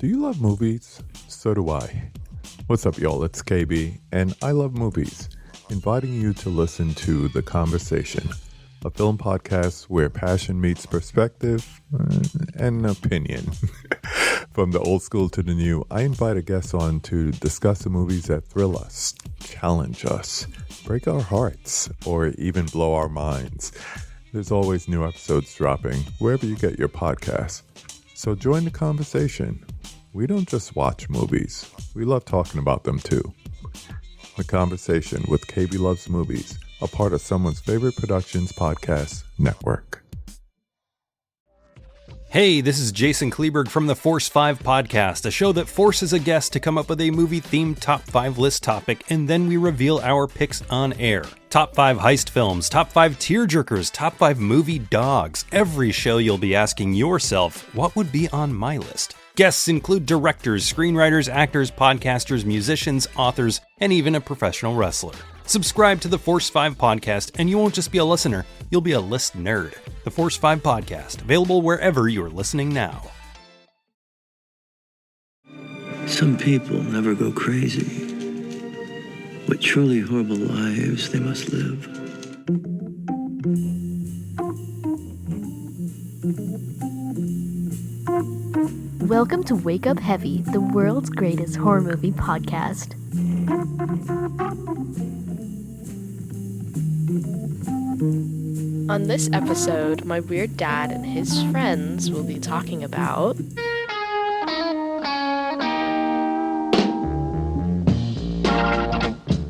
Do you love movies? So do I. What's up, y'all? It's KB, and I love movies, inviting you to listen to The Conversation, a film podcast where passion meets perspective and opinion. From the old school to the new, I invite a guest on to discuss the movies that thrill us, challenge us, break our hearts, or even blow our minds. There's always new episodes dropping wherever you get your podcasts. So join the conversation. We don't just watch movies. We love talking about them too. The Conversation with KB Loves Movies, a part of Someone's Favorite Productions podcast network. Hey, this is Jason Kleberg from the Force 5 podcast, a show that forces a guest to come up with a movie-themed top 5 list topic, and then we reveal our picks on air. Top 5 heist films, top 5 tearjerkers, top 5 movie dogs. Every show you'll be asking yourself, what would be on my list? Guests include directors, screenwriters, actors, podcasters, musicians, authors, and even a professional wrestler. Subscribe to the Force 5 podcast, and you won't just be a listener, you'll be a list nerd. The Force 5 podcast, available wherever you're listening now. Some people never go crazy. What truly horrible lives they must live. Welcome to Wake Up Heavy, the world's greatest horror movie podcast. On this episode, my weird dad and his friends will be talking about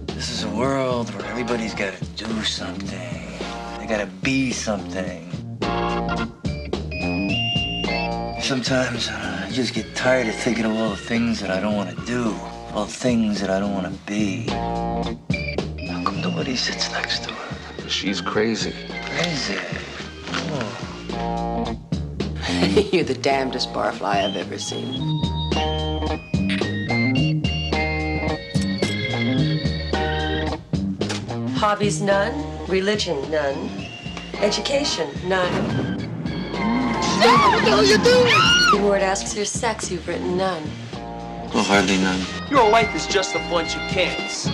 This is a world where everybody's got to do something. They got to be something. Sometimes I just get tired of thinking of all the things that I don't want to do, all the things that I don't want to be. How come nobody sits next to her? She's crazy. Crazy? Oh. You're the damnedest barfly I've ever seen. Hobbies, none. Religion, none. Education, none. What the hell are you doing? The word asks your sex, you've written none. Well, hardly none. Your life is just a bunch of can'ts.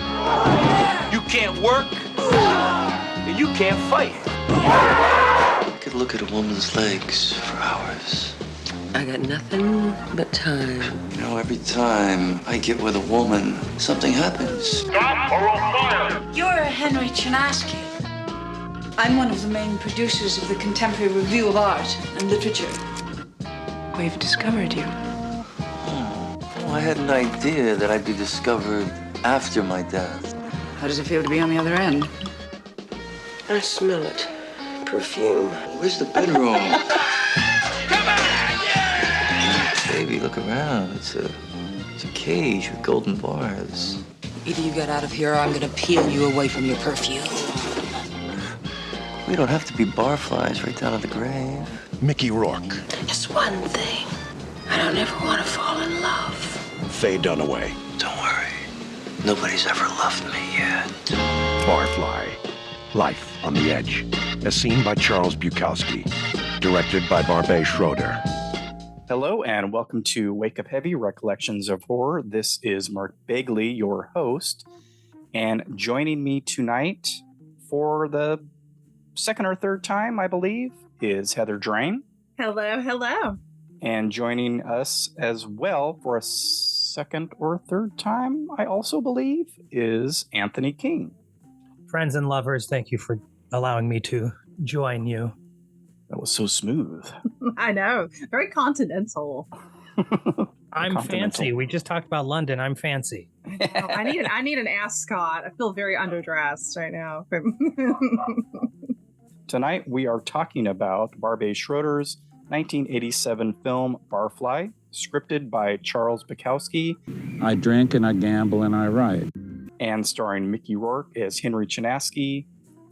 You can't work, and you can't fight. I could look at a woman's legs for hours. I got nothing but time. You know, every time I get with a woman, something happens. Stop or I'll fire! You're Henry Chinaski. I'm one of the main producers of the Contemporary Review of Art and Literature. We've discovered you. Well, I had an idea that I'd be discovered after my death. How does it feel to be on the other end? I smell it. Perfume. Where's the bedroom? Come on! Yeah! Baby, look around. It's a cage with golden bars. Either you get out of here or I'm gonna peel you away from your perfume. We don't have to be barflies right down to the grave. Mickey Rourke. Just one thing. I don't ever want to fall in love. Faye Dunaway. Don't worry. Nobody's ever loved me yet. Barfly. Life on the Edge. As seen by Charles Bukowski. Directed by Barbet Schroeder. Hello and welcome to Wake Up Heavy, Recollections of Horror. This is Mark Bagley, your host. And joining me tonight for the second or third time, I believe, is Heather Drain. Hello, hello. And joining us as well for a second or third time, I also believe, is Anthony King. Friends and lovers, thank you for allowing me to join you. That was so smooth. I know. Very continental. I'm fancy. We just talked about London. I'm fancy. I need an ascot. I feel very underdressed right now. Tonight we are talking about Barbet Schroeder's 1987 film Barfly, scripted by Charles Bukowski. I drink and I gamble and I write. And starring Mickey Rourke as Henry Chinaski,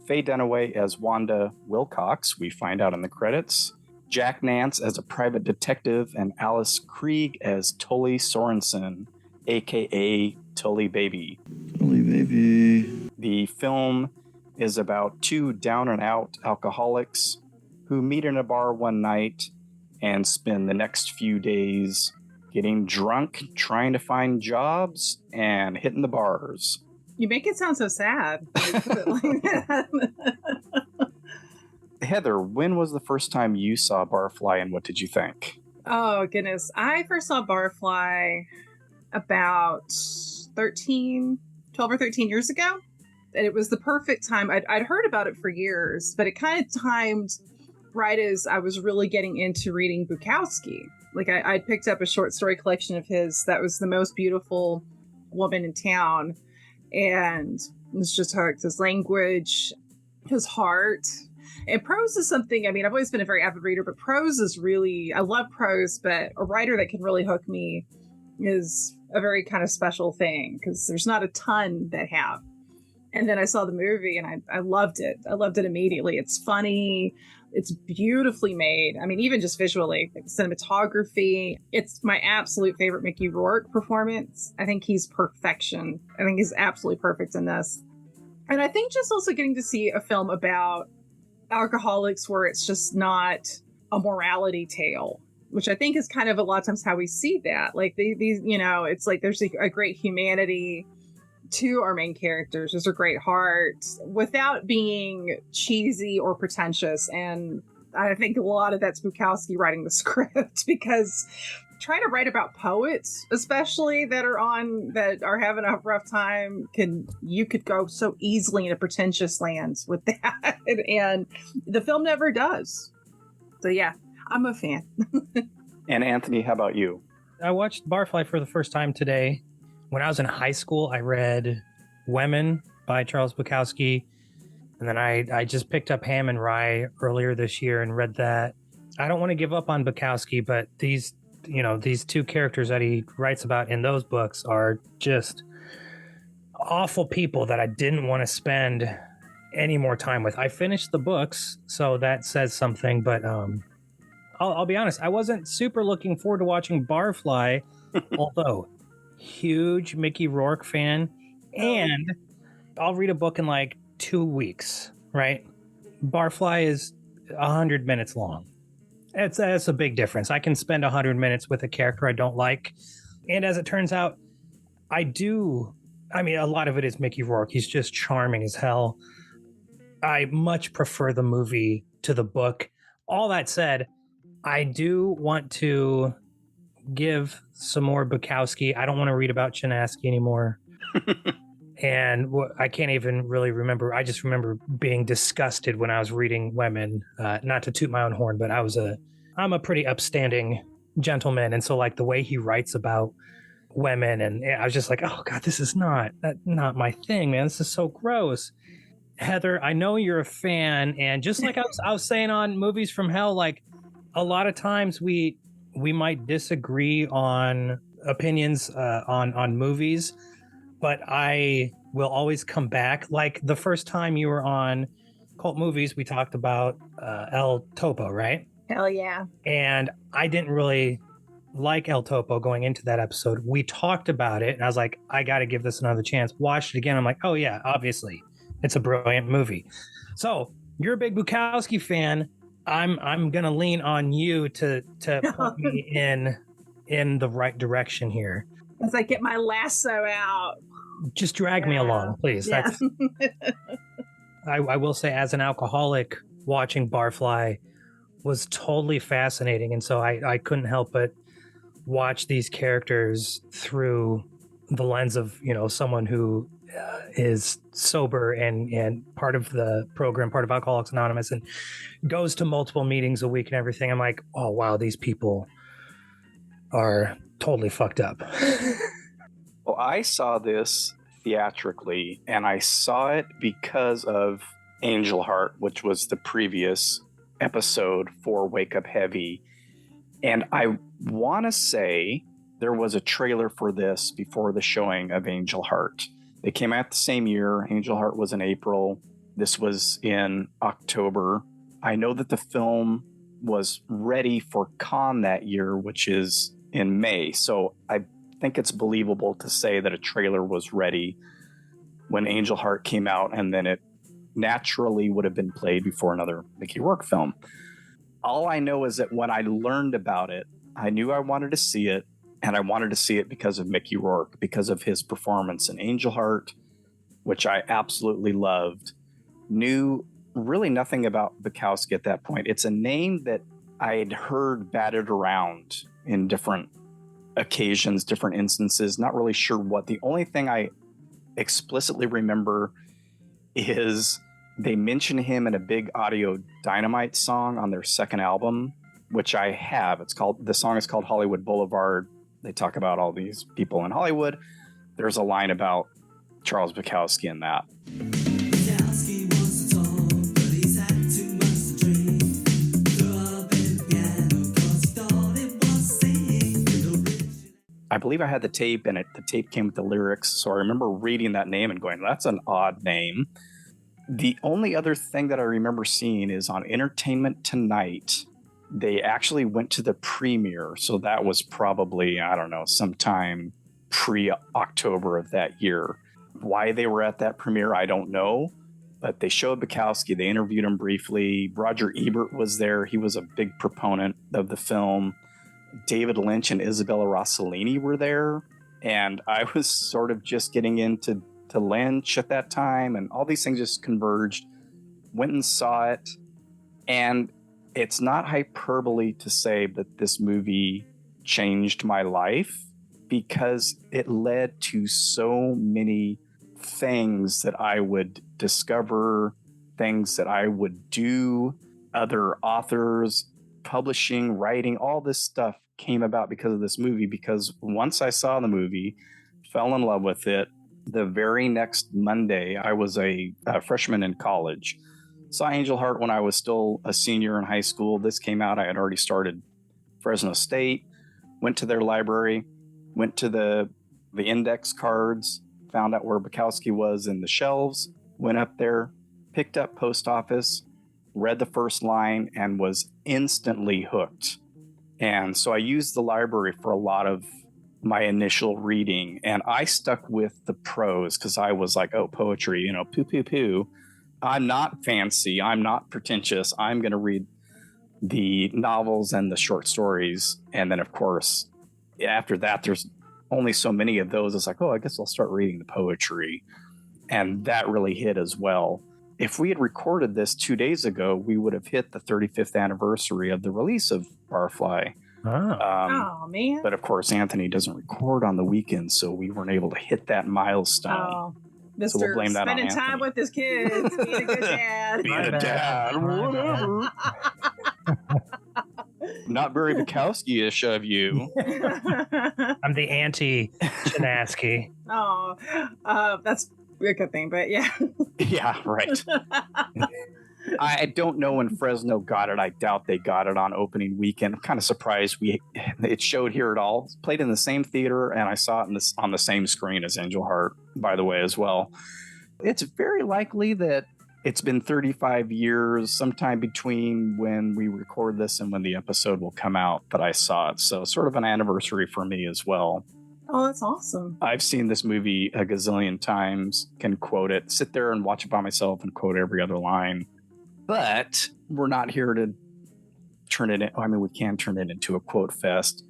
Faye Dunaway as Wanda Wilcox, we find out in the credits, Jack Nance as a private detective, and Alice Krieg as Tully Sorensen, a.k.a. Tully Baby. Tully Baby. The film is about two down-and-out alcoholics who meet in a bar one night and spend the next few days getting drunk, trying to find jobs, and hitting the bars. You make it sound so sad. Heather, when was the first time you saw Barfly and what did you think? Oh, goodness. I first saw Barfly about 12 or 13 years ago. And it was the perfect time. I'd heard about it for years, but it kind of timed right as I was really getting into reading Bukowski. Like I'd picked up a short story collection of his that was The Most Beautiful Woman in Town. And it was just his language, his heart. And prose is something, I mean, I've always been a very avid reader, but prose is really, I love prose, but a writer that can really hook me is a very kind of special thing because there's not a ton that have. And then I saw the movie and I loved it. I loved it immediately. It's funny. It's beautifully made. I mean, even just visually, like the cinematography. It's my absolute favorite Mickey Rourke performance. I think he's perfection. I think he's absolutely perfect in this. And I think just also getting to see a film about alcoholics where it's just not a morality tale, which I think is kind of a lot of times how we see that. Like these, you know, it's like there's a great humanity to our main characters. There's a great heart without being cheesy or pretentious. And I think a lot of that's Bukowski writing the script because trying to write about poets, especially that are having a rough time, you could go so easily into pretentious lands with that. And the film never does. So yeah, I'm a fan. And Anthony, how about you? I watched Barfly for the first time today. When I was in high school, I read Women by Charles Bukowski. And then I just picked up Ham and Rye earlier this year and read that. I don't want to give up on Bukowski, but these two characters that he writes about in those books are just awful people that I didn't want to spend any more time with. I finished the books, so that says something, but I'll be honest, I wasn't super looking forward to watching Barfly, although huge Mickey Rourke fan, and I'll read a book in like 2 weeks, right? Barfly is 100 minutes long. That's a big difference. I can spend 100 minutes with a character I don't like. And as it turns out, a lot of it is Mickey Rourke. He's just charming as hell. I much prefer the movie to the book. All that said, I do want to give some more Bukowski. I don't want to read about Chinaski anymore. And I can't even really remember. I just remember being disgusted when I was reading Women. Not to toot my own horn, but I'm a pretty upstanding gentleman. And so like the way he writes about women, and I was just like, oh God, this is not my thing, man. This is so gross. Heather, I know you're a fan. And just like I was saying on Movies from Hell, like a lot of times we might disagree on opinions on movies, but I will always come back. Like the first time you were on Cult Movies, we talked about El Topo, right? Hell yeah. And I didn't really like El Topo going into that episode. We talked about it, and I was like, I got to give this another chance. Watched it again. I'm like, oh yeah, obviously, it's a brilliant movie. So you're a big Bukowski fan. I'm gonna lean on you to put me in the right direction here. As I get my lasso out. Just drag me along, please. Yeah. That's. I will say, as an alcoholic, watching Barfly was totally fascinating, and so I couldn't help but watch these characters through the lens of someone who is sober and part of the program, part of Alcoholics Anonymous, and goes to multiple meetings a week and everything. I'm like, oh wow, these people are totally fucked up. Well, I saw this theatrically, and I saw it because of Angel Heart, which was the previous episode for Wake Up Heavy. And I want to say there was a trailer for this before the showing of Angel Heart. They came out the same year. Angel Heart was in April. This was in October. I know that the film was ready for Cannes that year, which is in May. So I think it's believable to say that a trailer was ready when Angel Heart came out, and then it naturally would have been played before another Mickey Rourke film. All I know is that when I learned about it, I knew I wanted to see it. And I wanted to see it because of Mickey Rourke, because of his performance in Angel Heart, which I absolutely loved. Knew really nothing about Bukowski at that point. It's a name that I had heard batted around in different occasions, different instances, not really sure what. The only thing I explicitly remember is they mention him in a Big Audio Dynamite song on their second album, which I have. The song is called Hollywood Boulevard. They talk about all these people in Hollywood. There's a line about Charles Bukowski in that. I believe I had the tape, and the tape came with the lyrics, so I remember reading that name and going, that's an odd name. The only other thing that I remember seeing is on Entertainment Tonight, they actually went to the premiere, so that was probably, I don't know, sometime pre-October of that year. Why they were at that premiere, I don't know, but they showed Bukowski, they interviewed him briefly. Roger Ebert was there, he was a big proponent of the film. David Lynch and Isabella Rossellini were there, and I was sort of just getting into Lynch at that time, and all these things just converged. Went and saw it, and it's not hyperbole to say that this movie changed my life, because it led to so many things that I would discover, things that I would do, other authors, publishing, writing, all this stuff came about because of this movie. Because once I saw the movie, fell in love with it, the very next Monday, I was a freshman in college. Saw Angel Heart when I was still a senior in high school. This came out, I had already started Fresno State, went to their library, went to the index cards, found out where Bukowski was in the shelves, went up there, picked up Post Office, read the first line, and was instantly hooked. And so I used the library for a lot of my initial reading, and I stuck with the prose because I was like, oh, poetry, poo. I'm not fancy, I'm not pretentious, I'm going to read the novels and the short stories. And then, of course, after that, there's only so many of those. It's like, oh, I guess I'll start reading the poetry. And that really hit as well. If we had recorded this 2 days ago, we would have hit the 35th anniversary of the release of Barfly. Oh, man. But of course, Anthony doesn't record on the weekend, so we weren't able to hit that milestone. Oh, Mr. So we'll blame that on spending Anthony. time with his kids, being a good dad. Being a dad, whatever. Not very Bukowski-ish of you. I'm the anti-Chinaski. Oh, that's a good thing, but yeah. Yeah, right. I don't know when Fresno got it. I doubt they got it on opening weekend. I'm kind of surprised it showed here at all. It's played in the same theater, and I saw it on the same screen as Angel Heart, by the way, as well. It's very likely that it's been 35 years, sometime between when we record this and when the episode will come out, that I saw it. So sort of an anniversary for me as well. Oh, that's awesome. I've seen this movie a gazillion times, can quote it, sit there and watch it by myself and quote every other line. But we're not here to turn it in. I mean, we can turn it into a quote fest.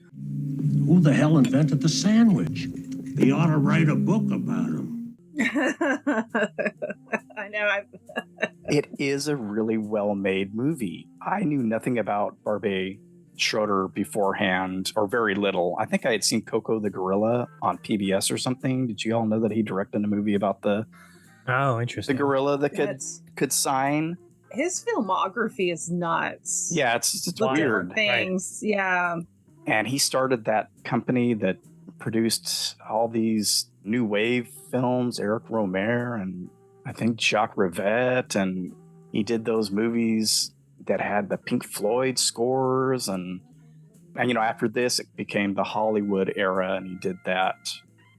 Who the hell invented the sandwich? They ought to write a book about him. I know. It is a really well-made movie. I knew nothing about Barbet Schroeder beforehand, or very little. I think I had seen Coco the Gorilla on PBS or something. Did you all know that he directed a movie about the interesting, the gorilla that could sign? His filmography is nuts. Yeah, it's Look at weird. things. Right. Yeah. And he started that company that produced all these new wave films, Eric Romer and I think Jacques Rivette, and he did those movies that had the Pink Floyd scores, and after this it became the Hollywood era, and he did that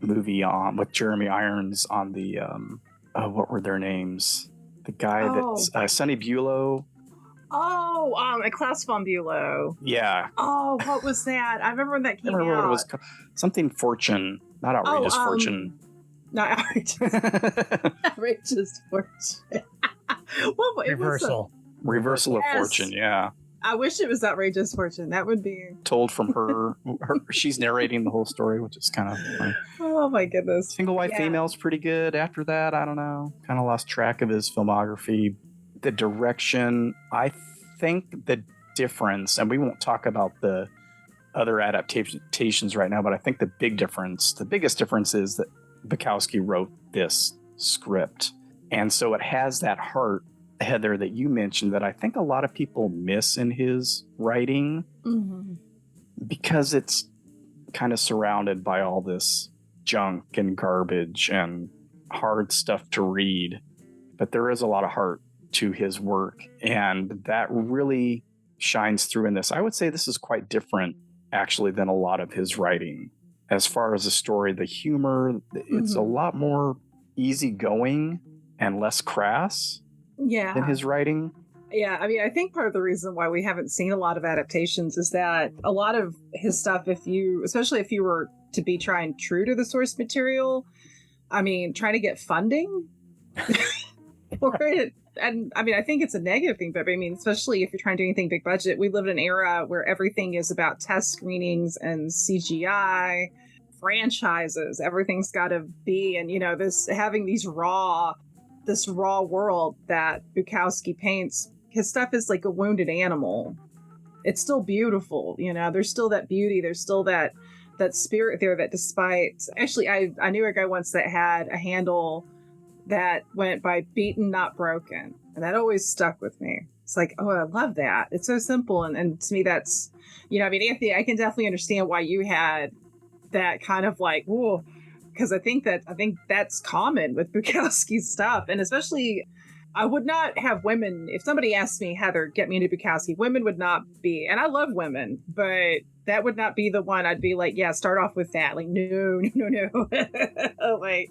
movie with Jeremy Irons on the what were their names? The guy that's Sonny Bulow. Oh, Klaus von Bülow. Yeah. Oh, what was that? I remember when that came out. I remember what it was called. Something Fortune. Not Outrageous Fortune. Not Outrageous. Outrageous Fortune. Reversal. Reversal of Fortune, yeah. I wish it was Outrageous Fortune. That would be told from her. She's narrating the whole story, which is kind of funny. Oh my goodness. Single White Female's pretty good. After that, I don't know. Kind of lost track of his filmography. The direction, I think the difference, and we won't talk about the other adaptations right now, but I think the biggest difference is that Bukowski wrote this script. And so it has that heart, Heather, that you mentioned that I think a lot of people miss in his writing, because it's kind of surrounded by all this junk and garbage and hard stuff to read. But there is a lot of heart to his work, and that really shines through in this. I would say this is quite different, actually, than a lot of his writing. As far as the story, the humor, it's a lot more easygoing and less crass than his writing. Yeah, I mean, I think part of the reason why we haven't seen a lot of adaptations is that a lot of his stuff, especially if you were to be trying true to the source material, I mean, trying to get funding for it. And I mean, I think it's a negative thing, but I mean, especially if you're trying to do anything big budget, we live in an era where everything is about test screenings and CGI, franchises. Everything's got to be, and you know, having this raw world that Bukowski paints. His stuff is like a wounded animal. It's still beautiful, you know. There's still that beauty. There's still that spirit there. That despite, actually, I knew a guy once that had a handle that went by beaten, not broken. And that always stuck with me. It's like, oh, I love that. It's so simple. And to me, that's, you know, I mean, Anthony, I can definitely understand why you had that kind of like, whoa, because I think that's common with Bukowski's stuff. And especially, I would not have women, if somebody asked me, Heather, get me into Bukowski, women would not be, and I love women, but that would not be the one I'd be like, yeah, start off with that. Like, no. Like,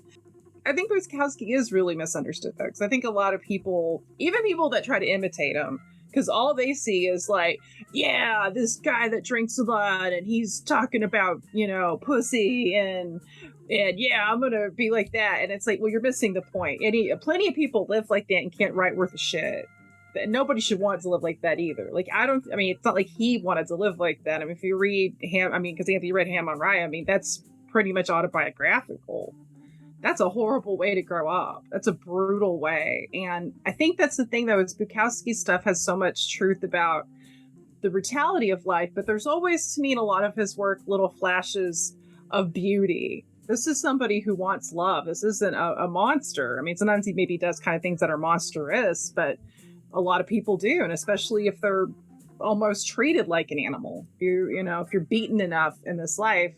I think Bukowski is really misunderstood, though, because I think a lot of people, even people that try to imitate him, because all they see is like, yeah, this guy that drinks a lot and he's talking about, you know, pussy and yeah, I'm gonna be like that. And it's like, well, you're missing the point. Plenty of people live like that and can't write worth a shit. Nobody should want to live like that either. Like, it's not like he wanted to live like that. I mean, if you read Ham, I mean, because Anthony read Ham on Rye, I mean, that's pretty much autobiographical. That's a horrible way to grow up. That's a brutal way. And I think that's the thing, though, is Bukowski's stuff has so much truth about the brutality of life, but there's always, to me, in a lot of his work, little flashes of beauty. This is somebody who wants love. This isn't a monster. I mean, sometimes he maybe does kind of things that are monstrous, but a lot of people do, and especially if they're almost treated like an animal. If you're beaten enough in this life,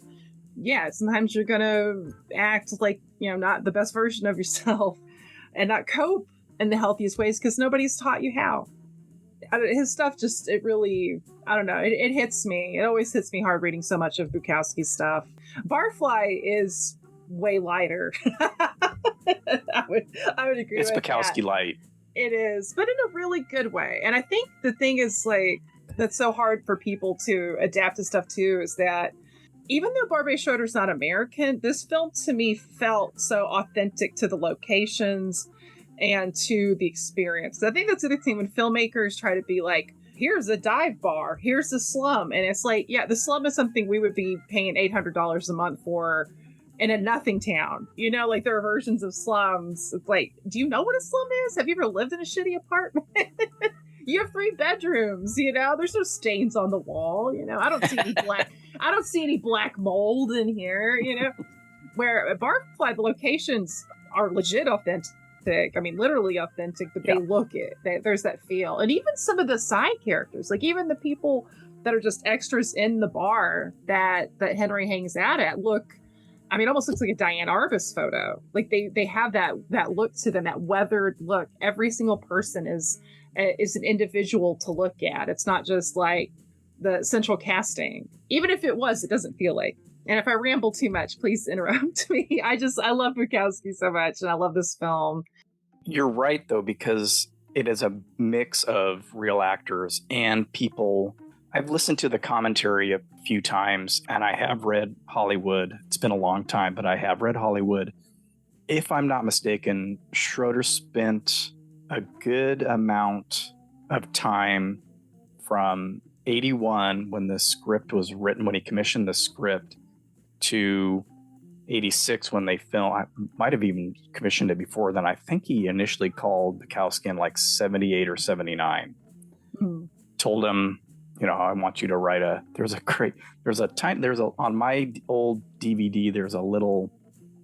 yeah, sometimes you're gonna act like, you know, not the best version of yourself and not cope in the healthiest ways because nobody's taught you how. His stuff just, it really, I don't know, it hits me. It always hits me hard reading so much of Bukowski's stuff. Barfly is way lighter. I would agree with that. It's Bukowski light. It is, but in a really good way. And I think the thing is, like, that's so hard for people to adapt to stuff too, is that even though Barbet Schroeder's not American, this film to me felt so authentic to the locations and to the experience. I think that's the other thing when filmmakers try to be like, here's a dive bar, here's a slum. And it's like, yeah, the slum is something we would be paying $800 a month for in a nothing town. You know, like there are versions of slums. It's like, do you know what a slum is? Have you ever lived in a shitty apartment? You have 3 bedrooms, you know, there's no stains on the wall, you know, I don't see any black mold in here, you know, where at Barfly, the locations are legit authentic. I mean, literally authentic, but they look it. There's that feel. And even some of the side characters, like even the people that are just extras in the bar that Henry hangs out at almost looks like a Diane Arbus photo. Like they have that look to them, that weathered look. Every single person is an individual to look at. It's not just like the central casting. Even if it was, it doesn't feel like. And if I ramble too much, please interrupt me. I love Bukowski so much, and I love this film. You're right, though, because it is a mix of real actors and people. I've listened to the commentary a few times, and I have read Hollywood. It's been a long time, but I have read Hollywood. If I'm not mistaken, Schroeder spent a good amount of time from 81 when the script was written, when he commissioned the script, to 86 when they filmed. I might have even commissioned it before then. I think he initially called Bukowski in like 78 or 79. Told him, I want you to write on my old DVD, there's a little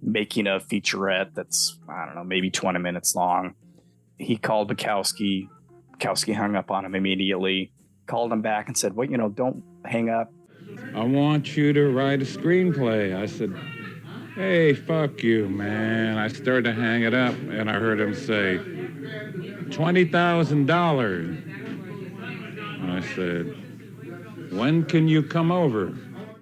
making of featurette that's, I don't know, maybe 20 minutes long. He called Bukowski. Bukowski hung up on him immediately, called him back and said, well, don't hang up. I want you to write a screenplay. I said, hey, fuck you, man. I started to hang it up, and I heard him say, $20,000. And I said, when can you come over?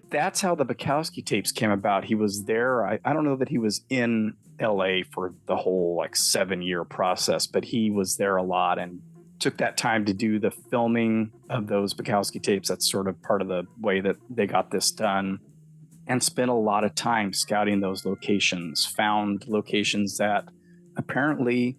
That's how the Bukowski tapes came about. He was there. I don't know that he was in LA for the whole 7-year process, but he was there a lot and took that time to do the filming of those Bukowski tapes. That's sort of part of the way that they got this done, and spent a lot of time scouting those locations, found locations that apparently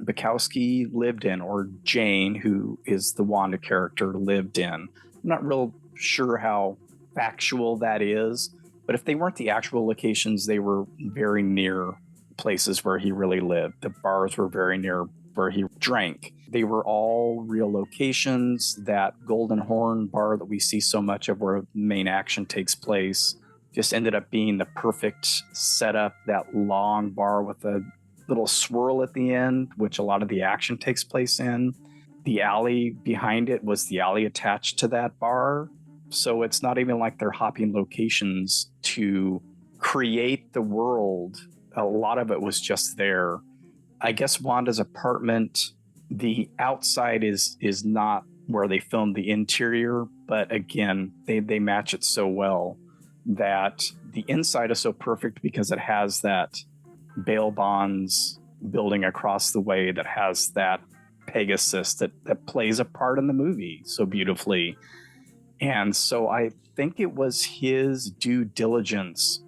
Bukowski lived in, or Jane, who is the Wanda character, lived in. I'm not real sure how factual that is, but if they weren't the actual locations, they were very near places where he really lived. The bars were very near where he drank. They were all real locations. That Golden Horn bar that we see so much of where main action takes place just ended up being the perfect setup. That long bar with a little swirl at the end, which a lot of the action takes place in. The alley behind it was the alley attached to that bar. So it's not even like they're hopping locations to create the world. A lot of it was just there. I guess Wanda's apartment, the outside is not where they filmed the interior, but again, they match it so well that the inside is so perfect because it has that bail bonds building across the way that has that Pegasus that plays a part in the movie so beautifully. And so I think it was his due diligence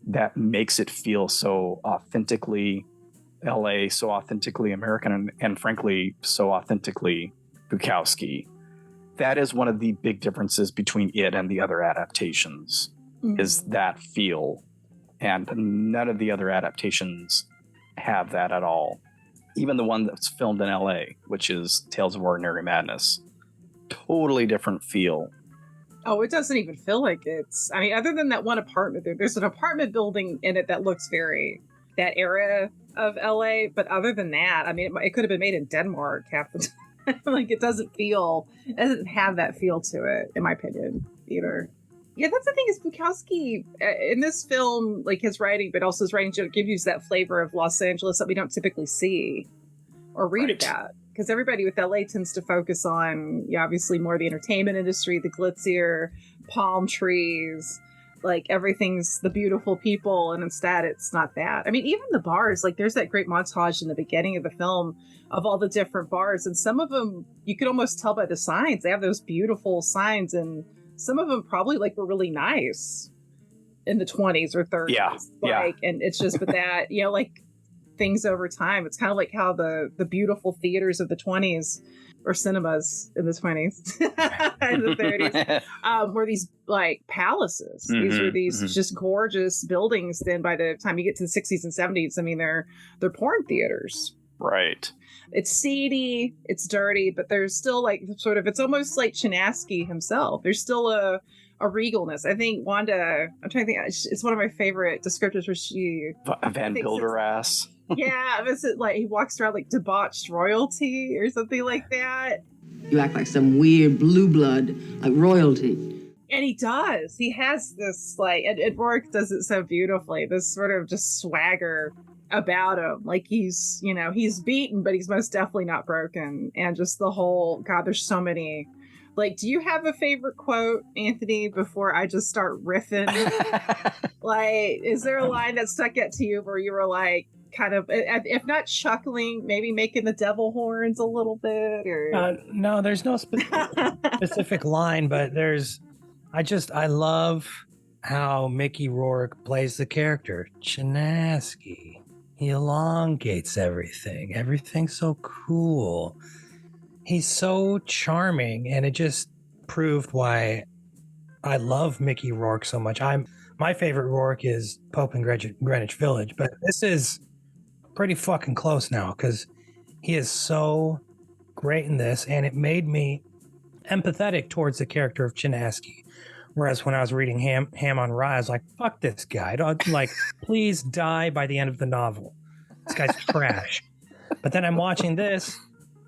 that makes it feel so authentically LA, so authentically American, and frankly, so authentically Bukowski. That is one of the big differences between it and the other adaptations, is that feel. And none of the other adaptations have that at all. Even the one that's filmed in LA, which is Tales of Ordinary Madness. Totally different feel. Oh, it doesn't even feel like it's... I mean, other than that one apartment, there's an apartment building in it that looks very... that era of LA, but other than that, I mean, it could have been made in Denmark half the time. Like, it doesn't have that feel to it, in my opinion, either. Yeah, that's the thing, is Bukowski, in this film, like his writing, but also his writing gives you that flavor of Los Angeles that we don't typically see or read about. Because everybody with LA tends to focus on, obviously, more the entertainment industry, the glitzier palm trees, like everything's the beautiful people, and instead it's not that. I mean, even the bars, like there's that great montage in the beginning of the film of all the different bars, and some of them you could almost tell by the signs. They have those beautiful signs, and some of them probably were really nice in the 20s or 30s. Yeah. And it's just, but that, things over time. It's kind of like how the beautiful theaters of the 20s or cinemas in the 20s and the 30s were these palaces. These were these just gorgeous buildings. Then by the time you get to the 60s and 70s, I mean, they're porn theaters. Right. It's seedy, it's dirty, but there's still it's almost like Chinaski himself. There's still a regalness. I think Wanda, I'm trying to think, it's one of my favorite descriptors where she... Van Builder-ass. Yeah, is it he walks around like debauched royalty or something like that? You act like some weird blue blood, like royalty. And he does. He has this and Rourke does it so beautifully, this sort of just swagger about him. Like he's beaten, but he's most definitely not broken. And just the whole, God, there's so many. Do you have a favorite quote, Anthony, before I just start riffing? Is there a line that stuck out to you where you were kind of, if not chuckling, maybe making the devil horns a little bit? Or no, there's no specific line, but I love how Mickey Rourke plays the character Chinaski. He elongates everything. Everything's so cool. he's so charming, and it just proved why I love Mickey Rourke so much. My favorite Rourke is Pope in Greenwich Village, but this is pretty fucking close now because he is so great in this, and it made me empathetic towards the character of Chinaski. Whereas when I was reading Ham on Rye, I was like, fuck this guy. Like, please die by the end of the novel. This guy's trash. But then I'm watching this,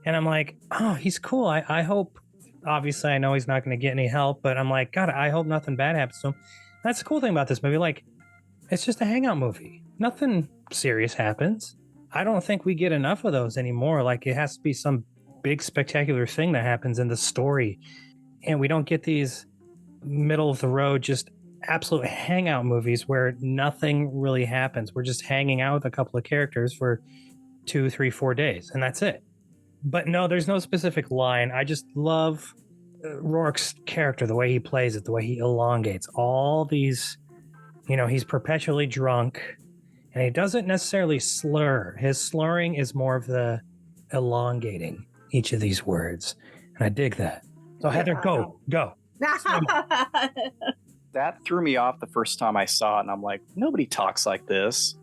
and I'm like, oh, he's cool. I hope, obviously, I know he's not going to get any help, but I'm like, God, I hope nothing bad happens to him. That's the cool thing about this movie. Like, it's just a hangout movie. Nothing serious happens. I don't think we get enough of those anymore. Like, it has to be some big spectacular thing that happens in the story, and we don't get these middle of the road just absolute hangout movies where nothing really happens. We're just hanging out with a couple of characters for 2, 3, 4 days, and that's it. But no, there's no specific line. I just love Rourke's character, the way he plays it, the way he elongates all these, he's perpetually drunk, and he doesn't necessarily slur. His slurring is more of the elongating each of these words, and I dig that. So Heather, go. That threw me off the first time I saw it, and I'm like, nobody talks like this.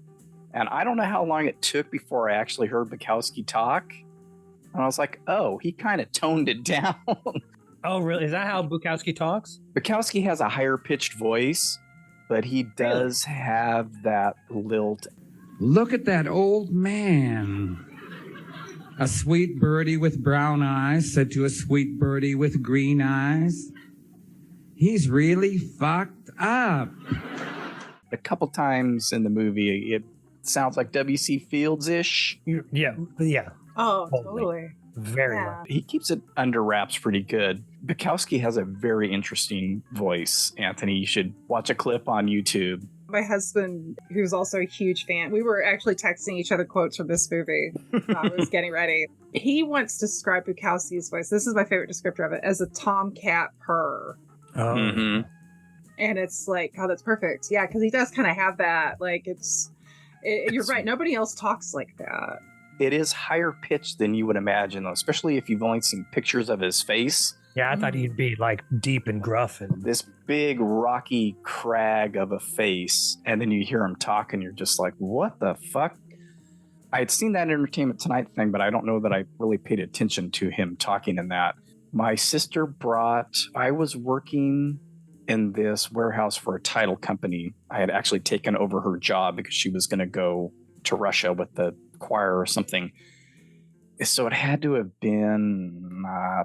And I don't know how long it took before I actually heard Bukowski talk. And I was like, oh, he kind of toned it down. Oh, really? Is that how Bukowski talks? Bukowski has a higher pitched voice, but he does have that lilt. Look at that old man. A sweet birdie with brown eyes said to a sweet birdie with green eyes, he's really fucked up. A couple times in the movie, it sounds like W.C. Fields-ish. Yeah. Oh, totally. Very much. He keeps it under wraps pretty good. Bukowski has a very interesting voice, Anthony. You should watch a clip on YouTube. My husband, who's also a huge fan, we were actually texting each other quotes from this movie. I was getting ready. He once described Bukowski's voice, this is my favorite descriptor of it, as a tomcat purr. Oh. Mm-hmm. And it's like, oh, that's perfect. Yeah, because he does kind of have that. Like, you're right. Nobody else talks like that. It is higher pitched than you would imagine, though, especially if you've only seen pictures of his face. Yeah, I thought he'd be like deep and gruff. And this big rocky crag of a face, and then you hear him talk and you're just like, what the fuck? I had seen that Entertainment Tonight thing, but I don't know that I really paid attention to him talking in that. My sister I was working in this warehouse for a title company. I had actually taken over her job because she was going to go to Russia with the choir or something. So it had to have been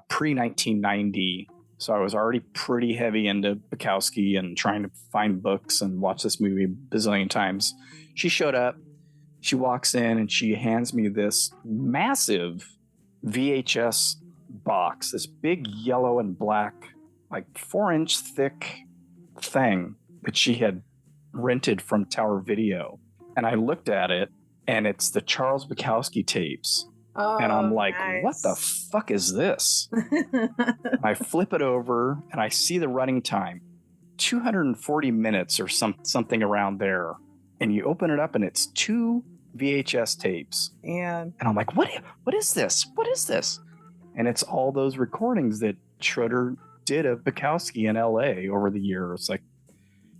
pre-1990. So I was already pretty heavy into Bukowski and trying to find books and watch this movie a bazillion times. She showed up. She walks in and she hands me this massive VHS box, this big yellow and black, like 4-inch thick thing that she had rented from Tower Video. And I looked at it, and it's the Charles Bukowski tapes. Oh, and I'm like, nice. What the fuck is this? I flip it over and I see the running time, 240 minutes or something around there. And you open it up and it's 2 VHS tapes. And I'm like, what is this? What is this? And it's all those recordings that Schroeder did of Bukowski in LA over the years. Like,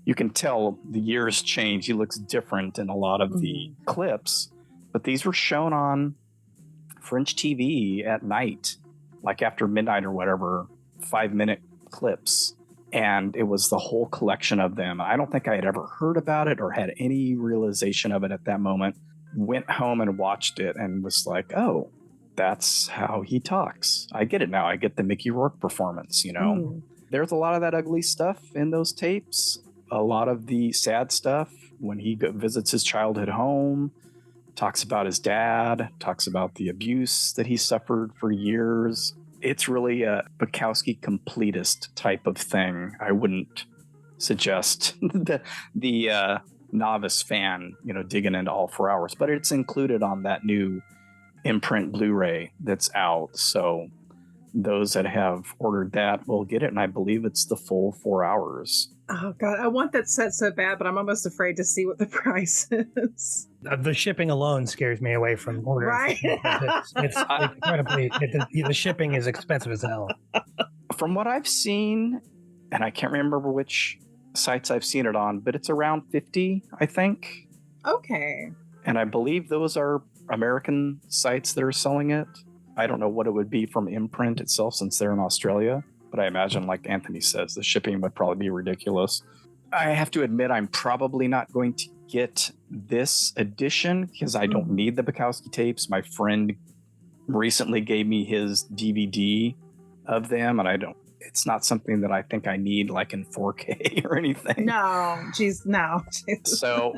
you can tell the years change. He looks different in a lot of the clips, but these were shown on French TV at night, like after midnight or whatever, 5-minute clips. And it was the whole collection of them. I don't think I had ever heard about it or had any realization of it at that moment. Went home and watched it and was like, oh, that's how he talks. I get it now. I get the Mickey Rourke performance, There's a lot of that ugly stuff in those tapes. A lot of the sad stuff when he visits his childhood home, talks about his dad, talks about the abuse that he suffered for years. It's really a Bukowski completist type of thing. I wouldn't suggest the novice fan, digging into all 4 hours, but it's included on that new imprint Blu-ray that's out. So those that have ordered that will get it, and I believe it's the full 4 hours. Oh God, I want that set so bad, but I'm almost afraid to see what the price is. The shipping alone scares me away from ordering. Right. It's incredibly. The shipping is expensive as hell. From what I've seen, and I can't remember which sites I've seen it on, but it's around 50, I think. Okay. And I believe those are American sites that are selling it. I don't know what it would be from Imprint itself since they're in Australia, but I imagine, like Anthony says, the shipping would probably be ridiculous. I have to admit, I'm probably not going to get this edition because I don't need the Bukowski tapes. My friend recently gave me his DVD of them, and it's not something that I think I need like in 4K or anything. No, geez, no. So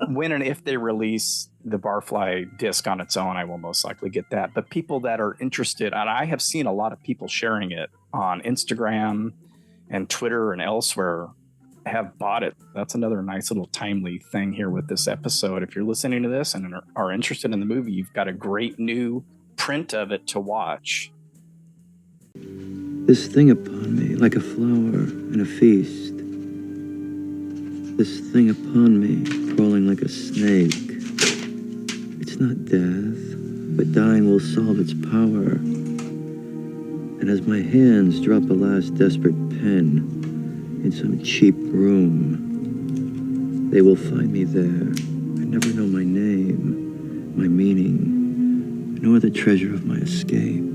when and if they release the Barfly disc on its own, I will most likely get that. But people that are interested, and I have seen a lot of people sharing it on Instagram and Twitter and elsewhere, have bought it. That's another nice little timely thing here with this episode. If you're listening to this and are interested in the movie, you've got a great new print of it to watch. This thing upon me, like a flower in a feast. This thing upon me, crawling like a snake. It's not death, but dying will solve its power. And as my hands drop a last desperate pen in some cheap room, they will find me there. I never know my name, my meaning, nor the treasure of my escape.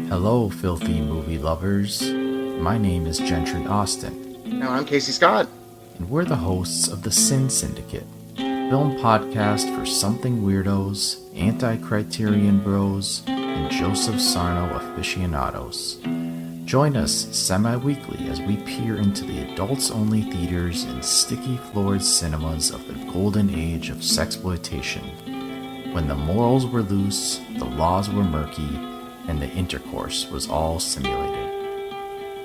Hello, filthy movie lovers. My name is Gentry Austin. And I'm Casey Scott. And we're the hosts of the Sin Syndicate, film podcast for something weirdos, anti-criterion bros, and Joseph Sarno aficionados. Join us semi-weekly as we peer into the adults-only theaters and sticky-floored cinemas of the golden age of sexploitation, when the morals were loose, the laws were murky, and the intercourse was all simulated.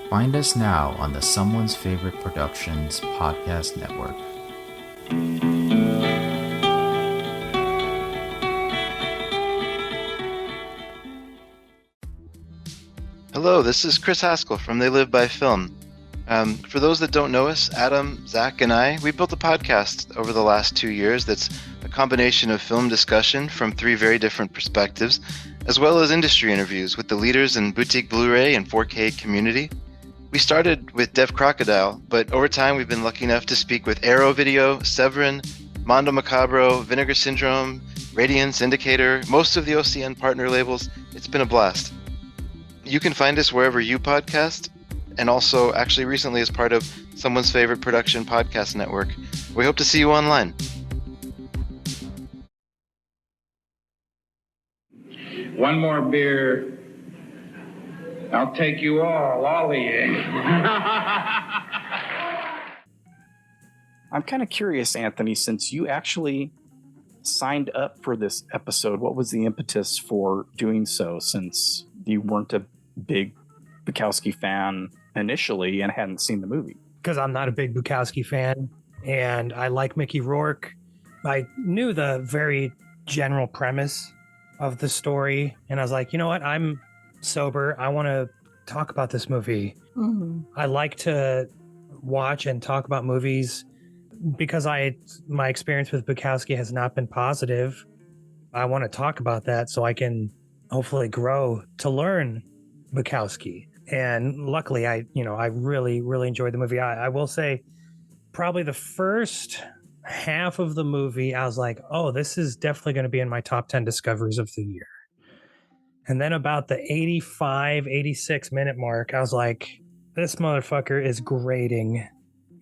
Find us now on the Someone's Favorite Productions podcast network. Hello, this is Chris Haskell from They Live by Film. For those that don't know us, Adam, Zach, and I, we built a podcast over the last 2 years that's a combination of film discussion from 3 very different perspectives, as well as industry interviews with the leaders in boutique Blu-ray and 4K community. We started with Dev Crocodile, but over time we've been lucky enough to speak with Arrow Video, Severin, Mondo Macabro, Vinegar Syndrome, Radiance, Indicator, most of the OCN partner labels. It's been a blast. You can find us wherever you podcast, and also actually recently as part of Someone's Favorite Production podcast network. We hope to see you online. One more beer. I'll take you all of you. I'm kind of curious, Anthony, since you actually signed up for this episode, what was the impetus for doing so, since you weren't a big Bukowski fan initially and hadn't seen the movie? Because I'm not a big Bukowski fan, and I like Mickey Rourke. I knew the very general premise of the story, and I was like, you know what? I'm sober. I want to talk about this movie. Mm-hmm. I like to watch and talk about movies because my experience with Bukowski has not been positive. I want to talk about that so I can hopefully grow to learn Bukowski. And luckily, I really, really enjoyed the movie. I will say probably the first half of the movie, I was like, oh, this is definitely going to be in my top 10 discoveries of the year. And then about the 85, 86 minute mark, I was like, this motherfucker is grating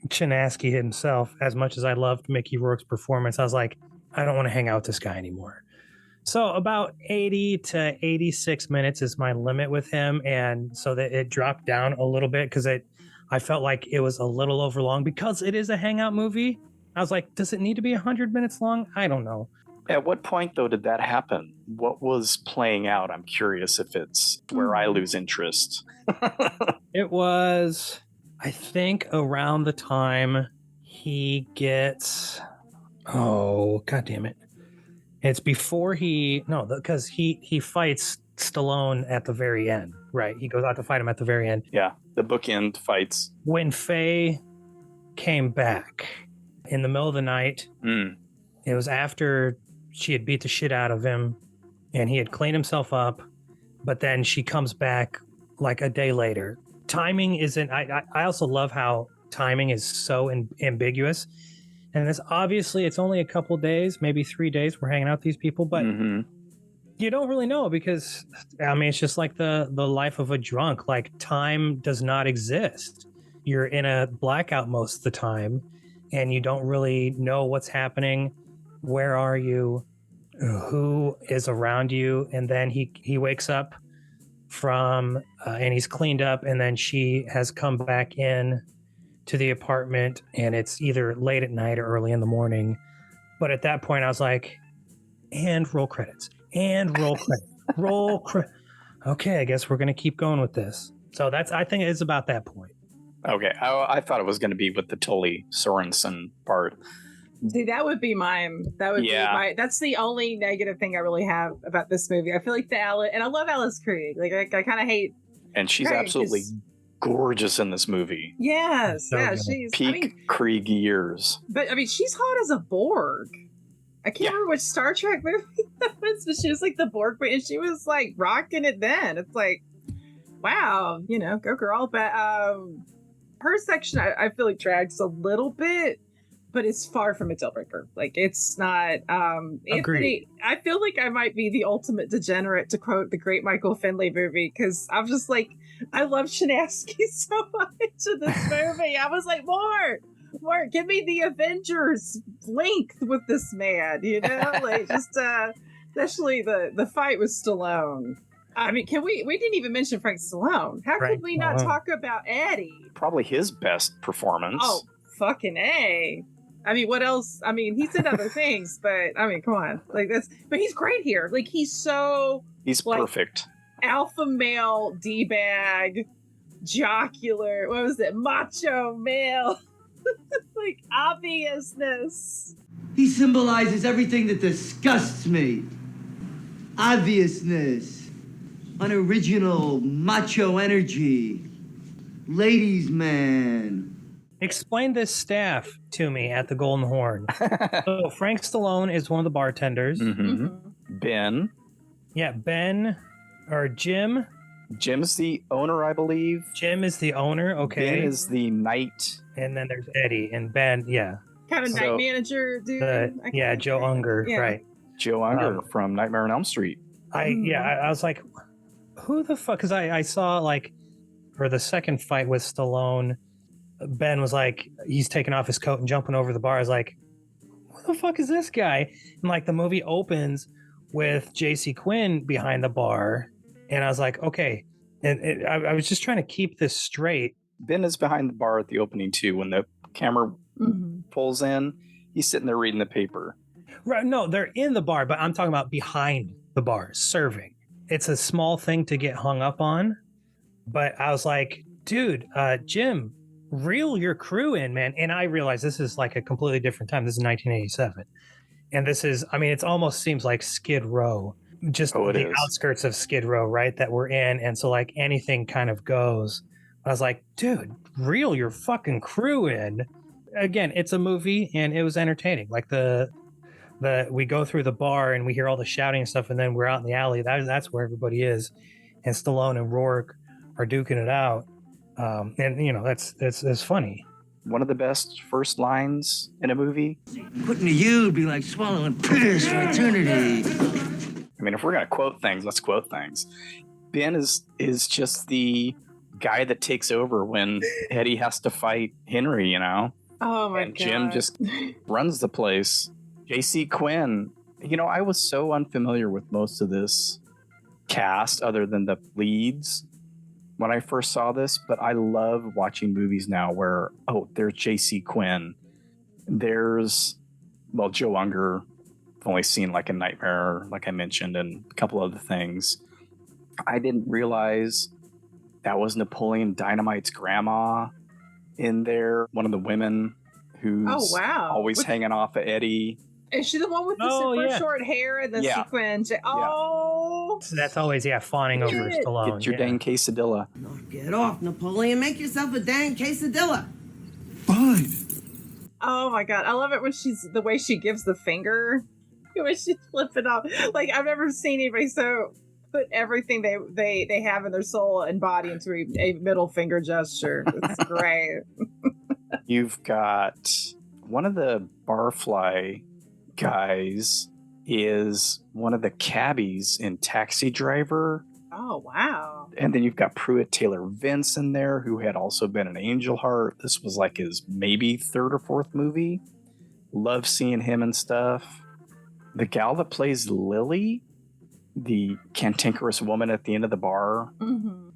Chinaski himself. As much as I loved Mickey Rourke's performance, I was like, I don't want to hang out with this guy anymore. So about 80 to 86 minutes is my limit with him. And so that it dropped down a little bit because I felt like it was a little over long because it is a hangout movie. I was like, does it need to be 100 minutes long? I don't know. At what point, though, did that happen? What was playing out? I'm curious if it's where I lose interest. It was, I think, around the time he gets... Oh, God damn it. It's before because he fights Stallone at the very end, right? He goes out to fight him at the very end. Yeah, the bookend fights. When Faye came back in the middle of the night, it was after she had beat the shit out of him and he had cleaned himself up, but then she comes back like a day later. Timing isn't, I also love how timing is so ambiguous. And it's only a couple days, maybe 3 days we're hanging out with these people, but you don't really know because, I mean, it's just like the life of a drunk. Like, time does not exist. You're in a blackout most of the time and you don't really know what's happening. Where are you? Who is around you? And then he wakes up from and he's cleaned up, and then she has come back in to the apartment, and it's either late at night or early in the morning. But at that point I was like, and roll credits, okay, I guess we're gonna keep going with this. So I think it's about that point. Okay, I thought it was going to be with the Tully Sorensen part. See, that would be mine. That's the only negative thing I really have about this movie. I feel like and I love Alice Krige. Like, I kind of hate. And she's absolutely gorgeous in this movie. Yes, she's peak Krieg years. But I mean, she's hot as a Borg. I can't remember which Star Trek movie that was, but she was like the Borg, and she was like rocking it then. It's like, wow, go girl. But her section, I feel like drags a little bit, but it's far from a deal breaker. Like, it's not. Agreed. I feel like I might be the ultimate degenerate, to quote the great Michael Finley movie, because I'm just like, I love Chinaski so much in this movie. I was like, more, give me the Avengers length with this man, like just especially the fight with Stallone. I mean, we didn't even mention Frank Stallone. How could we not talk about Eddie? Probably his best performance. Oh, fucking A. I mean, what else? I mean, he's in other things, but I mean, come on. Like, but he's great here. Like, he's perfect. Alpha male, D-bag, jocular, what was it? Macho male. Like, obviousness. He symbolizes everything that disgusts me. Obviousness. Unoriginal, macho energy. Ladies' man. Explain this staff to me at the Golden Horn. So Frank Stallone is one of the bartenders. Ben. Yeah, Ben or Jim. Jim's the owner, I believe. Jim is the owner. Okay. Ben is the night. And then there's Eddie and Ben. Yeah. Kind of night manager dude. Joe Unger. Yeah. Right. Joe Unger from Nightmare on Elm Street. I was like, who the fuck? Because I saw for the second fight with Stallone, Ben was like, he's taking off his coat and jumping over the bar. I was like, who the fuck is this guy? And the movie opens with J.C. Quinn behind the bar. And I was like, okay. And I was just trying to keep this straight. Ben is behind the bar at the opening too. When the camera pulls in, he's sitting there reading the paper. Right. No, they're in the bar, but I'm talking about behind the bar, serving. It's a small thing to get hung up on. But I was like, dude, Jim, reel your crew in, man. And I realized this is like a completely different time. This is 1987. And this is, I mean, it almost seems like Skid Row, just the outskirts of Skid Row, right, that we're in. And so anything kind of goes. I was like, dude, reel your fucking crew in. Again, it's a movie and it was entertaining. Like we go through the bar and we hear all the shouting and stuff, and then we're out in the alley. That's where everybody is. And Stallone and Rourke are duking it out. And that's funny. One of the best first lines in a movie. Putting to you would be like swallowing piss for eternity. I mean, if we're gonna quote things, let's quote things. Ben is just the guy that takes over when Eddie has to fight Henry, Oh my god. Jim just runs the place. J.C. Quinn. I was so unfamiliar with most of this cast other than the leads when I first saw this, but I love watching movies now where, there's J.C. Quinn. There's, Joe Unger. I've only seen a Nightmare, like I mentioned, and a couple other things. I didn't realize that was Napoleon Dynamite's grandma in there. One of the women who's always hanging off of Eddie. Is she the one with the super short hair and the sequin? Oh, So that's always fawning over Stallone. Get your dang quesadilla. Get off, Napoleon. Make yourself a dang quesadilla. Fine. Oh my god, I love it when the way she gives the finger, when she's flipping off. Like I've never seen anybody so put everything they have in their soul and body into a middle finger gesture. It's great. You've got one of the Barfly guys is one of the cabbies in Taxi Driver. Oh, wow. And then you've got Pruitt Taylor Vince in there, who had also been in Angel Heart. This was like his maybe third or fourth movie. Love seeing him and stuff. The gal that plays Lily, the cantankerous woman at the end of the bar,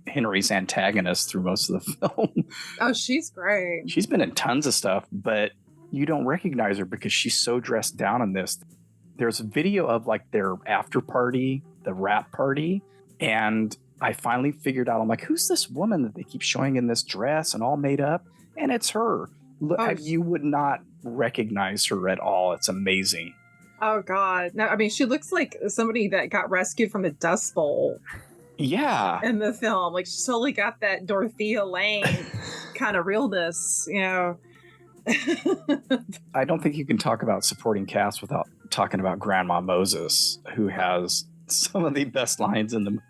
Henry's antagonist through most of the film. Oh, she's great. She's been in tons of stuff, but you don't recognize her because she's so dressed down in this. There's a video of like their after party, the rap party, and I finally figured out, I'm like, who's this woman that they keep showing in this dress and all made up? And it's her. Look, you would not recognize her at all. It's amazing. Oh, God. No, I mean, she looks like somebody that got rescued from the Dust Bowl. Yeah. In the film. Like, she's totally got that Dorothea Lane kind of realness, you know. I don't think you can talk about supporting cast without talking about Grandma Moses, who has some of the best lines in the movie.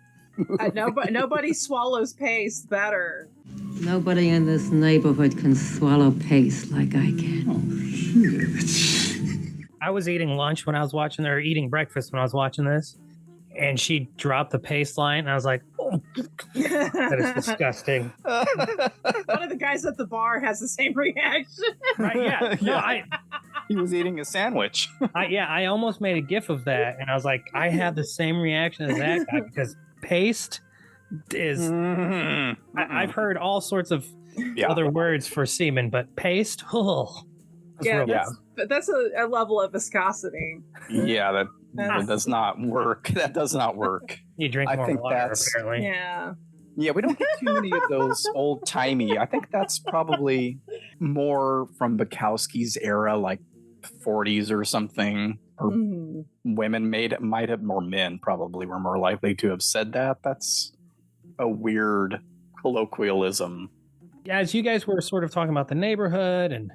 Nobody swallows paste better. Nobody in this neighborhood can swallow paste like I can. Oh, shit. I was eating lunch when I was watching, or eating breakfast when I was watching this, and she dropped the paste line, and I was like, oh, that is disgusting. One of the guys at the bar has the same reaction. Right, yeah. No, he was eating a sandwich. I almost made a gif of that, and I was like, I have the same reaction as that guy, because paste is... I've heard all sorts of other words for semen, but paste, that's a level of viscosity. Yeah, that does not work. That does not work. You drink more water, apparently. Yeah. Yeah, we don't get too many of those old-timey. I think that's probably more from Bukowski's era, like 40s or something. Or women might have, more men probably were more likely to have said that. That's a weird colloquialism. Yeah, as you guys were sort of talking about the neighborhood, and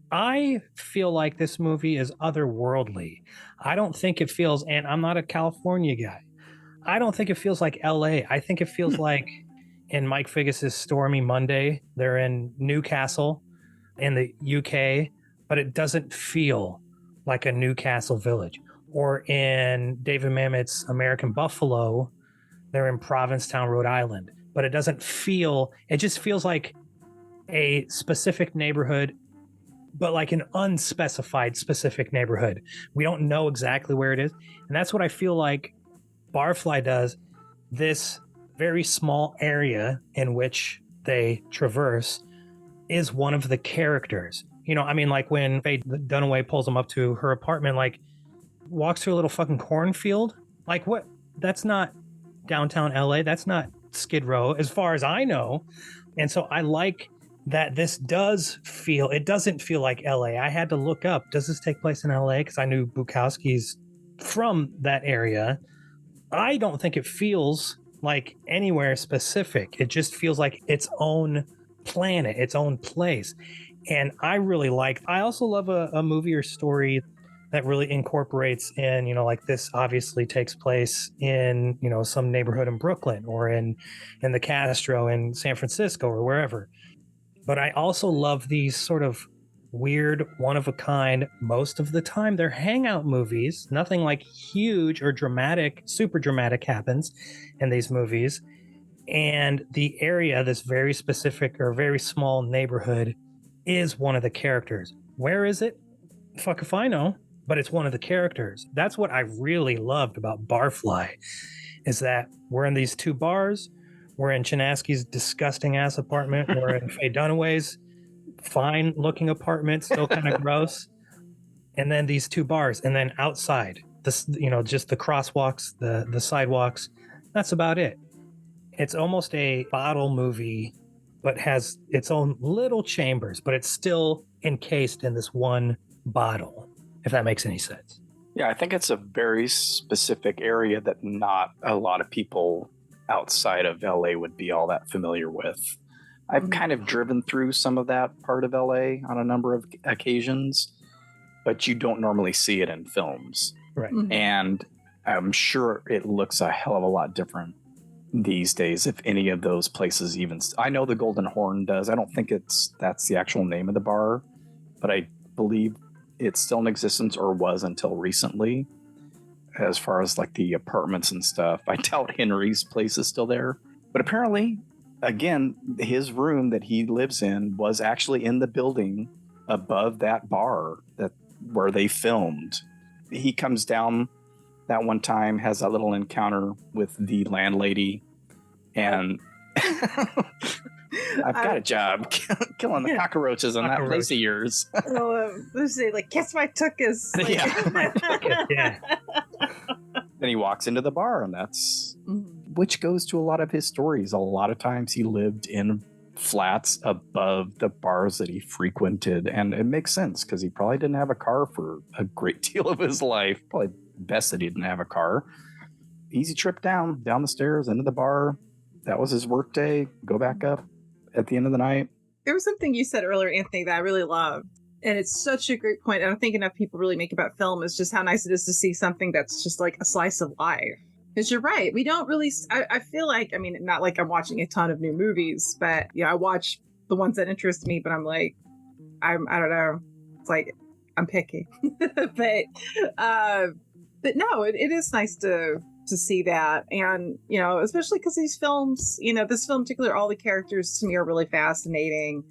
I feel like this movie is otherworldly. I don't think it feels, and I'm not a California guy, I don't think it feels like LA. I think it feels like in Mike Figgis's Stormy Monday, they're in Newcastle in the UK, but it doesn't feel like a Newcastle village. Or in David Mamet's American Buffalo, they're in Provincetown, Rhode Island, but it doesn't feel, it just feels like a specific neighborhood, but like an unspecified specific neighborhood. We don't know exactly where it is. And that's what I feel like Barfly does. This very small area in which they traverse is one of the characters. You know, I mean, like when Faye Dunaway pulls them up to her apartment, like walks through a little fucking cornfield. Like what? That's not downtown LA. That's not Skid Row as far as I know. And so I like that this does feel, it doesn't feel like LA. I had to look up, does this take place in LA? Because I knew Bukowski's from that area. I don't think it feels like anywhere specific. It just feels like its own planet, its own place. And I really like, I also love a movie or story that really incorporates in, you know, like this obviously takes place in, you know, some neighborhood in Brooklyn or in the Castro in San Francisco or wherever. But I also love these sort of weird, one-of-a-kind, most of the time they're hangout movies. Nothing like huge or dramatic, super dramatic happens in these movies. And the area, this very specific or very small neighborhood, is one of the characters. Where is it? Fuck if I know, but it's one of the characters. That's what I really loved about Barfly, is that we're in these two bars. We're in Chinaski's disgusting ass apartment. We're in Faye Dunaway's fine looking apartment, still kind of gross. And then these two bars, and then outside, this, you know, just the crosswalks, the sidewalks. That's about it. It's almost a bottle movie, but has its own little chambers, but it's still encased in this one bottle. if that makes any sense. Yeah, I think it's a very specific area that not a lot of people outside of LA would be all that familiar with. I've kind of driven through some of that part of LA on a number of occasions, but you don't normally see it in films. Right. And I'm sure it looks a hell of a lot different these days, if any of those places even. I know the Golden Horn does. I don't think that's the actual name of the bar, but I believe it's still in existence, or was until recently. As far as like the apartments and stuff, I doubt Henry's place is still there. But apparently, again, his room that he lives in was actually in the building above that bar where they filmed. He comes down that one time, has that little encounter with the landlady, and I've got a job killing the cockroaches in that place of yours. Let's say, like, kiss my tuchus. Like, Yeah. Then he walks into the bar, and that's which goes to a lot of his stories. A lot of times he lived in flats above the bars that he frequented, and it makes sense because he probably didn't have a car for a great deal of his life. Probably best that he didn't have a car. Easy trip down the stairs into the bar. That was his work day. Go back up at the end of the night. There was something you said earlier, Anthony, that I really loved. And it's such a great point. I don't think enough people really make about film. Is just how nice it is to see something that's just like a slice of life. Because you're right. We don't really, I feel like, I mean, not like I'm watching a ton of new movies, but I watch the ones that interest me, but I'm like, I don't know. It's like, I'm picky. but no, it is nice to see that. And, especially because these films, this film in particular, all the characters to me are really fascinating.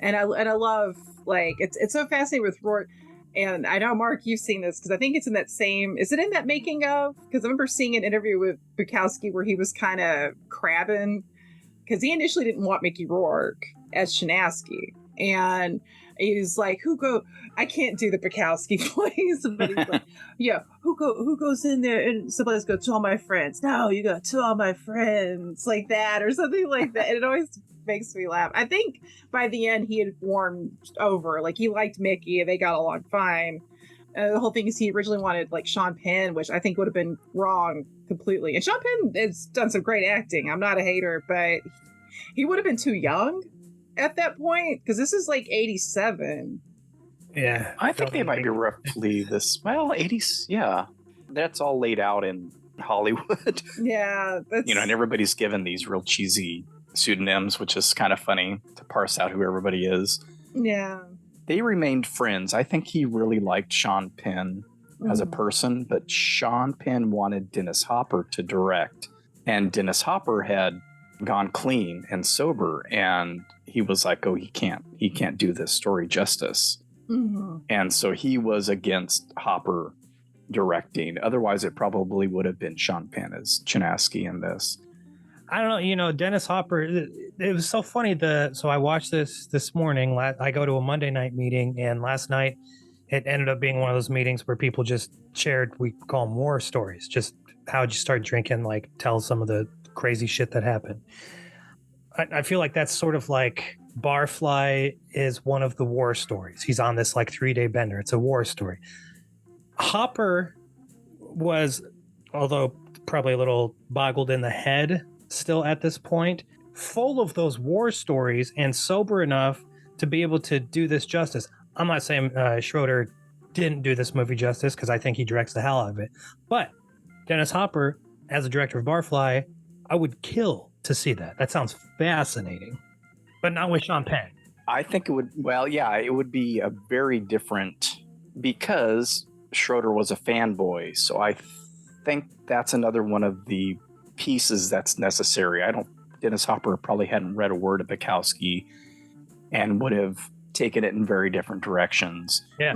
And I love, like, it's so fascinating with Rourke. And I know, Mark, you've seen this because I think it's in that same, is it in that making of? Because I remember seeing an interview with Bukowski where he was kind of crabbing because he initially didn't want Mickey Rourke as Chinaski. And he was like, I can't do the Bukowski voice. But he's like, yeah, who goes in there and somebody's go, to all my friends. No, you go, to all my friends, like that or something like that. And it always makes me laugh. I think by the end he had warmed over. Like, he liked Mickey and they got along fine. The whole thing is he originally wanted like Sean Penn, which I think would have been wrong completely. And Sean Penn has done some great acting. I'm not a hater, but he would have been too young at that point because this is like 87. Yeah, I think they might be roughly 80s. Yeah, that's all laid out in Hollywood. Yeah, that's... and everybody's given these real cheesy pseudonyms, which is kind of funny to parse out who everybody is. Yeah, they remained friends. I think he really liked Sean Penn as a person, but Sean Penn wanted Dennis Hopper to direct, and Dennis Hopper had gone clean and sober, and he was like, he can't do this story justice. And so he was against Hopper directing. Otherwise it probably would have been Sean Penn as Chinaski in this. I don't know, Dennis Hopper, it was so funny. So I watched this morning. I go to a Monday night meeting, and last night it ended up being one of those meetings where people just shared, we call them war stories, just how'd you start drinking, like tell some of the crazy shit that happened. I feel like that's sort of like Barfly is one of the war stories. He's on this like 3-day bender. It's a war story. Hopper was, although probably a little boggled in the head still at this point, full of those war stories and sober enough to be able to do this justice. I'm not saying Schroeder didn't do this movie justice because I think he directs the hell out of it. But Dennis Hopper, as a director of Barfly, I would kill to see that. That sounds fascinating. But not with Sean Penn. I think it would, it would be a very different, because Schroeder was a fanboy. So I think that's another one of the pieces that's necessary. Dennis Hopper probably hadn't read a word of Bukowski and would have taken it in very different directions. Yeah.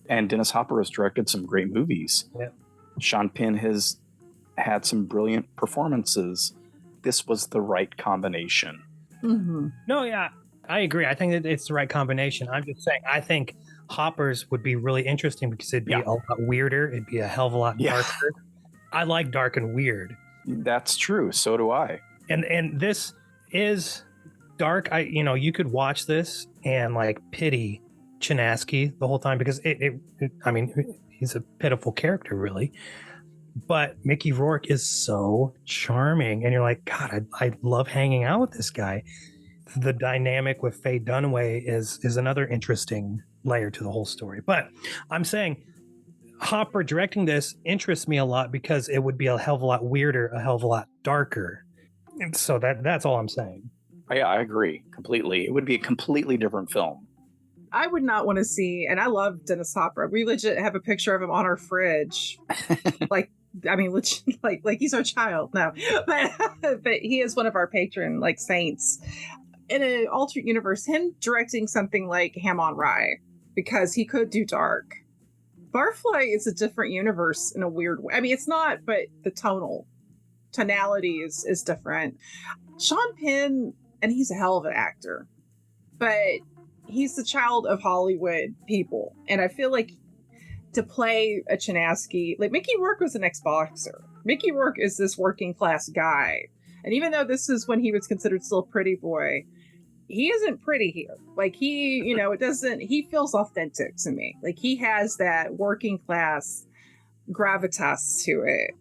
And Dennis Hopper has directed some great movies. Yeah. Sean Penn has had some brilliant performances. This was the right combination. No, yeah, I agree. I think that it's the right combination. I'm just saying, I think Hopper's would be really interesting because it'd be a lot weirder. It'd be a hell of a lot darker. I like dark and weird. That's true. So do I. And this is dark. You could watch this and like pity Chinaski the whole time because I mean, he's a pitiful character, really. But Mickey Rourke is so charming, and you're like, God, I love hanging out with this guy. The dynamic with Faye Dunaway is another interesting layer to the whole story. But I'm saying Hopper directing this interests me a lot because it would be a hell of a lot weirder, a hell of a lot darker. And so that's all I'm saying. Yeah, I agree completely. It would be a completely different film. I would not want to see, and I love Dennis Hopper. We legit have a picture of him on our fridge. Like he's our child. No, but he is one of our patron saints. In an alternate universe, him directing something like Ham on Rye, because he could do dark. Barfly is a different universe in a weird way. I mean, it's not, but the tonality is different. Sean Penn, and he's a hell of an actor, but he's the child of Hollywood people. And I feel like to play a Chinaski, like Mickey Rourke was an ex-boxer. Mickey Rourke is this working class guy. And even though this is when he was considered still a pretty boy, he isn't pretty here. Like he feels authentic to me. Like he has that working class gravitas to it.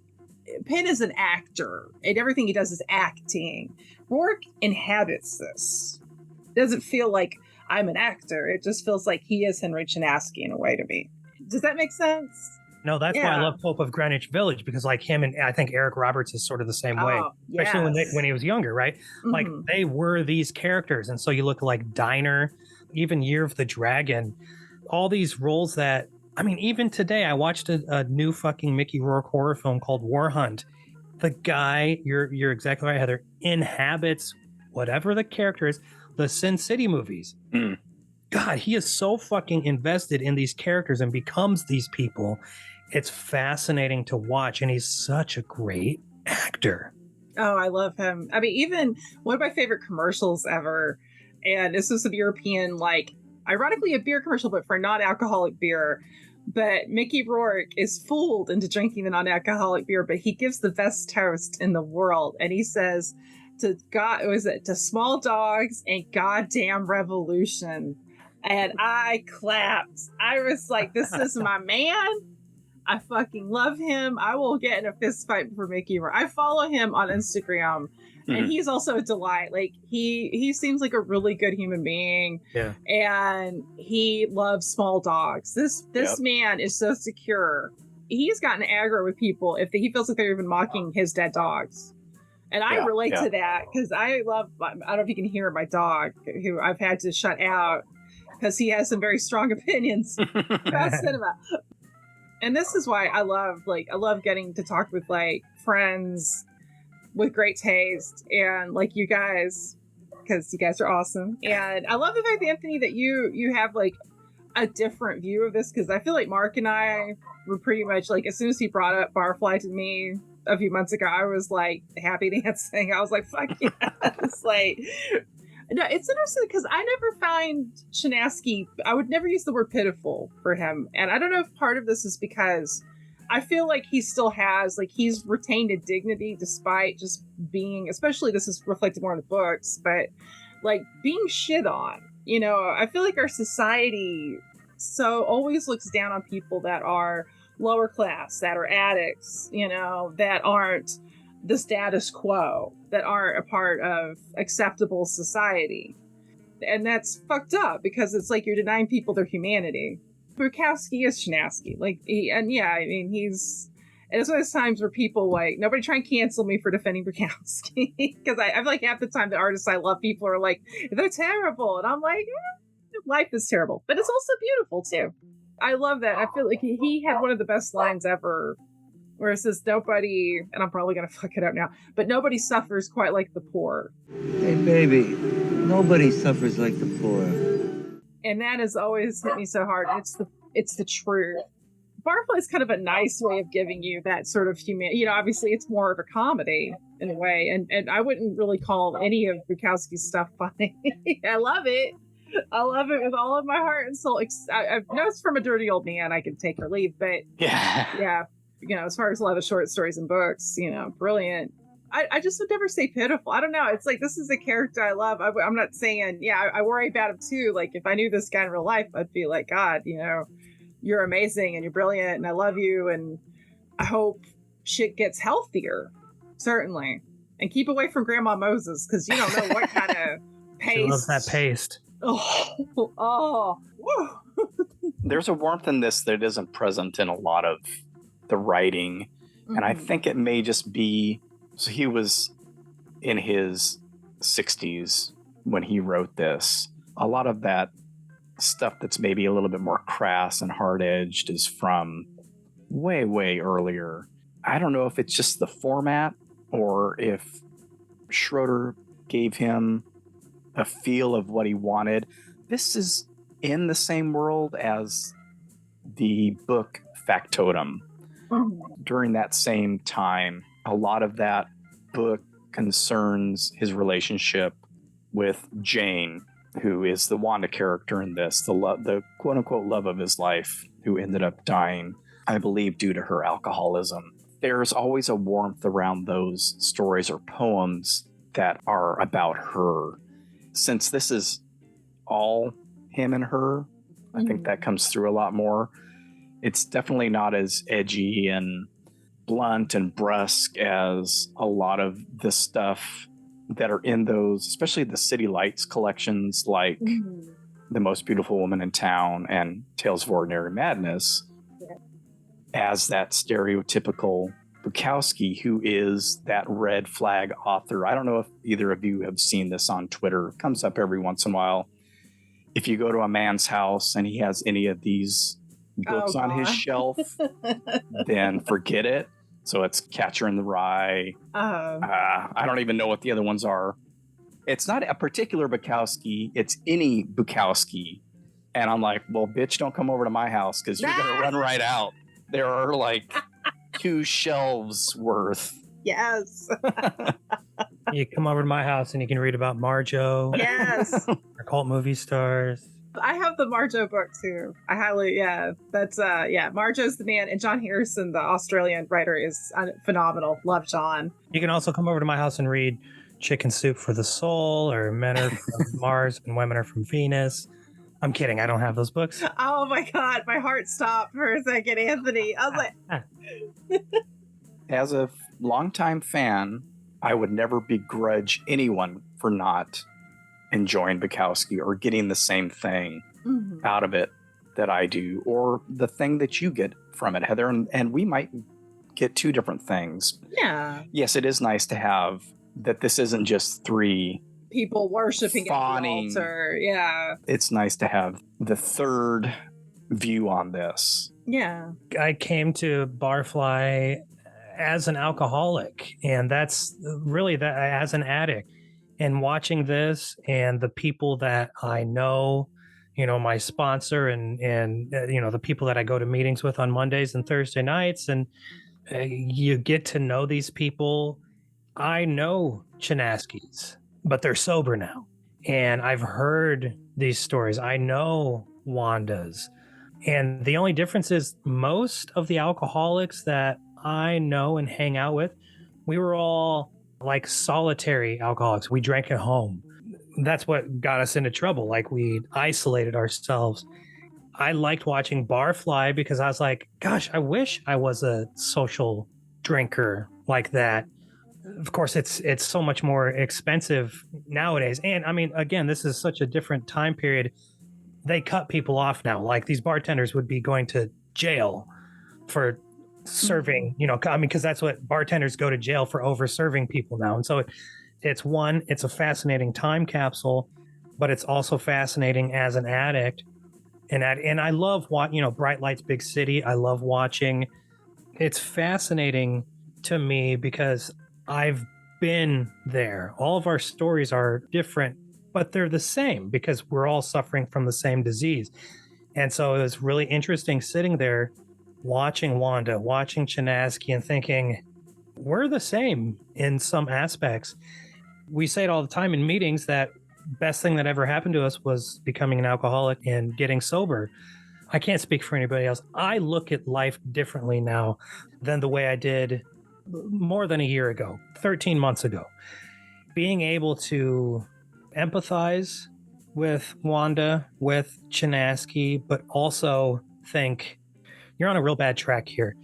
Penn is an actor, and everything he does is acting. Rourke inhabits this. It doesn't feel like I'm an actor. It just feels like he is Henry Chinaski in a way to me. Does that make sense? No, that's why I love Pope of Greenwich Village, because like him and I think Eric Roberts is sort of the same way, especially when he was younger, right? Mm-hmm. Like they were these characters. And so you look like Diner, even Year of the Dragon, all these roles that, I mean, even today I watched a new fucking Mickey Rourke horror film called War Hunt. The guy, you're exactly right, Heather, inhabits whatever the character is, the Sin City movies. Mm. God, he is so fucking invested in these characters and becomes these people. It's fascinating to watch, and he's such a great actor. Oh, I love him. I mean, even one of my favorite commercials ever, and this was a European, ironically a beer commercial, but for non-alcoholic beer. But Mickey Rourke is fooled into drinking the non-alcoholic beer, but he gives the best toast in the world. And he says to small dogs and goddamn revolution. And I clapped. I was like, this is my man. I fucking love him. I will get in a fist fight for Mickey Rourke. I follow him on Instagram, and he's also a delight. Like he seems like a really good human being. Yeah. And he loves small dogs. This man is so secure. He's gotten aggro with people if he feels like they're even mocking his dead dogs. And I relate to that because I don't know if you can hear my dog, who I've had to shut out because he has some very strong opinions about cinema. And this is why I love getting to talk with friends with great taste and you guys, because you guys are awesome. And I love the fact, Anthony, that you have a different view of this, because I feel like Mark and I were pretty much as soon as he brought up Barfly to me a few months ago, I was happy dancing. I was like, fuck yes. No, it's interesting because I never find Chinaski, I would never use the word pitiful for him. And I don't know if part of this is because I feel like he still has, he's retained a dignity despite just being, especially this is reflected more in the books, but being shit on. I feel like our society so always looks down on people that are lower class, that are addicts, that aren't the status quo, that aren't a part of acceptable society. And that's fucked up because it's you're denying people their humanity. Bukowski is Chinaski. And it's one of those times where people nobody try and cancel me for defending Bukowski. Because I feel like half the time the artists I love, people are they're terrible. And I'm life is terrible. But it's also beautiful too. I love that. I feel like he had one of the best lines ever, where it says, nobody, and I'm probably going to fuck it up now, but nobody suffers quite like the poor. Hey, baby, nobody suffers like the poor. And that has always hit me so hard. It's the truth. Barfly is kind of a nice way of giving you that sort of human, obviously it's more of a comedy in a way. And I wouldn't really call any of Bukowski's stuff funny. I love it. I love it with all of my heart and soul. I know it's from a dirty old man. I can take or leave, but yeah. As far as a lot of short stories and books, brilliant. I just would never say pitiful. I don't know. It's like, this is a character I love. I'm not saying, yeah, I worry about him too. Like, if I knew this guy in real life, I'd be like, God, you know, you're amazing and you're brilliant and I love you. And I hope shit gets healthier, certainly. And keep away from Grandma Moses, because you don't know what kind of paste. She loves that paste. Oh. There's a warmth in this that isn't present in a lot of the writing. Mm-hmm. And I think it may just be, so he was in his 60s when he wrote this. A lot of that stuff that's maybe a little bit more crass and hard-edged is from way, way earlier. I don't know if it's just the format or if Schroeder gave him a feel of what he wanted. This is in the same world as the book Factotum. During that same time, a lot of that book concerns his relationship with Jane, who is the Wanda character in this, the quote-unquote love of his life, who ended up dying, I believe, due to her alcoholism. There's always a warmth around those stories or poems that are about her. Since this is all him and her, I think that comes through a lot more. It's definitely not as edgy and blunt and brusque as a lot of the stuff that are in those, especially the City Lights collections, like The Most Beautiful Woman in Town and Tales of Ordinary Madness, as that stereotypical Bukowski, who is that red flag author. I don't know if either of you have seen this on Twitter. It comes up every once in a while. If you go to a man's house and he has any of these books on his shelf, then forget it. So it's Catcher in the Rye. I don't even know what the other ones are. It's not a particular Bukowski. It's any Bukowski. And I'm like, well, bitch, don't come over to my house because you're going to run right out. There are like 2 shelves worth. Yes. You come over to my house and you can read about Marjo. Yes. Our cult movie stars. I have the Marjo book too. I highly, that's, Marjo's the man. And John Harrison, the Australian writer, is phenomenal. Love John. You can also come over to my house and read Chicken Soup for the Soul or Men Are From Mars and Women Are From Venus. I'm kidding. I don't have those books. Oh my God. My heart stopped for a second, Anthony. I was like... As a longtime fan, I would never begrudge anyone for not enjoying Bukowski or getting the same thing out of it that I do, or the thing that you get from it, Heather. And we might get 2 different things. Yeah. Yes, it is nice to have that this isn't just 3 people worshiping at the altar. Yeah. It's nice to have the third view on this. Yeah. I came to Barfly as an alcoholic, and that's really that as an addict. And watching this and the people that I know, you know, my sponsor and you know, the people that I go to meetings with on Mondays and Thursday nights, and you get to know these people. I know Chinaskis, but they're sober now. And I've heard these stories. I know Wanda's. And the only difference is most of the alcoholics that I know and hang out with, we were all like solitary alcoholics. We drank at home. That's what got us into trouble. Like, we isolated ourselves. I liked watching Barfly because I was like, gosh, I wish I was a social drinker like that. Of course, it's so much more expensive nowadays. And I mean, again, this is such a different time period. They cut people off now. Like, these bartenders would be going to jail for serving, you know, I mean, because that's what bartenders go to jail for, over serving people now. And so it's a fascinating time capsule, but it's also fascinating as an addict. And I love what, you know, Bright Lights, Big City. I love watching. It's fascinating to me because I've been there. All of our stories are different, but they're the same because we're all suffering from the same disease. And so it was really interesting sitting there watching Wanda, watching Chinaski, and thinking, we're the same in some aspects. We say it all the time in meetings that best thing that ever happened to us was becoming an alcoholic and getting sober. I can't speak for anybody else. I look at life differently now than the way I did more than a year ago, 13 months ago. Being able to empathize with Wanda, with Chinaski, but also think, you're on a real bad track here.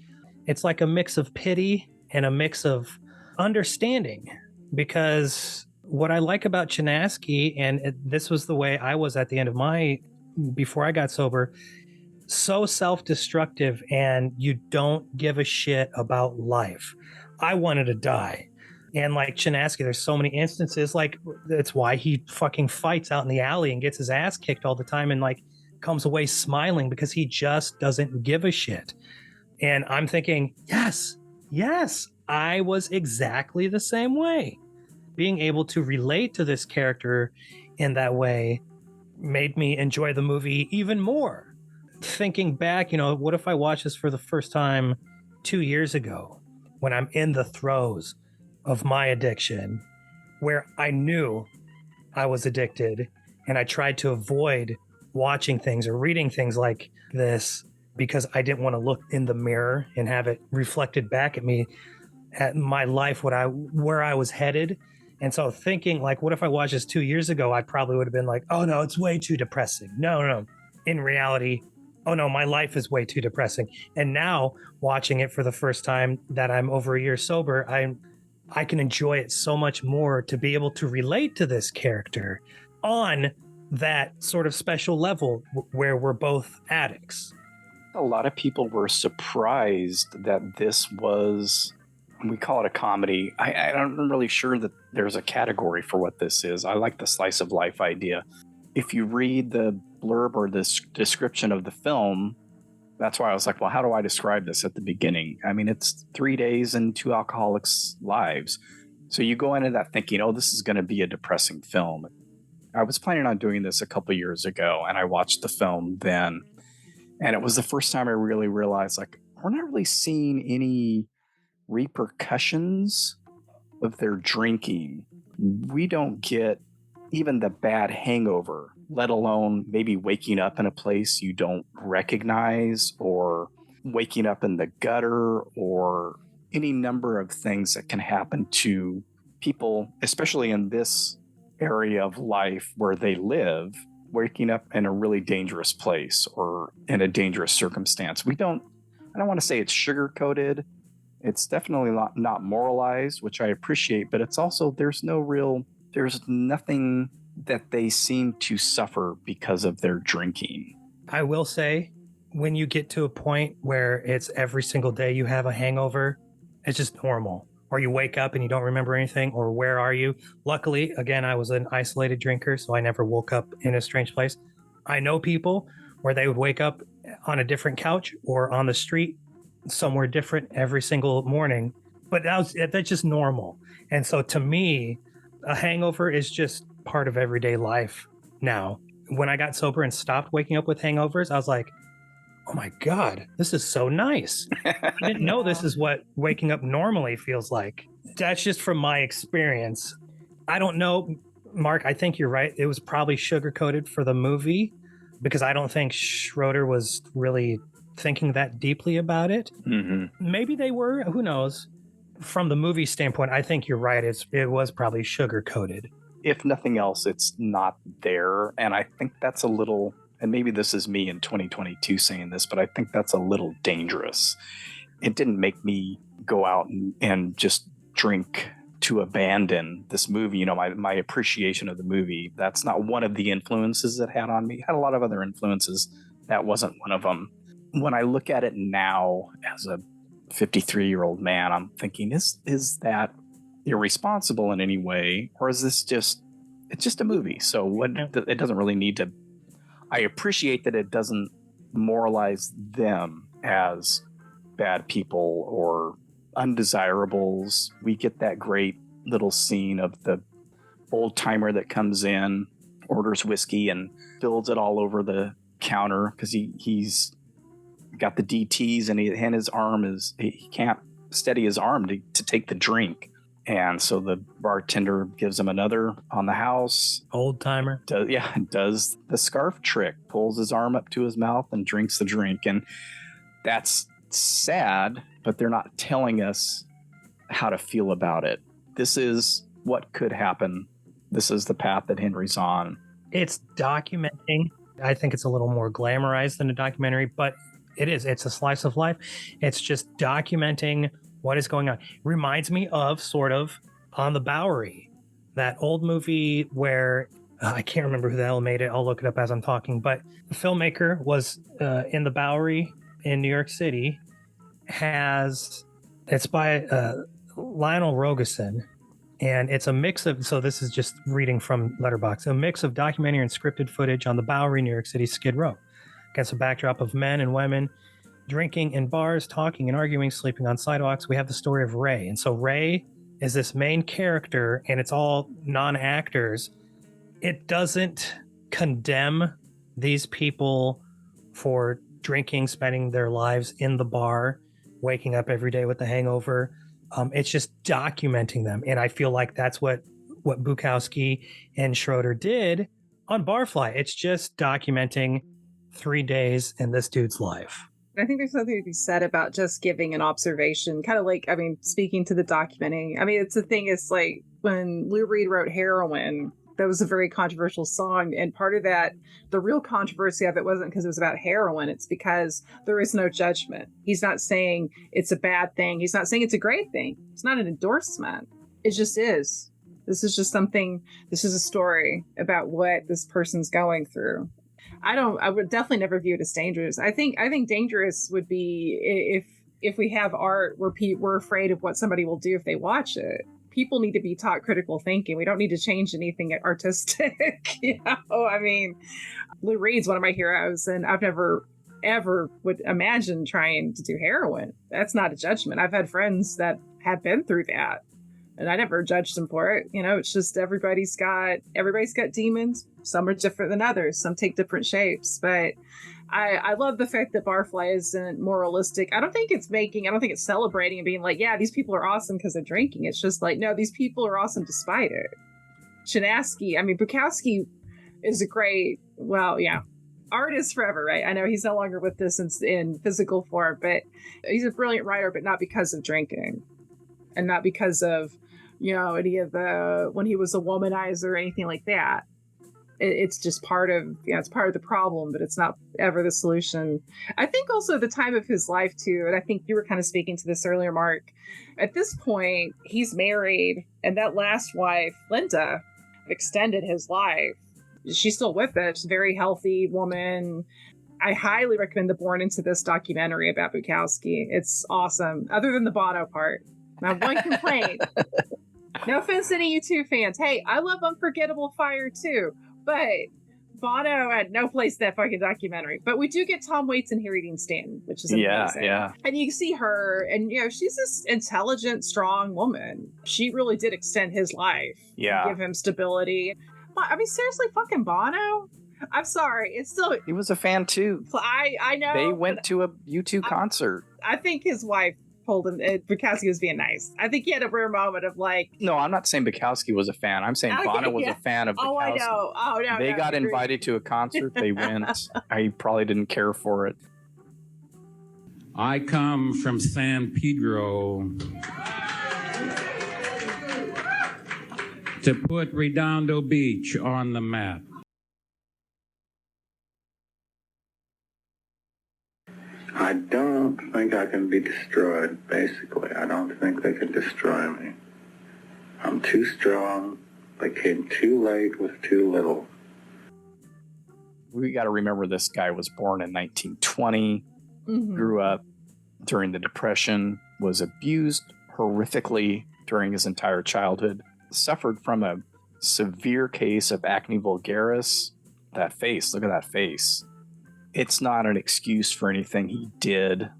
It's like a mix of pity and a mix of understanding, because what I like about Chinaski, and this was the way I was at the end of before I got sober, so self-destructive, and you don't give a shit about life. I wanted to die. And like Chinaski, there's so many instances, like that's why he fucking fights out in the alley and gets his ass kicked all the time and like comes away smiling, because he just doesn't give a shit. And I'm thinking, yes, I was exactly the same way. Being able to relate to this character in that way made me enjoy the movie even more. Thinking back, what if I watched this for the first time 2 years ago, when I'm in the throes of my addiction, where I knew I was addicted and I tried to avoid watching things or reading things like this because I didn't want to look in the mirror and have it reflected back at me at my life, where I was headed. And so thinking like, what if I watched this 2 years ago? I probably would have been like, oh no, it's way too depressing. No. In reality, oh no, my life is way too depressing. And now watching it for the first time that I'm over a year sober, I can enjoy it so much more, to be able to relate to this character on that sort of special level where we're both addicts. A lot of people were surprised that this was, we call it a comedy. I'm really sure that there's a category for what this is. I like the slice of life idea. If you read the blurb or this description of the film, that's why I was like, well, how do I describe this at the beginning? I mean, it's 3 days and two alcoholics' lives. So you go into that thinking, oh, this is going to be a depressing film. I was planning on doing this a couple years ago, and I watched the film then. And it was the first time I really realized, like, we're not really seeing any repercussions of their drinking. We don't get even the bad hangover, let alone maybe waking up in a place you don't recognize, or waking up in the gutter, or any number of things that can happen to people, especially in this area of life where they live, waking up in a really dangerous place or in a dangerous circumstance. I don't want to say it's sugar-coated. It's definitely not moralized, which I appreciate, but it's also, there's nothing that they seem to suffer because of their drinking. I will say, when you get to a point where it's every single day you have a hangover, it's just normal. Or you wake up and you don't remember anything, or where are you? Luckily, again, I was an isolated drinker, so I never woke up in a strange place. I know people where they would wake up on a different couch or on the street somewhere different every single morning, but that's just normal. And so to me, a hangover is just part of everyday life now. When I got sober and stopped waking up with hangovers, I was like, oh my God, this is so nice. I didn't know this is what waking up normally feels like. That's just from my experience. I don't know, Mark, I think you're right. It was probably sugar-coated for the movie, because I don't think Schroeder was really thinking that deeply about it. Mm-hmm. Maybe they were, who knows? From the movie standpoint, I think you're right. It was probably sugar-coated. If nothing else, it's not there. And I think that's a little, and maybe this is me in 2022 saying this, but I think that's a little dangerous. It didn't make me go out and just drink to abandon this movie. My appreciation of the movie, that's not one of the influences it had on me. It had a lot of other influences. That wasn't one of them. When I look at it now as a 53-year-old man, I'm thinking, is that irresponsible in any way, or is this it's just a movie? So it doesn't really need to. I appreciate that it doesn't moralize them as bad people or undesirables. We get that great little scene of the old timer that comes in, orders whiskey, and spills it all over the counter because he's got the DTs and his arm he can't steady his arm to take the drink. And so the bartender gives him another on the house. Old timer. Does the scarf trick, pulls his arm up to his mouth and drinks the drink. And that's sad, but they're not telling us how to feel about it. This is what could happen. This is the path that Henry's on. It's documenting. I think it's a little more glamorized than a documentary, but it's a slice of life. It's just documenting what is going on. Reminds me of sort of On the Bowery, that old movie where I can't remember who the hell made it. I'll look it up as I'm talking, but the filmmaker was in the Bowery in New York City. It's by Lionel Rogerson, and it's a mix of, so this is just reading from Letterboxd, a mix of documentary and scripted footage on the Bowery, New York City Skid Row, against a backdrop of men and women drinking in bars, talking and arguing, sleeping on sidewalks. We have the story of Ray. And so Ray is this main character, and it's all non-actors. It doesn't condemn these people for drinking, spending their lives in the bar, waking up every day with a hangover. It's just documenting them. And I feel like that's what Bukowski and Schroeder did on Barfly. It's just documenting 3 days in this dude's life. I think there's something to be said about just giving an observation, kind of like, I mean, speaking to the documenting. I mean, it's the thing is like when Lou Reed wrote Heroin, that was a very controversial song. And part of that, the real controversy of it wasn't because it was about heroin. It's because there is no judgment. He's not saying it's a bad thing. He's not saying it's a great thing. It's not an endorsement. It just is. This is just something, this is a story about what this person's going through. I would definitely never view it as dangerous. I think dangerous would be if we have art where we're afraid of what somebody will do if they watch it. People need to be taught critical thinking. We don't need to change anything artistic. You know, I mean, Lou Reed's one of my heroes, and I've never ever would imagine trying to do heroin. That's not a judgment. I've had friends that have been through that, and I never judged them for it. You know, it's just everybody's got demons. Some are different than others. Some take different shapes. But I love the fact that Barfly isn't moralistic. I don't think it's celebrating and being like, yeah, these people are awesome because they're drinking. It's just like, no, these people are awesome despite it. Bukowski is a great, artist forever, right? I know he's no longer with this in physical form, but he's a brilliant writer, but not because of drinking. And not because of, any of when he was a womanizer or anything like that. It's just part of the problem, but it's not ever the solution. I think also the time of his life too, and I think you were kind of speaking to this earlier, Mark. At this point, he's married, and that last wife, Linda, extended his life. She's still with it. She's a very healthy woman. I highly recommend the Born Into This documentary about Bukowski. It's awesome, other than the Bono part. Now, one complaint. No offense to any U2 fans. Hey, I love Unforgettable Fire too. But Bono had no place in that fucking documentary. But we do get Tom Waits and Harry Dean Stanton, which is amazing. Yeah. And you can see her, and she's this intelligent, strong woman. She really did extend his life. Yeah. Give him stability. I mean, seriously, fucking Bono? I'm sorry. It's still... He was a fan too. I know. They went to a U2 concert. I think his wife told him Bukowski was being nice. I think he had a rare moment of like... No, I'm not saying Bukowski was a fan. I'm saying Bono was a fan of Bukowski. Oh, I know. Oh, no. They got invited to a concert. They went. I probably didn't care for it. I come from San Pedro to put Redondo Beach on the map. I don't think I can be destroyed, basically. I don't think they can destroy me. I'm too strong. They came too late with too little. We got to remember this guy was born in 1920, grew up during the Depression, was abused horrifically during his entire childhood, suffered from a severe case of acne vulgaris. That face, look at that face. It's not an excuse for anything he did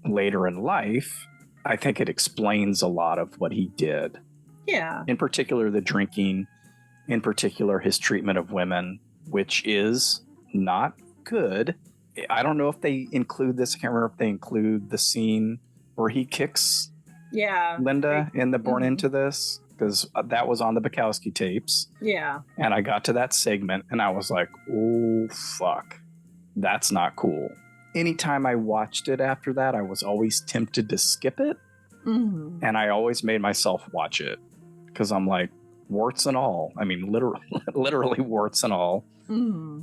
later in life. I think it explains a lot of what he did. Yeah. In particular, the drinking, in particular, his treatment of women, which is not good. I don't know if they include this. I can't remember if they include the scene where he kicks Linda in the Born Into This, because that was on the Bukowski tapes. Yeah. And I got to that segment and I was like, oh, fuck. That's not cool. Anytime I watched it after that, I was always tempted to skip it Mm-hmm. And I always made myself watch it because I'm like, warts and all. I mean, literally warts and all. Mm-hmm.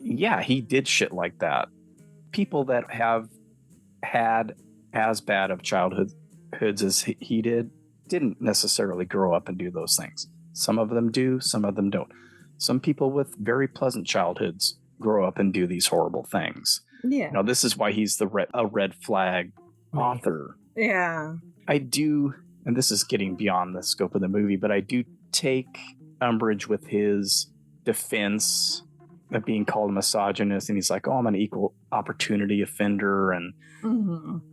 Yeah, he did shit like that. People that have had as bad of childhoods as he didn't necessarily grow up and do those things. Some of them do, some of them don't. Some people with very pleasant childhoods grow up and do these horrible things. Yeah. Now, this is why he's a red flag author. Yeah. I do, and this is getting beyond the scope of the movie, but I do take umbrage with his defense of being called a misogynist. And he's like, oh, I'm an equal opportunity offender. And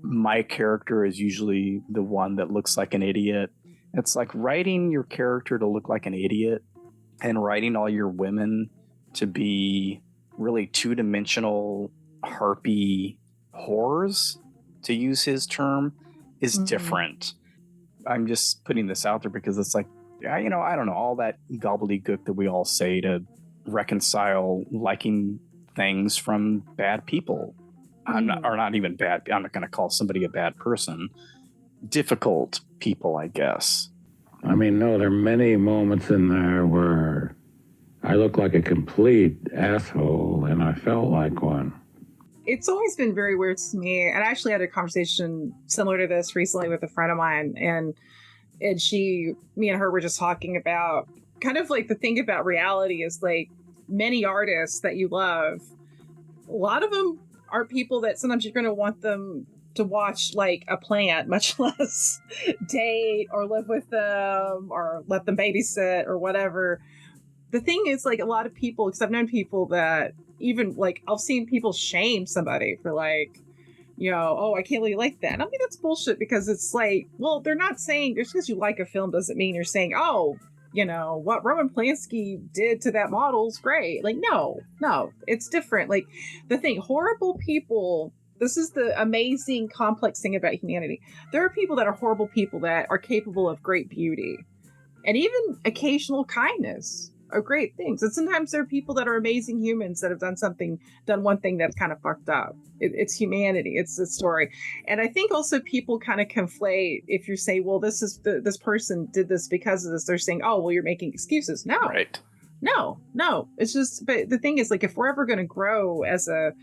my character is usually the one that looks like an idiot. It's like writing your character to look like an idiot and writing all your women to be really two-dimensional harpy whores, to use his term, is different. I'm just putting this out there because it's like, I don't know, all that gobbledygook that we all say to reconcile liking things from bad people. Not even bad. I'm not going to call somebody a bad person. Difficult people, I guess. I mean, no, there are many moments in there where I look like a complete asshole, and I felt like one. It's always been very weird to me. And I actually had a conversation similar to this recently with a friend of mine, and me and her were just talking about kind of like the thing about reality is like many artists that you love, a lot of them are people that sometimes you're going to want them to watch like a plant, much less date or live with them or let them babysit or whatever. The thing is, like, a lot of people, because I've known people that even like I've seen people shame somebody for like, oh, I can't really like that. And I mean, that's bullshit, because it's like, well, they're not saying just because you like a film doesn't mean you're saying, oh, what Roman Polanski did to that model's great. Like, no, it's different. Like, the thing, horrible people, this is the amazing, complex thing about humanity. There are people that are horrible people that are capable of great beauty and even occasional kindness are great things. And sometimes there are people that are amazing humans that have done one thing that's kind of fucked up. It's humanity. It's the story. And I think also people kind of conflate, if you say, well, this person did this because of this, they're saying, oh, well, you're making excuses. No. Right. No. It's just, but the thing is, like, if we're ever going to grow as a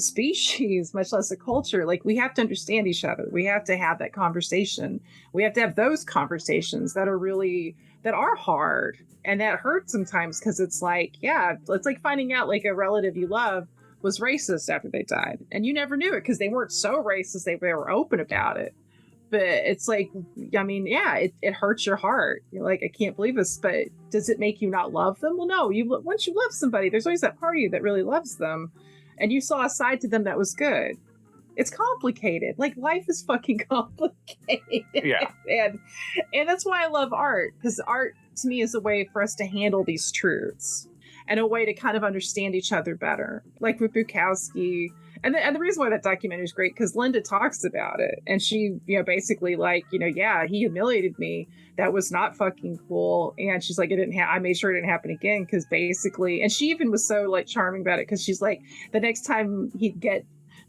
species, much less a culture, like, we have to understand each other. We have to have that conversation. We have to have those conversations that are hard and that hurt sometimes, because it's like, yeah, it's like finding out like a relative you love was racist after they died, and you never knew it because they weren't so racist, they were open about it. But it's like, I mean, yeah, it hurts your heart. You're like, I can't believe this, but does it make you not love them? Well, no. Once you love somebody, there's always that part of you that really loves them, and you saw a side to them that was good. It's complicated. Like, life is fucking complicated. Yeah. and that's why I love art, because art to me is a way for us to handle these truths and a way to kind of understand each other better. Like with Bukowski. And the reason why that documentary is great, because Linda talks about it, and she, basically like, yeah, he humiliated me. That was not fucking cool. And she's like, I made sure it didn't happen again, because basically, and she even was so like charming about it, because she's like, the next time he'd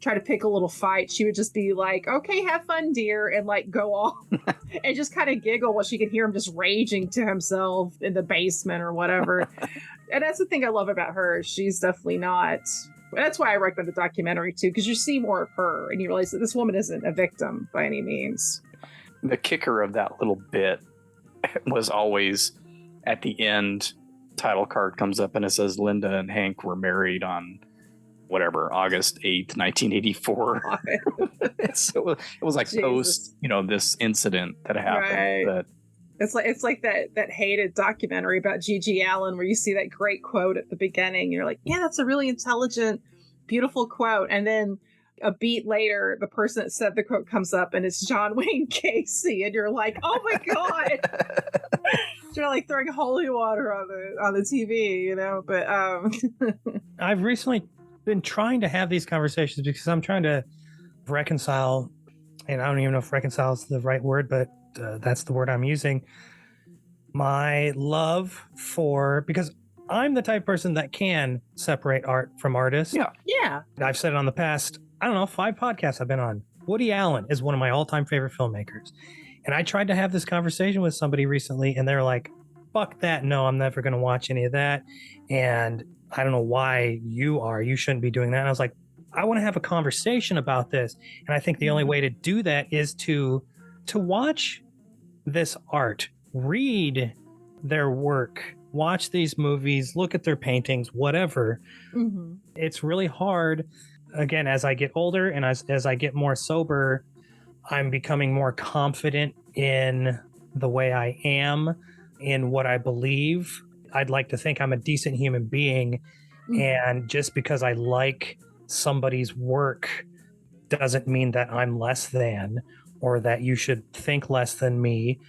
try to pick a little fight, she would just be like, okay, have fun, dear, and like go off and just kind of giggle while she could hear him just raging to himself in the basement or whatever. And that's the thing I love about her. She's definitely not. That's why I recommend the documentary too, because you see more of her and you realize that this woman isn't a victim by any means. The kicker of that little bit was always at the end, title card comes up and it says Linda and Hank were married on whatever, August 8th, 1984. So it was like Jesus. Post, this incident that happened. Right. It's like that hated documentary about Gigi Allen where you see that great quote at the beginning. You're like, yeah, that's a really intelligent, beautiful quote. And then a beat later, the person that said the quote comes up and it's John Wayne Gacy. And you're like, oh my God. You're like throwing holy water on the TV, but I've recently been trying to have these conversations because I'm trying to reconcile, and I don't even know if reconcile is the right word, but that's the word I'm using, my love for, because I'm the type of person that can separate art from artists. Yeah. I've said it on the past, I don't know, 5 podcasts I've been on. Woody Allen is one of my all-time favorite filmmakers. And I tried to have this conversation with somebody recently, and they're like, fuck that. No, I'm never going to watch any of that. And I don't know why you shouldn't be doing that. And I was like, I want to have a conversation about this. And I think the only way to do that is to watch this art, read their work, watch these movies, look at their paintings, whatever. Mm-hmm. It's really hard. Again, as I get older and as I get more sober, I'm becoming more confident in the way I am, in what I believe. I'd like to think I'm a decent human being. Mm-hmm. And just because I like somebody's work doesn't mean that I'm less than, or that you should think less than me.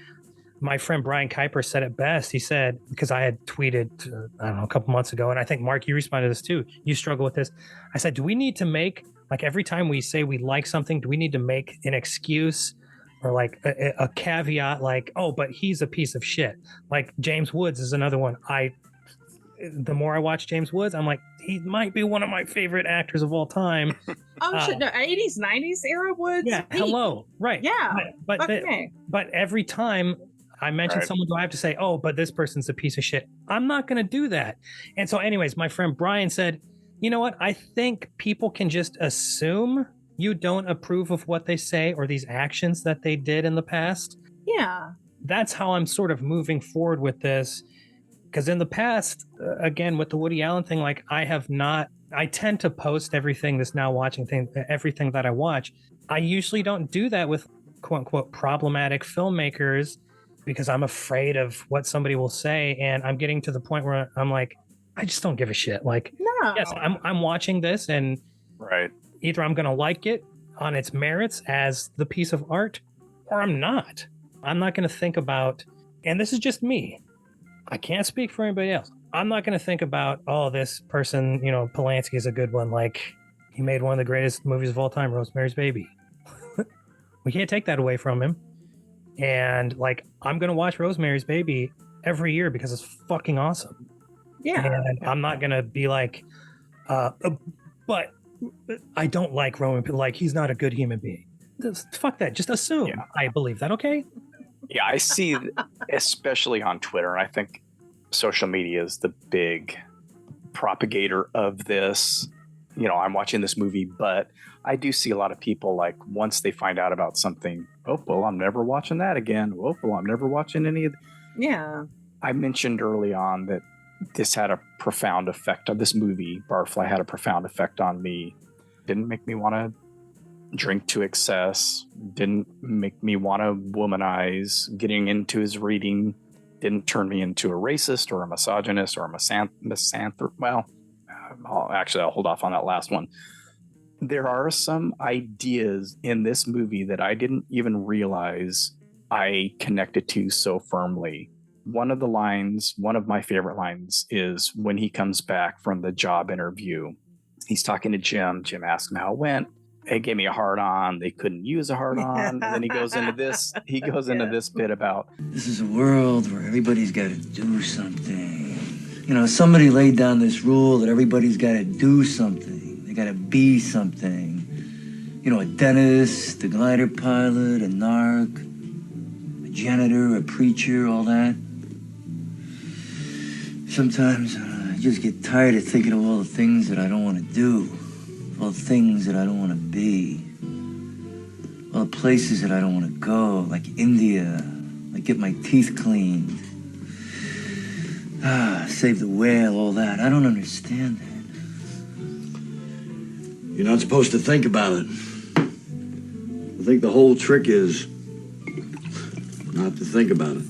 My friend Brian Kuiper said it best. He said, because I had tweeted, I don't know, a couple months ago, and I think, Mark, you responded to this too. You struggle with this. I said, do we need to make, like, every time we say we like something, do we need to make an excuse or like a caveat, like, oh, but he's a piece of shit? Like James Woods is another one. The more I watch James Woods, I'm like, he might be one of my favorite actors of all time. Oh, shit. No, 80s, 90s era Woods? Yeah, hello. Right. Yeah. But every time I mention someone, do I have to say, oh, but this person's a piece of shit? I'm not going to do that. And so anyways, my friend Brian said, you know what? I think people can just assume you don't approve of what they say or these actions that they did in the past. Yeah. That's how I'm sort of moving forward with this. Because in the past, again, with the Woody Allen thing, like I tend to post everything everything that I watch. I usually don't do that with quote unquote problematic filmmakers because I'm afraid of what somebody will say. And I'm getting to the point where I'm like, I just don't give a shit. Like, no. Yes, I'm watching this, and either I'm going to like it on its merits as the piece of art, or I'm not. I'm not going to think about, and this is just me, I can't speak for anybody else. I'm not going to think about, oh, this person, Polanski is a good one. Like, he made one of the greatest movies of all time, Rosemary's Baby. We can't take that away from him. And like, I'm going to watch Rosemary's Baby every year because it's fucking awesome. Yeah. And I'm not going to be like, but I don't like Roman. Like, he's not a good human being. Fuck that. Just assume I believe that. Okay. Yeah, I see, especially on Twitter, and I think social media is the big propagator of this. I'm watching this movie, but I do see a lot of people, like, once they find out about something, oh, well, I'm never watching that again. Oh, well, I'm never watching any of Yeah. I mentioned early on that this had a profound effect on this movie. Barfly had a profound effect on me. Didn't make me want to drink to excess, didn't make me want to womanize. Getting into his reading didn't turn me into a racist or a misogynist or a misanthrop. Well, I'll hold off on that last one. There are some ideas in this movie that I didn't even realize I connected to so firmly. One of my favorite lines is when he comes back from the job interview. He's talking to Jim. Jim asks him how it went. They gave me a hard on. They couldn't use a hard on. And then he goes into this. He goes into this bit about, this is a world where everybody's got to do something. Somebody laid down this rule that everybody's got to do something. They got to be something. A dentist, a glider pilot, a narc, a janitor, a preacher, all that. Sometimes I just get tired of thinking of all the things that I don't want to do. All the things that I don't want to be. All the places that I don't want to go, like India, like get my teeth cleaned. Save the whale, all that. I don't understand that. You're not supposed to think about it. I think the whole trick is not to think about it.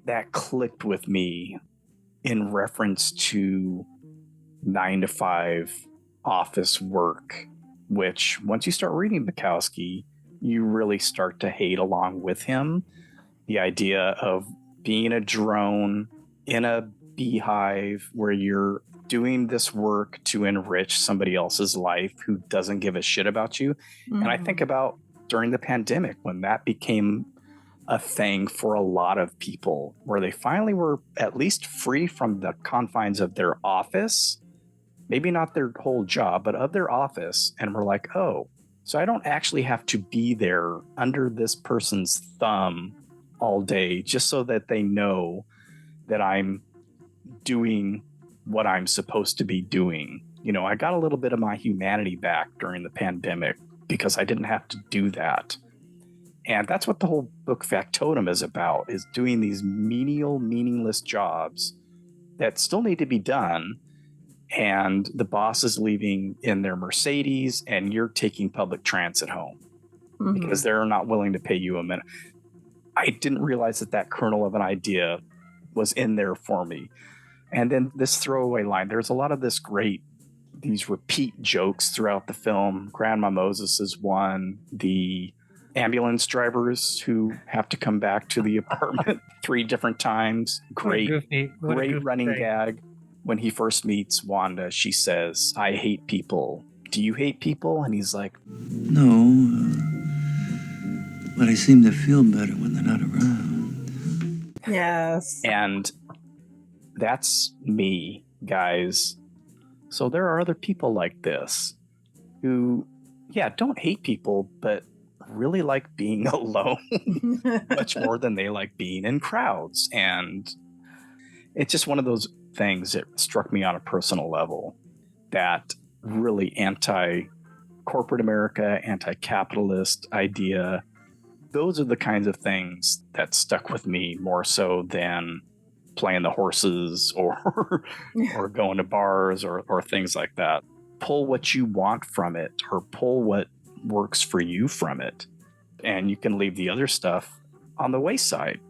That clicked with me in reference to 9-to-5 office work, which once you start reading Bukowski, you really start to hate along with him. The idea of being a drone in a beehive where you're doing this work to enrich somebody else's life who doesn't give a shit about you. Mm-hmm. And I think about during the pandemic when that became a thing for a lot of people, where they finally were at least free from the confines of their office. Maybe not their whole job, but of their office. And we're like, oh, So I don't actually have to be there under this person's thumb all day just so that they know that I'm doing what I'm supposed to be doing. I got a little bit of my humanity back during the pandemic because I didn't have to do that. And that's what the whole book Factotum is about, is doing these menial, meaningless jobs that still need to be done. And the boss is leaving in their Mercedes and you're taking public transit home because they're not willing to pay you a minute. I didn't realize that kernel of an idea was in there for me. And then this throwaway line, there's a lot of these repeat jokes throughout the film. Grandma Moses is one. The ambulance drivers who have to come back to the apartment 3 different times. Great running gag. When he first meets Wanda, she says, "I hate people. Do you hate people?" And he's like, "No, but I seem to feel better when they're not around." Yes. And that's me, guys. So there are other people like this who, don't hate people, but really like being alone much more than they like being in crowds. And it's just one of those things that struck me on a personal level, that really anti-corporate America, anti-capitalist idea. Those are the kinds of things that stuck with me more so than playing the horses or going to bars or things like that. Pull what you want from it, or pull what works for you from it, and you can leave the other stuff on the wayside.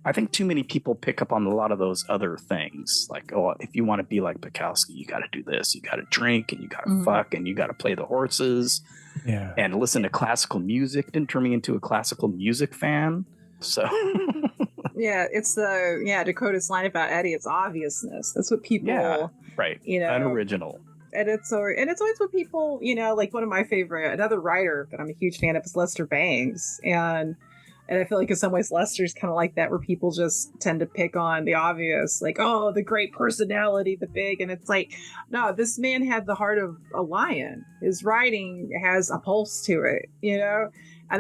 I think too many people pick up on a lot of those other things, like, oh, if you want to be like Bukowski, you got to do this, you got to drink, and you got to fuck, and you got to play the horses, and listen to classical music. It didn't turn me into a classical music fan. So yeah, it's Dakota's line about Eddie. It's obviousness. That's what people, right? Unoriginal. And it's always what people, like one of my favorite, another writer that I'm a huge fan of is Lester Bangs, and I feel like in some ways Lester's kind of like that, where people just tend to pick on the obvious, like, oh, the great personality, the big, and it's like, no, this man had the heart of a lion. His writing has a pulse to it, and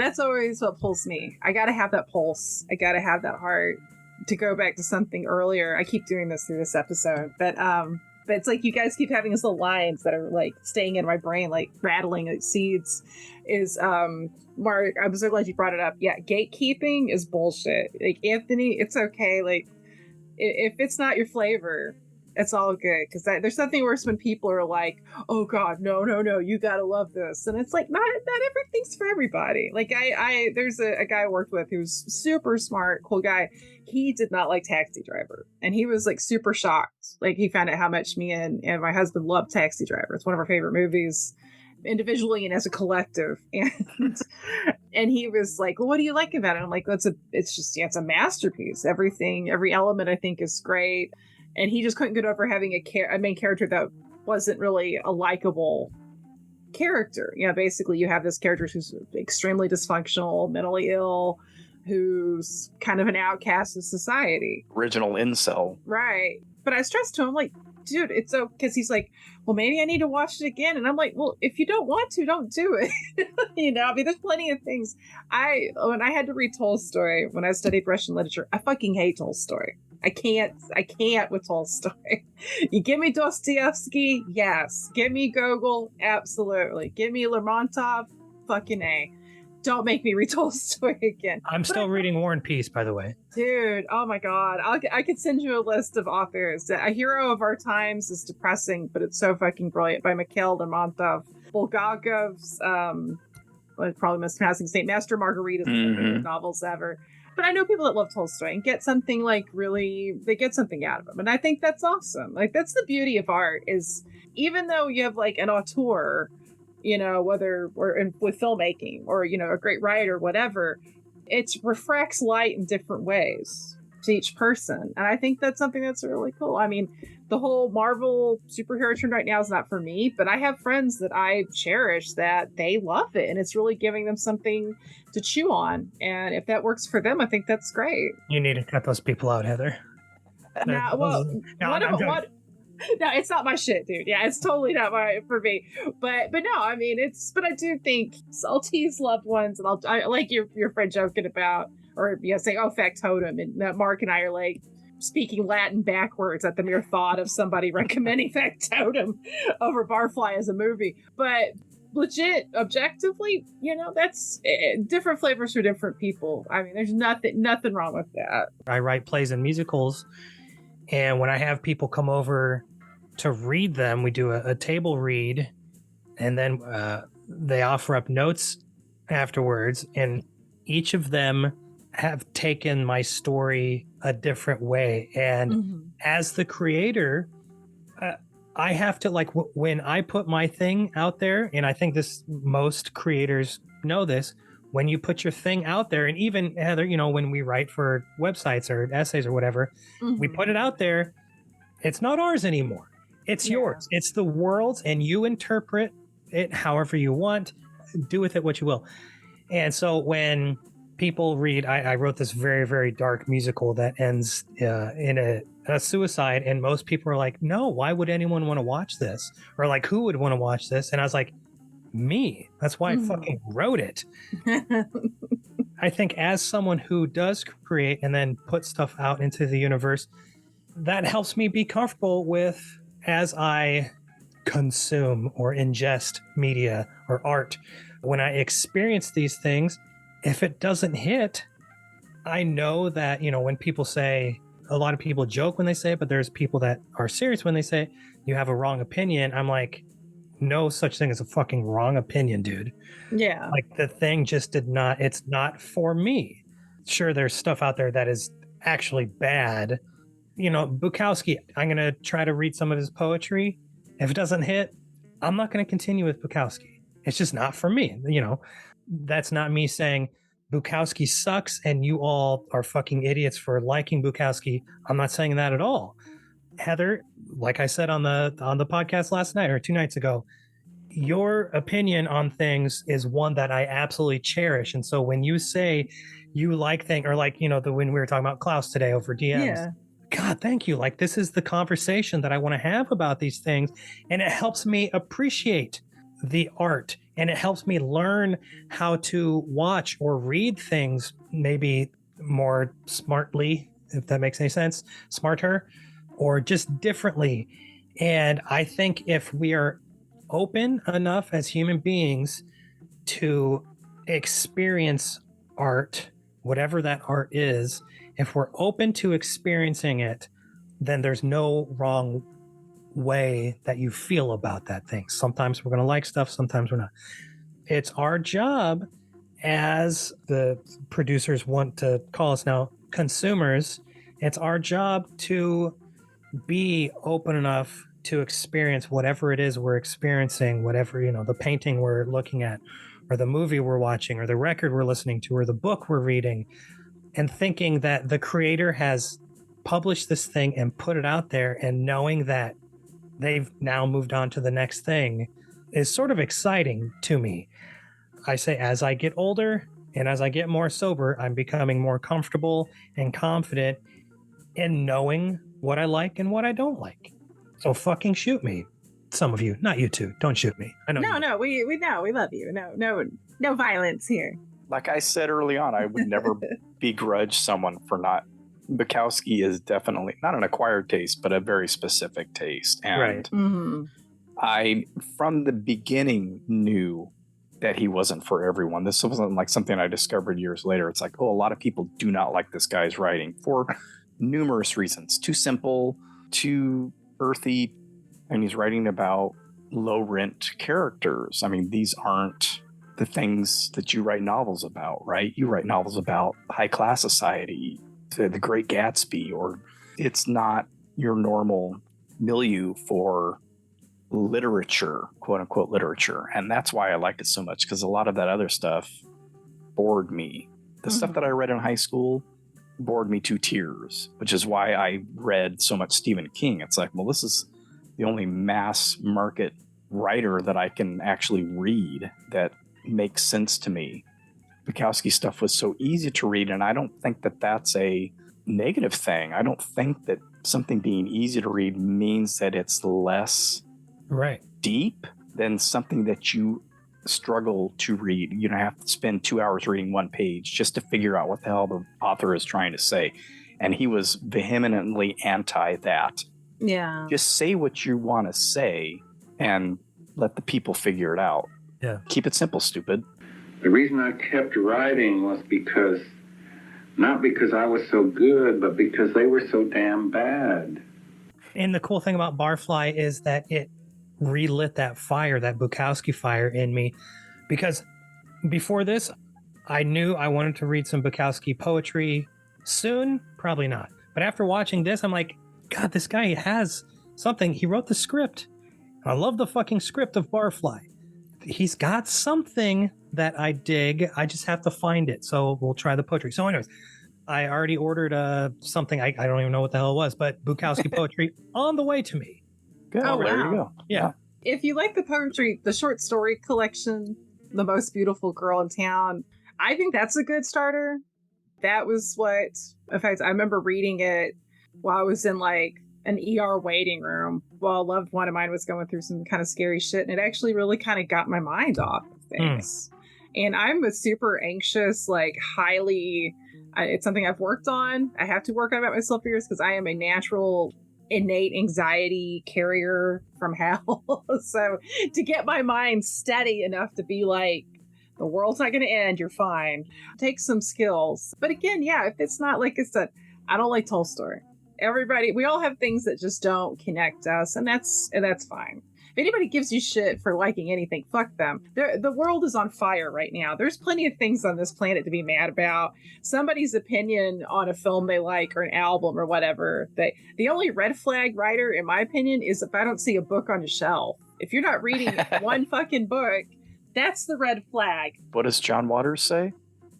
that's always what pulls me. I got to have that pulse. I got to have that heart. To go back to something earlier, I keep doing this through this episode, but it's like you guys keep having these little lines that are like staying in my brain, like rattling like seeds. Is Mark, I'm so glad you brought it up. Yeah, gatekeeping is bullshit. Like, Anthony, it's okay. Like, if it's not your flavor, it's all good. Because there's nothing worse when people are like, oh God, no, you gotta love this. And it's like, not everything's for everybody. Like, there's a guy I worked with who's super smart, cool guy. He did not like Taxi Driver. And he was like super shocked. Like, he found out how much me and my husband love Taxi Driver. It's one of our favorite movies, individually and as a collective. And he was like, well, what do you like about it? I'm like, it's a masterpiece. Every element I think is great. And he just couldn't get over having a main character that wasn't really a likable character. Basically you have this character who's extremely dysfunctional, mentally ill, who's kind of an outcast of society. Original incel. Right. But I stressed to him, like, dude, it's okay, because he's like, well, maybe I need to watch it again. And I'm like, well, if you don't want to, don't do it. There's plenty of things. When I had to read Tolstoy, when I studied Russian literature, I fucking hate Tolstoy. I can't with Tolstoy. You give me Dostoevsky, yes. Give me Gogol, absolutely. Give me Lermontov, fucking A. Don't make me read Tolstoy again. I'm still reading War and Peace, by the way. Dude, oh my God. I could send you a list of authors. A Hero of Our Times is depressing, but it's so fucking brilliant, by Mikhail Lermontov. Bulgakov's, probably mispronouncing his name, Master Margarita is one of my favorite novels ever. But I know people that love Tolstoy and get something they get something out of him. And I think that's awesome. Like, that's the beauty of art, is even though you have like an auteur, whether with filmmaking or, a great writer, whatever, it refracts light in different ways to each person. And I think that's something that's really cool. I mean, the whole Marvel superhero trend right now is not for me, but I have friends that I cherish that they love it, and it's really giving them something to chew on. And if that works for them, I think that's great. You need to cut those people out, Heather. No, it's not my shit, dude. Yeah, it's totally not for me. But no, I mean, but I do think Salty's loved ones, and I like your friend joking about, or saying, oh, factotum, and Mark and I are like speaking Latin backwards at the mere thought of somebody recommending Factotum over Barfly as a movie. But legit, objectively, that's different flavors for different people. I mean, there's nothing wrong with that. I write plays and musicals, and when I have people come over to read them, we do a table read, and then they offer up notes afterwards, and each of them have taken my story a different way. And as the creator, I have to, like, when I put my thing out there, and I think most creators know this, when you put your thing out there, and even Heather, when we write for websites or essays or whatever, we put it out there, it's not ours anymore. It's yours. It's the world's, and you interpret it however you want. Do with it what you will. And so when people read, I wrote this very, very dark musical that ends in a suicide, and most people are like, no, why would anyone want to watch this? Or like, who would want to watch this? And I was like, me. That's why I fucking wrote it. I think as someone who does create and then put stuff out into the universe, that helps me be comfortable with, as I consume or ingest media or art, when I experience these things, if it doesn't hit, I know that, when people say, a lot of people joke when they say it, but there's people that are serious when they say you have a wrong opinion. I'm like, no such thing as a fucking wrong opinion, dude. Yeah. Like, the thing just it's not for me. Sure, there's stuff out there that is actually bad. Bukowski, I'm going to try to read some of his poetry. If it doesn't hit, I'm not going to continue with Bukowski. It's just not for me. That's not me saying Bukowski sucks and you all are fucking idiots for liking Bukowski. I'm not saying that at all. Heather, like I said on the podcast last night or 2 nights ago, your opinion on things is one that I absolutely cherish. And so when you say you like things, or like, when we were talking about Klaus today over DMs, God, thank you. Like, this is the conversation that I want to have about these things. And it helps me appreciate the art, and it helps me learn how to watch or read things maybe more smartly, if that makes any sense, smarter, or just differently. And I think if we are open enough as human beings to experience art, whatever that art is, if we're open to experiencing it, then there's no wrong way that you feel about that thing. Sometimes we're going to like stuff, sometimes we're not. It's our job, as the producers want to call us now, consumers, it's our job to be open enough to experience whatever it is we're experiencing, whatever, the painting we're looking at, or the movie we're watching, or the record we're listening to, or the book we're reading, and thinking that the creator has published this thing and put it out there, and knowing that they've now moved on to the next thing is sort of exciting to me. I say, as I get older and as I get more sober, I'm becoming more comfortable and confident in knowing what I like and what I don't like. So fucking shoot me. Some of you, not you two. Don't shoot me. I know. No, we know. We love you. No violence here. Like I said early on, I would never begrudge someone for not. Bukowski is definitely not an acquired taste, but a very specific taste. And right. I, from the beginning, knew that he wasn't for everyone. This wasn't like something I discovered years later. It's like, oh, a lot of people do not like this guy's writing for numerous reasons. Too simple, too earthy. And he's writing about low rent characters. I mean, these aren't the things that you write novels about, right? You write novels about high class society, the Great Gatsby, or it's not your normal milieu for literature, quote unquote literature. And that's why I liked it so much, because a lot of that other stuff bored me. The stuff that I read in high school bored me to tears, which is why I read so much Stephen King. It's like, well, this is the only mass market writer that I can actually read that makes sense to me. Bukowski stuff was so easy to read, and I don't think that that's a negative thing. I don't think that something being easy to read means that it's less deep than something that you struggle to read. You don't have to spend 2 hours reading one page just to figure out what the hell the author is trying to say. And he was vehemently anti that. Yeah. Just say what you want to say and let the people figure it out. Yeah. Keep it simple, stupid. The reason I kept writing was not because I was so good, but because they were so damn bad. And the cool thing about Barfly is that it relit that fire, that Bukowski fire in me. Because before this, I knew I wanted to read some Bukowski poetry soon. Probably not. But after watching this, I'm like, God, this guy has something. He wrote the script. I love the fucking script of Barfly. He's got something that I dig. I just have to find it. So we'll try the poetry. So anyways, I already ordered something. I don't even know what the hell it was, but Bukowski poetry on the way to me. Good. Oh, there wow. you go. Yeah. If you like the poetry, the short story collection, The Most Beautiful Girl in Town, I think that's a good starter. That was what, in fact, I remember reading it while I was in like an ER waiting room while a loved one of mine was going through some kind of scary shit. And it actually really kind of got my mind off of things. And I'm a super anxious, like highly, it's something I've worked on. I have to work on about myself for years because I am a natural innate anxiety carrier from hell. So to get my mind steady enough to be like, the world's not going to end, you're fine, takes some skills. But again, yeah, if it's not, like I said, I don't like Tolstoy. Everybody, we all have things that just don't connect us, and that's fine. If anybody gives you shit for liking anything, fuck them. The world is on fire right now. There's plenty of things on this planet to be mad about. Somebody's opinion on a film they like or an album or whatever. The only red flag writer, in my opinion, is if I don't see a book on the shelf. If you're not reading one fucking book, that's the red flag. What does John Waters say?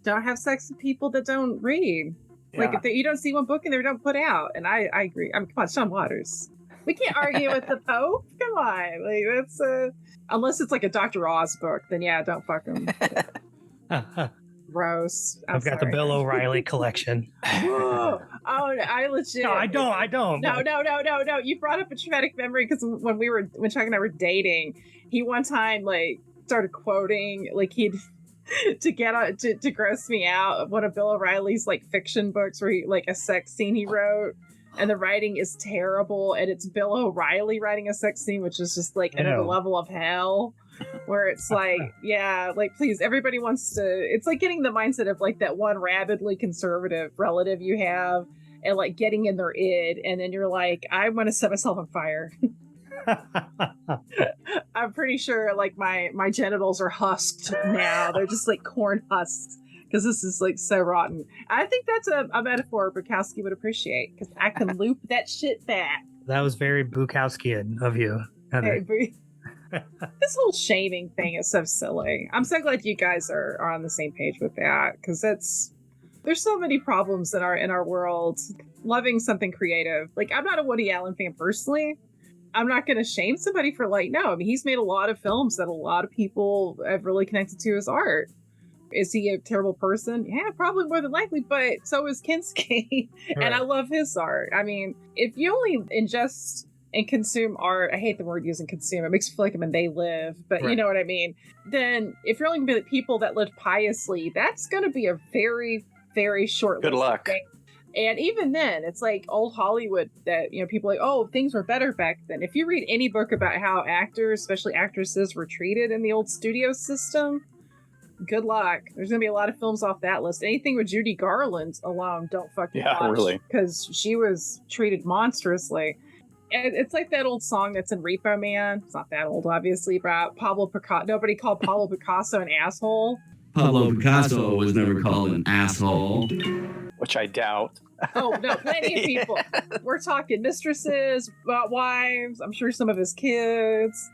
Don't have sex with people that don't read. Yeah. Like if you don't see one book in there, don't put out. And I agree. Come on, John Waters. We can't argue with the Pope. Come on, like that's unless it's like a Dr. Oz book, then yeah, don't fuck him. Gross. I've got the Bill O'Reilly collection. Oh, I legit. No, I don't. No. You brought up a traumatic memory because when Chuck and I were dating, he one time like started quoting like he'd. to gross me out, one of Bill O'Reilly's like fiction books where he like a sex scene he wrote, and the writing is terrible, and it's Bill O'Reilly writing a sex scene, which is just like another level of hell, where it's like, yeah, like please, everybody wants to. It's like getting the mindset of like that one rabidly conservative relative you have, and like getting in their id, and then you're like, I want to set myself on fire. I'm pretty sure like my genitals are husked now. They're just like corn husks because this is like so rotten. I think that's a metaphor Bukowski would appreciate because I can loop that shit back. That was very Bukowskian of you, Heather. Hey, this whole shaming thing is so silly. I'm so glad you guys are on the same page with that because there's so many problems in our world. Loving something creative. Like I'm not a Woody Allen fan personally. I'm not going to shame somebody for like, no, I mean, he's made a lot of films that a lot of people have really connected to his art. Is he a terrible person? Yeah, probably more than likely, but so is Kinski. Right. And I love his art. I mean, if you only ingest and consume art, I hate the word using consume. It makes me feel like I'm in They Live, but right. You know what I mean? Then if you're only going to be the people that lived piously, that's going to be a very, very short Good list luck. of things. And even then, it's like old Hollywood that, you know, people are like, oh, things were better back then. If you read any book about how actors, especially actresses, were treated in the old studio system, good luck. There's going to be a lot of films off that list. Anything with Judy Garland alone, don't fucking watch. Really. Because she was treated monstrously. And it's like that old song that's in Repo Man. It's not that old, obviously, about Pablo Picasso. Nobody called Pablo Picasso an asshole. Pablo Picasso was never called an asshole. Which I doubt. Oh, no, plenty of people. We're talking mistresses, wives, I'm sure some of his kids.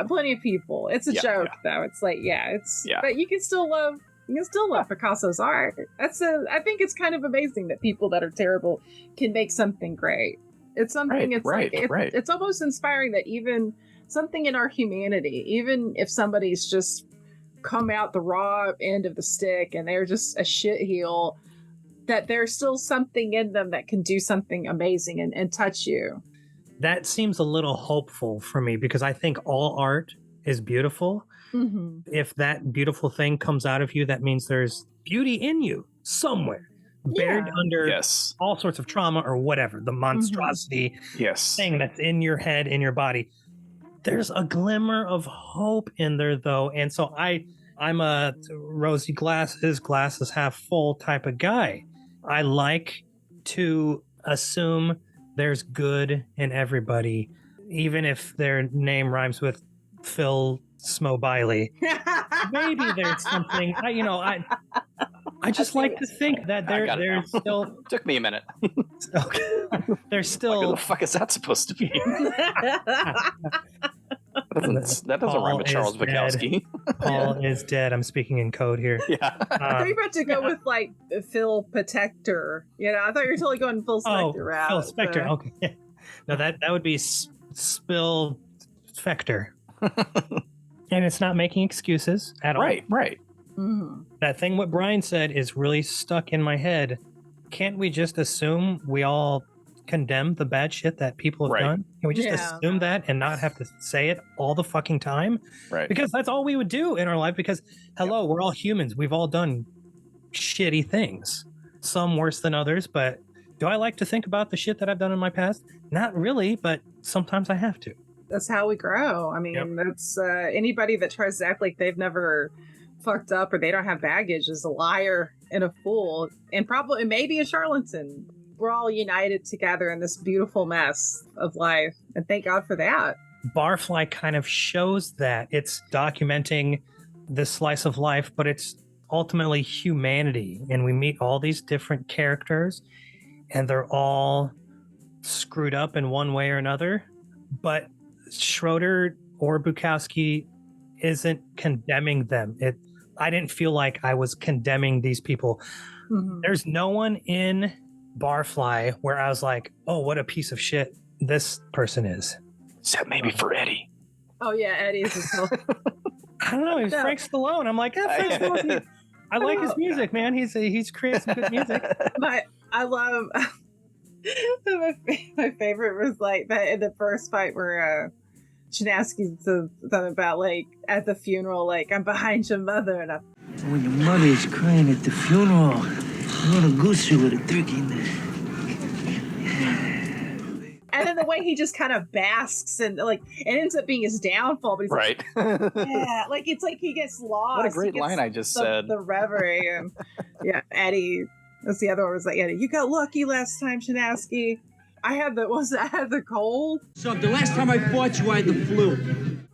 Plenty of people. It's a joke, though. It's like, but you can still love Picasso's art. I think it's kind of amazing that people that are terrible can make something great. It's something, it's almost inspiring that even something in our humanity, even if somebody's just come out the raw end of the stick and they're just a shitheel, that there's still something in them that can do something amazing and touch you. That seems a little hopeful for me because I think all art is beautiful. Mm-hmm. If that beautiful thing comes out of you, that means there's beauty in you somewhere, buried under all sorts of trauma or whatever, the monstrosity thing that's in your head, in your body. There's a glimmer of hope in there, though. And so I'm a rosy glasses half full type of guy. I like to assume there's good in everybody, even if their name rhymes with Phil Smobiley. Maybe there's something. I just like to think that there's still. Took me a minute. Okay. There's still. What the fuck is that supposed to be? That doesn't rhyme with Charles Bukowski. Paul is dead. I'm speaking in code here. I thought you were about to go with like Phil Protector. I thought you were totally going Phil Spector route. Phil Spector. Okay. No, that would be Spill Spector. And it's not making excuses at all. Right. Mm-hmm. That thing what Brian said is really stuck in my head. Can't we just assume we all condemn the bad shit that people have done? Can we just assume that and not have to say it all the fucking time? Right. Because that's all we would do in our life because, hello, we're all humans. We've all done shitty things. Some worse than others, but do I like to think about the shit that I've done in my past? Not really, but sometimes I have to. That's how we grow. I mean, that's anybody that tries to act like they've never fucked up or they don't have baggage is a liar and a fool and probably maybe a charlatan. We're all united together in this beautiful mess of life, and thank God for that. Barfly kind of shows that. It's documenting this slice of life, but it's ultimately humanity, and we meet all these different characters, and they're all screwed up in one way or another, but Schroeder or Bukowski isn't condemning them. I didn't feel like I was condemning these people. Mm-hmm. There's no one in Barfly where I was like, oh, what a piece of shit this person is. Except maybe for Eddie. Oh yeah, Eddie's I don't know, he's Frank Stallone. I'm like, Frank Stallone. I like his music, man. He's created some good music. I love my favorite was like that in the first fight where Chinaski said something about like at the funeral, like I'm behind your mother, and when your mother is crying at the funeral, you're gonna goose you with a turkey in there. And then the way he just kind of basks and like it ends up being his downfall, but he's right. Like, yeah, like it's like he gets lost. What a great line I just said. The reverie and Eddie. That's the other one. Was like Eddie, you got lucky last time, Chinaski. I had the cold. So the last time I fought you, I had the flu.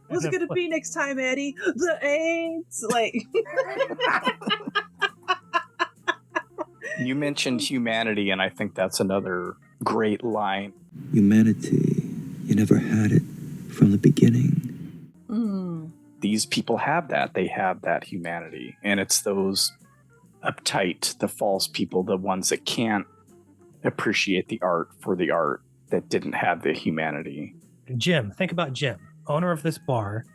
What's it gonna be next time, Eddie? The AIDS. Like. You mentioned humanity, and I think that's another great line. Humanity, you never had it from the beginning. These people have that. They have that humanity. And it's those uptight, the false people, the ones that can't appreciate the art for the art, that didn't have the humanity. Jim, think about Jim, owner of this bar.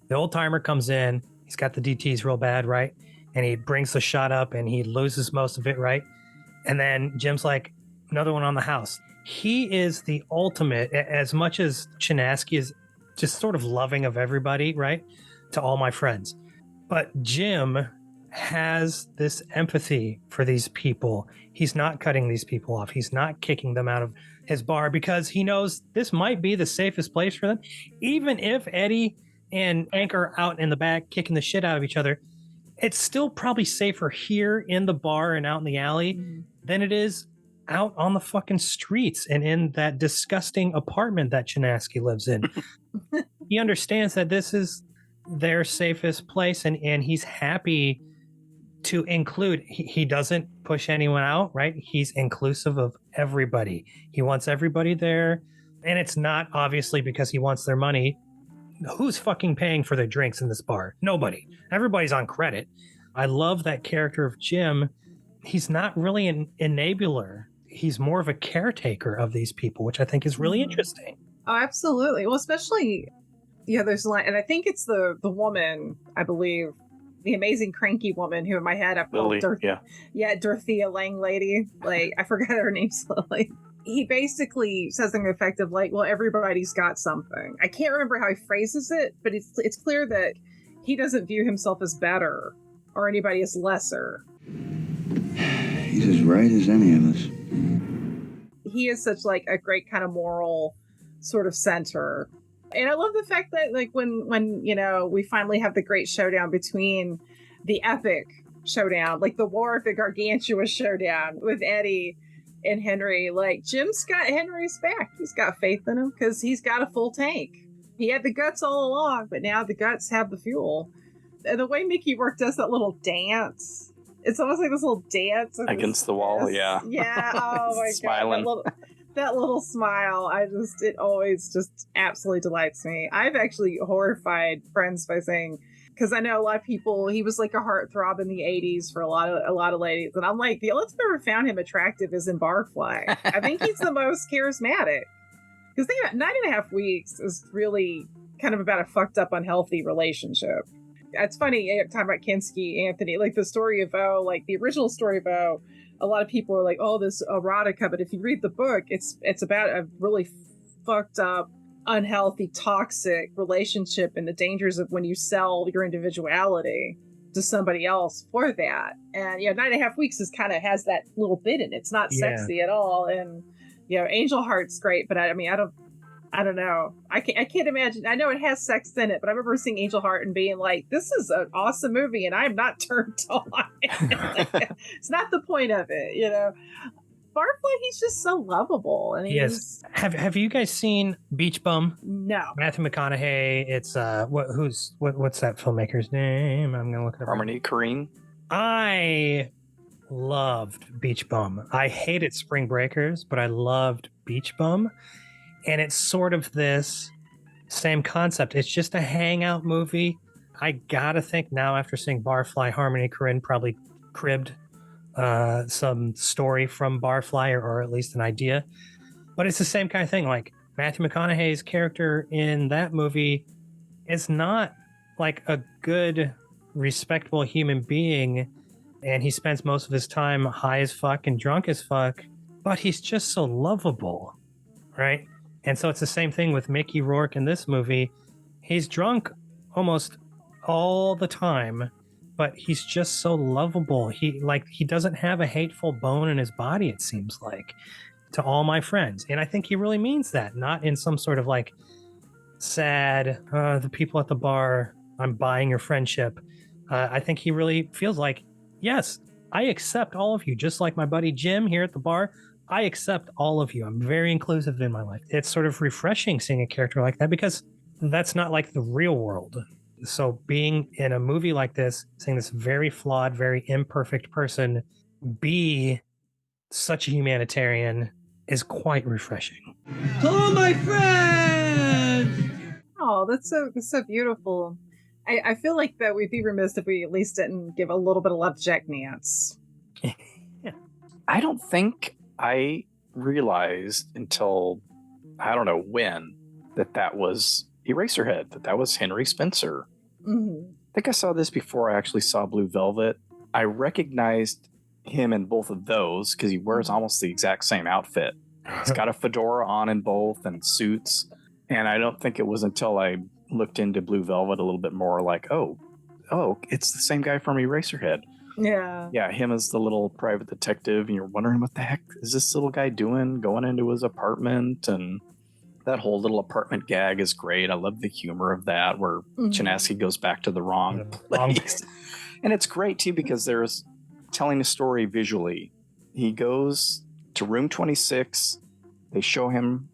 The old timer comes in. He's got the DTs real bad, right? And he brings the shot up and he loses most of it, right? And then Jim's like, another one on the house. He is the ultimate, as much as Chinaski is just sort of loving of everybody, right? To all my friends. But Jim has this empathy for these people. He's not cutting these people off. He's not kicking them out of his bar because he knows this might be the safest place for them. Even if Eddie and Hank are out in the back kicking the shit out of each other, it's still probably safer here in the bar and out in the alley than it is out on the fucking streets and in that disgusting apartment that Chinaski lives in. He understands that this is their safest place, and he's happy to include. He doesn't push anyone out, right? He's inclusive of everybody. He wants everybody there, and it's not obviously because he wants their money. Who's fucking paying for their drinks in this bar? Nobody. Everybody's on credit. I love that character of Jim. He's not really an enabler. He's more of a caretaker of these people, which I think is really interesting. Oh, absolutely. Well, especially, there's a line, and I think it's the woman, I believe, the amazing cranky woman who in my head I've called Lily, Dorothea Langlady. Like, I forgot her name's Lily. He basically says something effective like, well, everybody's got something. I can't remember how he phrases it, but it's clear that he doesn't view himself as better or anybody as lesser. He's as right as any of us. He is such like a great kind of moral sort of center. And I love the fact that like when you know, we finally have the great showdown between the epic showdown, like the War of the Gargantuous showdown with Eddie and Henry, like Jim's got Henry's back. He's got faith in him because he's got a full tank. He had the guts all along, but now the guts have the fuel. And the way Mickey Rourke does that little dance, it's almost like this little dance against the wall. Yeah. Oh my Smiling. God. That little smile, it always just absolutely delights me. I've actually horrified friends by saying, because I know a lot of people, he was like a heartthrob in the 80s for a lot of ladies. And I'm like, the only time I ever found him attractive is in Barfly. I think he's the most charismatic. Because think about 9.5 Weeks is really kind of about a fucked up, unhealthy relationship. It's funny, talking about Kinski, Anthony, like the story of O, like the original story of O, a lot of people are like, oh, this erotica. But if you read the book, it's about a really fucked up, unhealthy, toxic relationship and the dangers of when you sell your individuality to somebody else for that. And, 9.5 Weeks has that little bit in it. It's not sexy at all. And, Angel Heart's great, but I don't know. I can't imagine. I know it has sex in it, but I remember seeing Angel Heart and being like, this is an awesome movie and I'm not turned on. It's not the point of it, Barfly, he's just so lovable. And yes. Have you guys seen Beach Bum? No. Matthew McConaughey. It's what's that filmmaker's name? I'm gonna look it up. Harmony Korine. I loved Beach Bum. I hated Spring Breakers, but I loved Beach Bum. And it's sort of this same concept. It's just a hangout movie. I gotta think now, after seeing Barfly, Harmony Korine probably cribbed some story from Barfly, or at least an idea. But it's the same kind of thing. Like Matthew McConaughey's character in that movie is not like a good, respectable human being. And he spends most of his time high as fuck and drunk as fuck. But he's just so lovable, right? And so it's the same thing with Mickey Rourke in this movie. He's drunk almost all the time, but he's just so lovable. He doesn't have a hateful bone in his body, it seems like, to all my friends. And I think he really means that, not in some sort of like sad, the people at the bar, I'm buying your friendship. I think he really feels like, yes, I accept all of you, just like my buddy Jim here at the bar. I accept all of you. I'm very inclusive in my life. It's sort of refreshing seeing a character like that because that's not like the real world. So being in a movie like this, seeing this very flawed, very imperfect person be such a humanitarian is quite refreshing. Hello, my friends! Oh, that's so beautiful. I feel like that we'd be remiss if we at least didn't give a little bit of love to Jack Nance. I don't think I realized until, I don't know when, that was Eraserhead, that was Henry Spencer. Mm-hmm. I think I saw this before I actually saw Blue Velvet. I recognized him in both of those because he wears almost the exact same outfit. He's got a fedora on in both and suits. And I don't think it was until I looked into Blue Velvet a little bit more like, oh, it's the same guy from Eraserhead. Yeah. Yeah, him as the little private detective, and you're wondering what the heck is this little guy doing, going into his apartment, and that whole little apartment gag is great. I love the humor of that, where Chinaski goes back to the wrong place. And it's great, too, because there's telling a story visually. He goes to room 26. They show him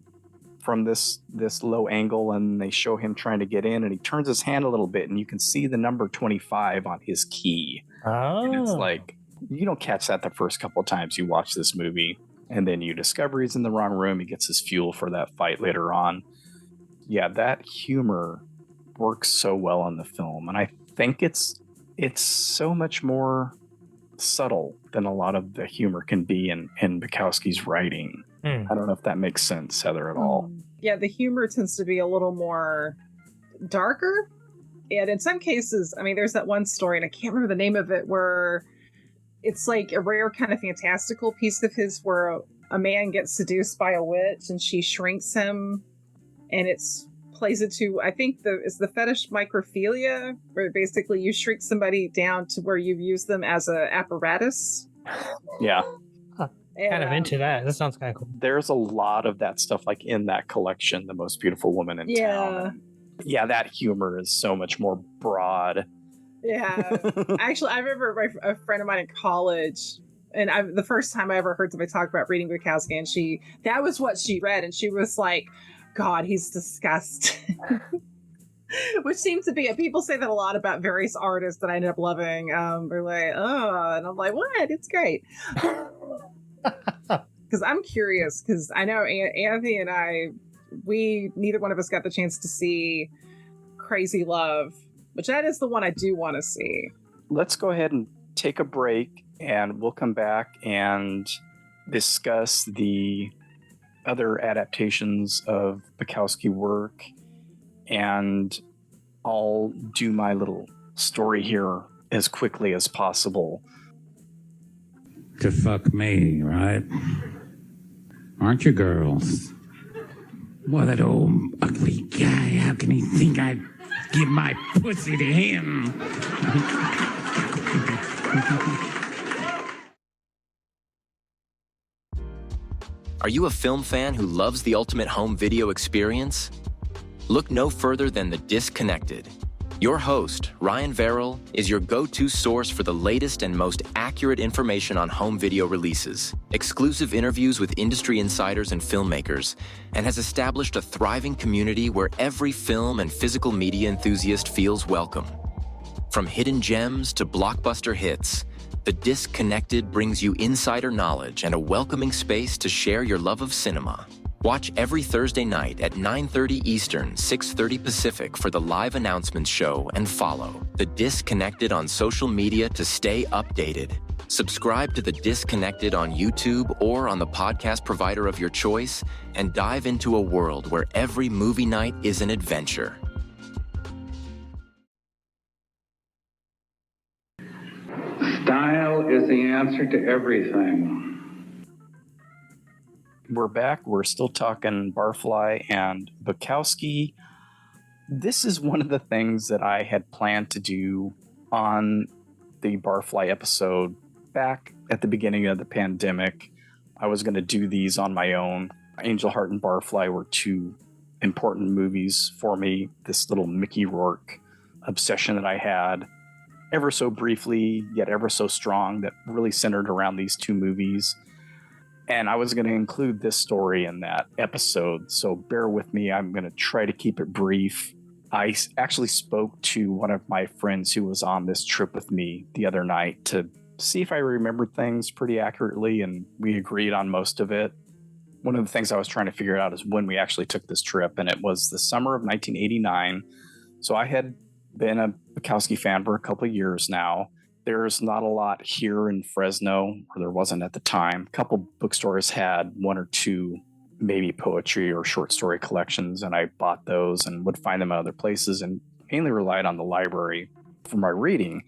from this low angle, and they show him trying to get in, and he turns his hand a little bit, and you can see the number 25 on his key. Oh. And it's like, you don't catch that the first couple of times you watch this movie. And then you discover he's in the wrong room. He gets his fuel for that fight later on. Yeah, that humor works so well on the film. And I think it's so much more subtle than a lot of the humor can be in Bukowski's writing. I don't know if that makes sense, Heather, at all. Yeah, the humor tends to be a little more darker And in some cases, I mean, there's that one story, and I can't remember the name of it, where it's like a rare kind of fantastical piece of his where a man gets seduced by a witch and she shrinks him, and it's plays it to, I think it's the fetish microphilia, where basically you shrink somebody down to where you've used them as a apparatus. Yeah. And, kind of into that. That sounds kind of cool. There's a lot of that stuff like in that collection, The Most Beautiful Woman in Town. Yeah, that humor is so much more broad. Yeah. Actually, I remember a friend of mine in college, and the first time I ever heard somebody talk about reading Bukowski, and that was what she read, and she was like, God, he's disgusting. Which seems to be, people say that a lot about various artists that I ended up loving. They're like, oh, and I'm like, what? It's great. Because I'm curious, because I know Anthony and I, neither one of us got the chance to see Crazy Love, which that is the one I do want to see. Let's go ahead and take a break, and we'll come back and discuss the other adaptations of Bukowski work, and I'll do my little story here as quickly as possible. To fuck me, right? Aren't you girls? Well, that old ugly guy, how can he think I'd give my pussy to him? Are you a film fan who loves the ultimate home video experience? Look no further than The Disconnected. Your host, Ryan Verrill, is your go-to source for the latest and most accurate information on home video releases, exclusive interviews with industry insiders and filmmakers, and has established a thriving community where every film and physical media enthusiast feels welcome. From hidden gems to blockbuster hits, The Disconnected brings you insider knowledge and a welcoming space to share your love of cinema. Watch every Thursday night at 9:30 Eastern, 6:30 Pacific for the live announcements show, and follow The Disconnected on social media to stay updated. Subscribe to The Disconnected on YouTube or on the podcast provider of your choice, and dive into a world where every movie night is an adventure. Style is the answer to everything. We're back. We're still talking Barfly and Bukowski. This is one of the things that I had planned to do on the Barfly episode back at the beginning of the pandemic. I was going to do these on my own. Angel Heart and Barfly were two important movies for me. This little Mickey Rourke obsession that I had, ever so briefly, yet ever so strong, that really centered around these two movies. And I was going to include this story in that episode, so bear with me. I'm going to try to keep it brief. I actually spoke to one of my friends who was on this trip with me the other night to see if I remembered things pretty accurately, and we agreed on most of it. One of the things I was trying to figure out is when we actually took this trip, and it was the summer of 1989. So I had been a Bukowski fan for a couple of years now. There's not a lot here in Fresno, or there wasn't at the time. A couple bookstores had one or two, maybe poetry or short story collections, and I bought those and would find them at other places and mainly relied on the library for my reading.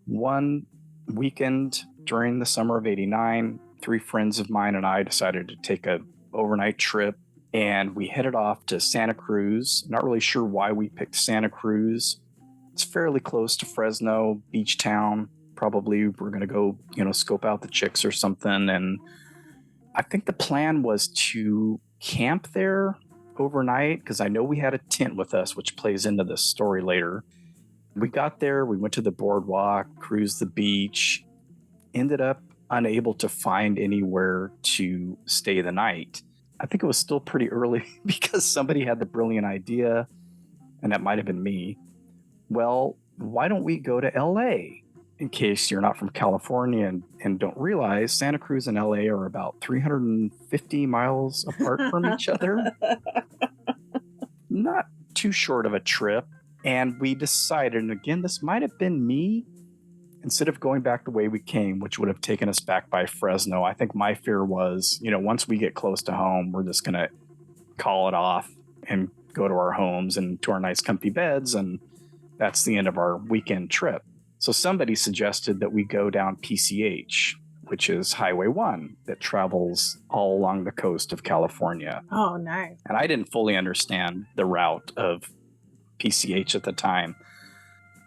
One weekend during the summer of '89, 3 friends of mine and I decided to take a overnight trip, and we headed off to Santa Cruz. Not really sure why we picked Santa Cruz. It's fairly close to Fresno, beach town. Probably we're going to go, scope out the chicks or something. And I think the plan was to camp there overnight, because I know we had a tent with us, which plays into this story later. We got there, we went to the boardwalk, cruised the beach, ended up unable to find anywhere to stay the night. I think it was still pretty early because somebody had the brilliant idea, and that might have been me. Well, why don't we go to LA? In case you're not from California and don't realize, Santa Cruz and LA are about 350 miles apart from each other. Not too short of a trip. And we decided, and again, this might have been me, instead of going back the way we came, which would have taken us back by Fresno, I think my fear was, once we get close to home, we're just going to call it off and go to our homes and to our nice comfy beds, and that's the end of our weekend trip. So somebody suggested that we go down PCH, which is Highway 1 that travels all along the coast of California. Oh, nice. And I didn't fully understand the route of PCH at the time.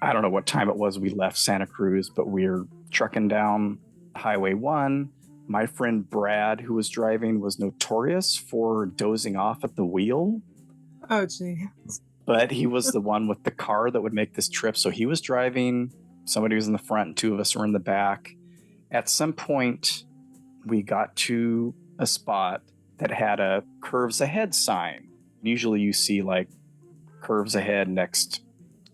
I don't know what time it was we left Santa Cruz, but we were trucking down Highway 1. My friend Brad, who was driving, was notorious for dozing off at the wheel. Oh, gee. But he was the one with the car that would make this trip. So he was driving, somebody was in the front, and two of us were in the back. At some point, we got to a spot that had a curves ahead sign. Usually you see like curves ahead next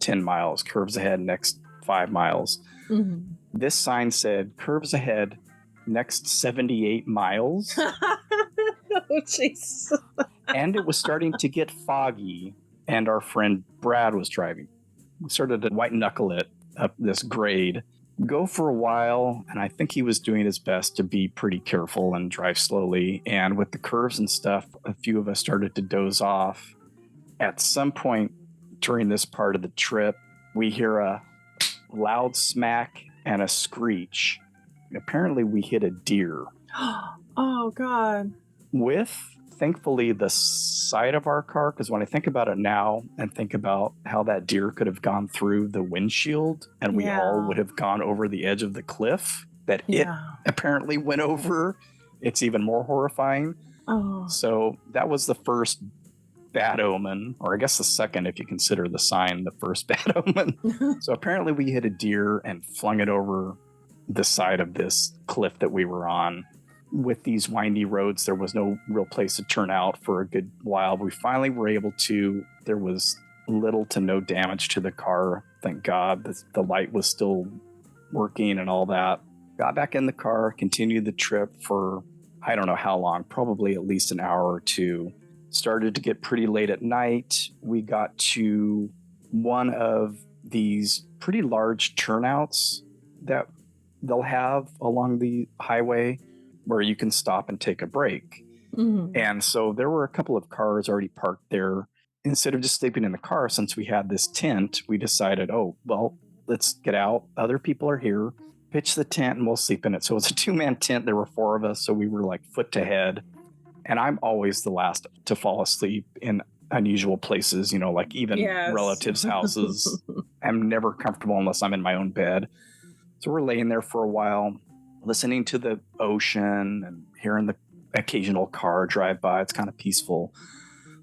10 miles, curves ahead next 5 miles. Mm-hmm. This sign said curves ahead next 78 miles. Oh, jeez. And it was starting to get foggy, and our friend Brad was driving. We started to white knuckle it up this grade. Go for a while, and I think he was doing his best to be pretty careful and drive slowly. And with the curves and stuff, a few of us started to doze off. At some point during this part of the trip, we hear a loud smack and a screech. Apparently, we hit a deer. Oh, God. With, thankfully, the side of our car, because when I think about it now and think about how that deer could have gone through the windshield and we all would have gone over the edge of the cliff that it apparently went over, it's even more horrifying. Oh. So that was the first bad omen, or I guess the second if you consider the sign the first bad omen. So apparently we hit a deer and flung it over the side of this cliff that we were on. With these windy roads, there was no real place to turn out for a good while. We finally were able to. There was little to no damage to the car. Thank God. The light was still working and all that. Got back in the car, continued the trip for I don't know how long, probably at least an hour or two. Started to get pretty late at night. We got to one of these pretty large turnouts that they'll have along the highway where you can stop and take a break. Mm-hmm. And so there were a couple of cars already parked there. Instead of just sleeping in the car, since we had this tent, we decided, oh, well, let's get out. Other people are here. Pitch the tent and we'll sleep in it. So it was a 2-man tent. There were 4 of us. So we were like foot to head. And I'm always the last to fall asleep in unusual places, like even relatives' houses. I'm never comfortable unless I'm in my own bed. So we're laying there for a while, listening to the ocean and hearing the occasional car drive by. It's kind of peaceful.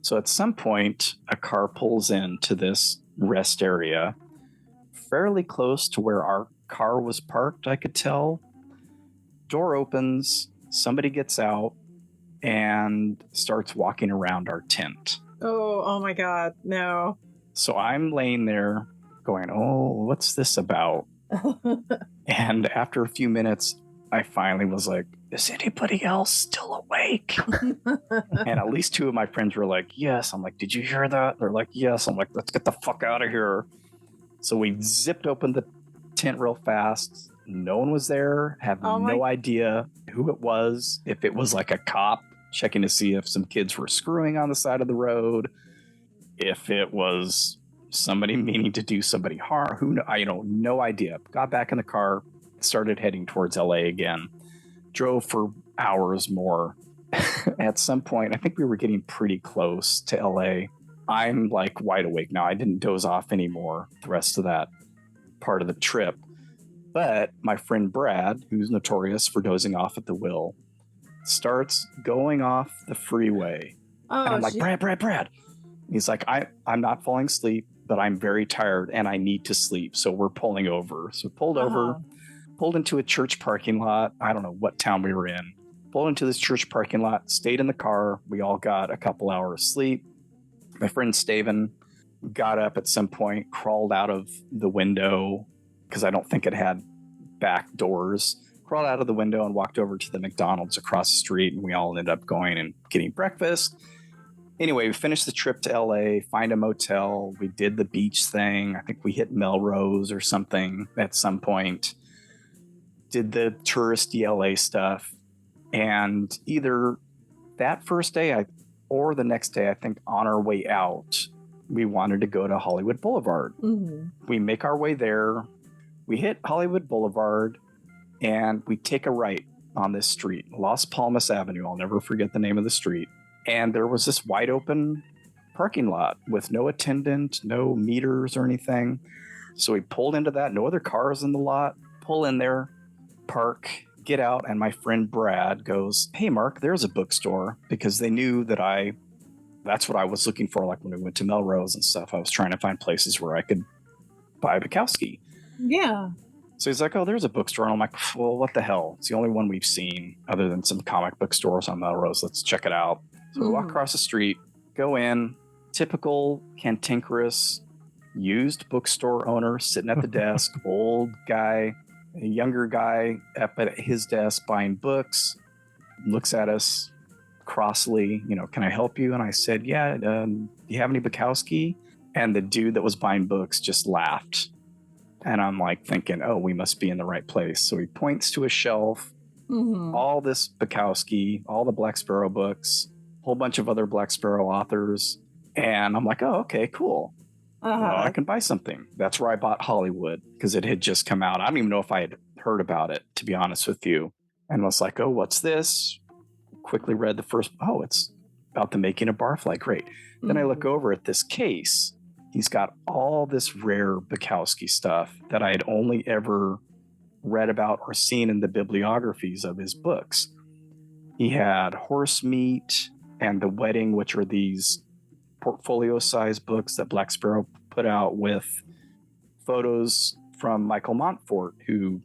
So at some point, a car pulls into this rest area fairly close to where our car was parked, I could tell. Door opens, somebody gets out and starts walking around our tent. Oh my God, no. So I'm laying there going, oh, what's this about? And after a few minutes, I finally was like, is anybody else still awake? And at least 2 of my friends were like, yes. I'm like, did you hear that? They're like, yes. I'm like, let's get the fuck out of here. So we zipped open the tent real fast. No one was there. Have no idea who it was. If it was like a cop checking to see if some kids were screwing on the side of the road. If it was somebody meaning to do somebody harm. No idea. Got back in the car, started heading towards LA again. Drove for hours more. At some point, I think we were getting pretty close to LA. I'm like wide awake now. I didn't doze off anymore the rest of that part of the trip. But my friend Brad, who's notorious for dozing off at the wheel, starts going off the freeway. And I'm like, Brad. He's like, I'm not falling asleep, but I'm very tired and I need to sleep. So we're pulling over. So pulled over, pulled into a church parking lot. I don't know what town we were in. Pulled into this church parking lot, stayed in the car. We all got a couple hours sleep. My friend Staven got up at some point, crawled out of the window because I don't think it had back doors. Crawled out of the window and walked over to the McDonald's across the street, and we all ended up going and getting breakfast. Anyway, we finished the trip to LA, find a motel. We did the beach thing. I think we hit Melrose or something at some point. Did the touristy LA stuff. And either that first day, or the next day, I think on our way out, we wanted to go to Hollywood Boulevard. We make our way there. We hit Hollywood Boulevard and we take a right on this street, Las Palmas Avenue. I'll never forget the name of the street. And there was this wide open parking lot with no attendant, no meters or anything. So we pulled into that, no other cars in the lot, pull in there, park, get out, and my friend Brad goes, "Hey Mark, there's a bookstore," because they knew that that's what I was looking for. Like when we went to Melrose and stuff, I was trying to find places where I could buy Bukowski. Yeah. So he's like, "Oh, there's a bookstore." And I'm like, "Well, what the hell? It's the only one we've seen other than some comic book stores on Melrose. Let's check it out." So we walk across the street, go in, typical cantankerous used bookstore owner sitting at the desk, old guy, a younger guy up at his desk buying books, looks at us crossly, "Can I help you?" And I said, "Yeah, do you have any Bukowski?" And the dude that was buying books just laughed. And I'm like thinking, oh, we must be in the right place. So he points to a shelf, all this Bukowski, all the Black Sparrow books, a whole bunch of other Black Sparrow authors. And I'm like, oh, okay, cool. Well, I can buy something. That's where I bought Hollywood, because it had just come out. I don't even know if I had heard about it, to be honest with you. And was like, oh, what's this? Quickly read the first, oh, it's about the making of Barfly. Great. Then I look over at this case. He's got all this rare Bukowski stuff that I had only ever read about or seen in the bibliographies of his books. He had Horse Meat and The Wedding, which are these portfolio-sized books that Black Sparrow put out with photos from Michael Montfort, who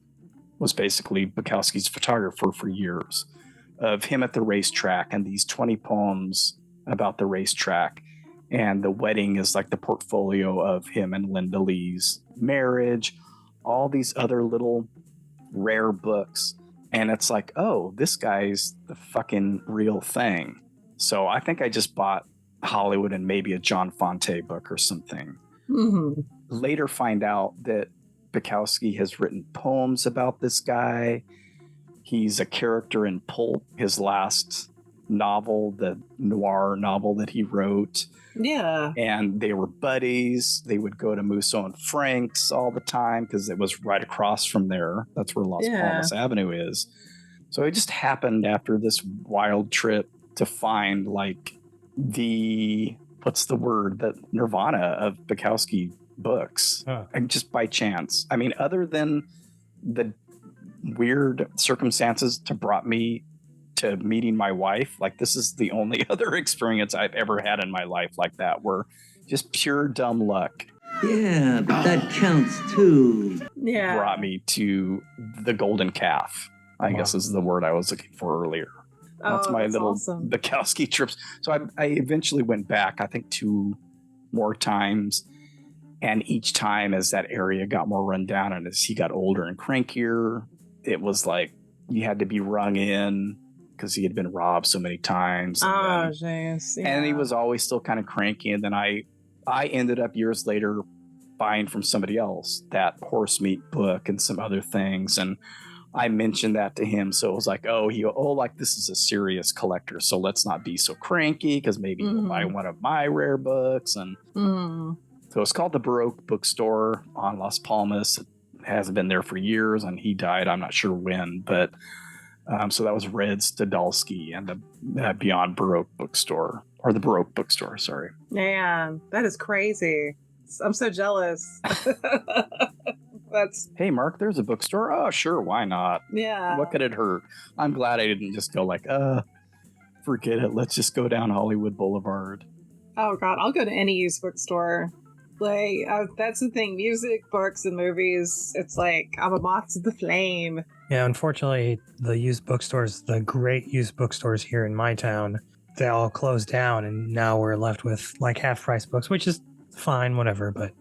was basically Bukowski's photographer for years, of him at the racetrack, and these 20 poems about the racetrack. And The Wedding is like the portfolio of him and Linda Lee's marriage, all these other little rare books. And it's like, oh, this guy's the fucking real thing. So I think I just bought Hollywood and maybe a John Fonte book or something. Later find out that Bukowski has written poems about this guy. He's a character in Pulp, his last novel, the noir novel that he wrote. Yeah. And they were buddies. They would go to Musso and Frank's all the time because it was right across from there. That's where Las Palmas Avenue is. So it just happened after this wild trip to find like the Nirvana of Bukowski books. And just by chance. I mean, other than the weird circumstances to brought me to meeting my wife, like this is the only other experience I've ever had in my life like that, where just pure dumb luck. Yeah, but that counts too. Yeah. Brought me to the Golden Calf, I guess is the word I was looking for earlier. That's my little awesome Bukowski trips. So I eventually went back, I think 2 more times. And each time as that area got more run down and as he got older and crankier, it was like you had to be rung in because he had been robbed so many times. And and he was always still kind of cranky. And then I ended up years later buying from somebody else that Horse Meat book and some other things. And I mentioned that to him. So it was like, like this is a serious collector. So let's not be so cranky because maybe he'll buy one of my rare books. And so it's called the Baroque Bookstore on Las Palmas. It hasn't been there for years and he died. I'm not sure when, but so that was Red Stadalski and the Beyond Baroque Bookstore, or the Baroque Bookstore, sorry. Man, that is crazy. I'm so jealous. Hey, Mark, there's a bookstore. Oh, sure, why not? Yeah. What could it hurt? I'm glad I didn't just go like, forget it. Let's just go down Hollywood Boulevard. Oh, God, I'll go to any used bookstore. Like, that's the thing. Music, books, and movies, it's like I'm a moth to the flame. Yeah, unfortunately, the great used bookstores here in my town, they all closed down, and now we're left with like half-price books, which is fine, whatever. But,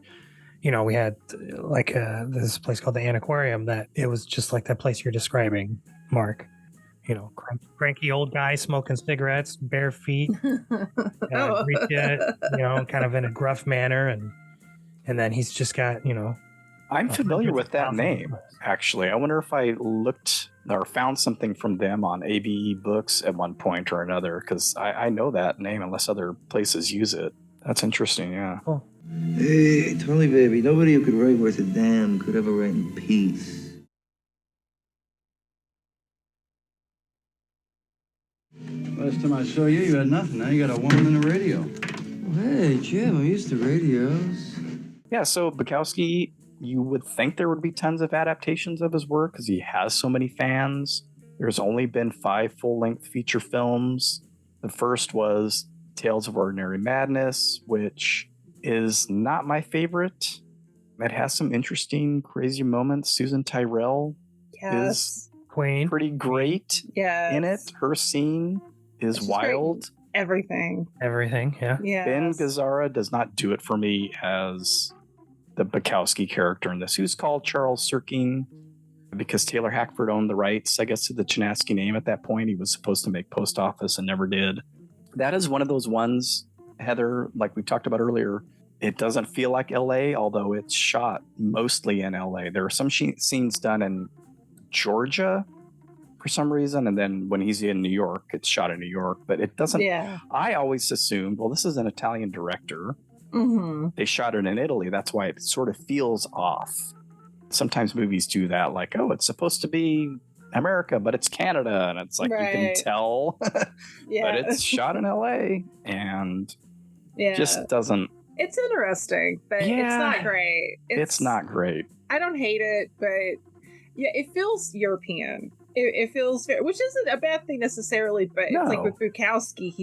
we had like this place called the Antiquarium that it was just like that place you're describing, Mark. Cranky old guy smoking cigarettes, bare feet, greet you, kind of in a gruff manner. And then he's just got, I'm familiar with that name, actually. I wonder if I looked or found something from them on ABE Books at one point or another, because I know that name unless other places use it. That's interesting, yeah. Cool. Hey, Tony, baby, nobody who could write worth a damn could ever write in peace. Last time I saw you, you had nothing. Now you got a woman in the radio. Hey, Jim, I'm used to radios. Yeah, so Bukowski, you would think there would be tons of adaptations of his work because he has so many fans. There's only been 5 full-length feature films. The first was Tales of Ordinary Madness, which is not my favorite. It has some interesting, crazy moments. Susan Tyrrell is Queen. Pretty great in it. Her scene is wild. Everything, yeah. Ben Gazzara does not do it for me as the Bukowski character in this. He was called Charles Sirking because Taylor Hackford owned the rights, I guess, to the Chinaski name at that point. He was supposed to make Post Office and never did. That is one of those ones, Heather, like we talked about earlier. It doesn't feel like LA, although it's shot mostly in LA. There are some scenes done in Georgia for some reason, and then when he's in New York, it's shot in New York. But it doesn't. Yeah. I always assumed, well, this is an Italian director. Mm-hmm. They shot it in Italy. That's why it sort of feels off. Sometimes movies do that, like, oh, it's supposed to be America, but it's Canada, and it's like you can tell, but it's shot in LA, and just doesn't. It's interesting, but it's not great. It's not great. I don't hate it, but it feels European. It feels, which isn't a bad thing necessarily, but it's like with Bukowski,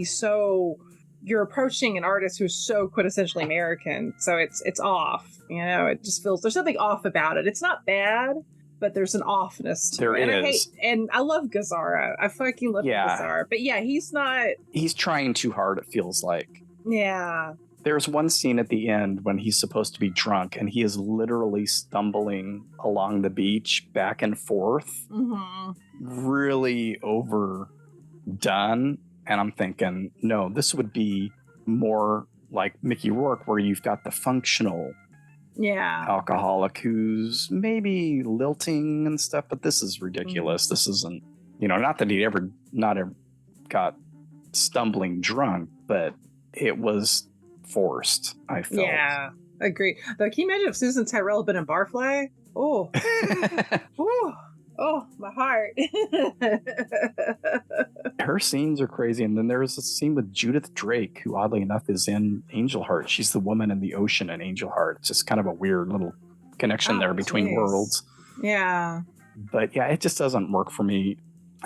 you're approaching an artist who's so quintessentially American, so it's off. You know, it just feels there's something off about it. It's not bad, but there's an offness to it. And I love Gazzara. I fucking love Gazzara. But he's not. He's trying too hard, it feels like. Yeah. There's one scene at the end when he's supposed to be drunk and he is literally stumbling along the beach back and forth. Mm-hmm. Really overdone. And I'm thinking, no, this would be more like Mickey Rourke, where you've got the functional alcoholic who's maybe lilting and stuff, but this is ridiculous. Mm-hmm. This isn't, not that he ever got stumbling drunk, but it was forced, I felt. Yeah, agree. Though, can you imagine if Susan Tyrrell had been in Barfly? Oh. Oh, my heart. Her scenes are crazy. And then there's a scene with Judith Drake, who oddly enough is in Angel Heart. She's the woman in the ocean in Angel Heart. It's just kind of a weird little connection there between worlds. Yeah. But it just doesn't work for me.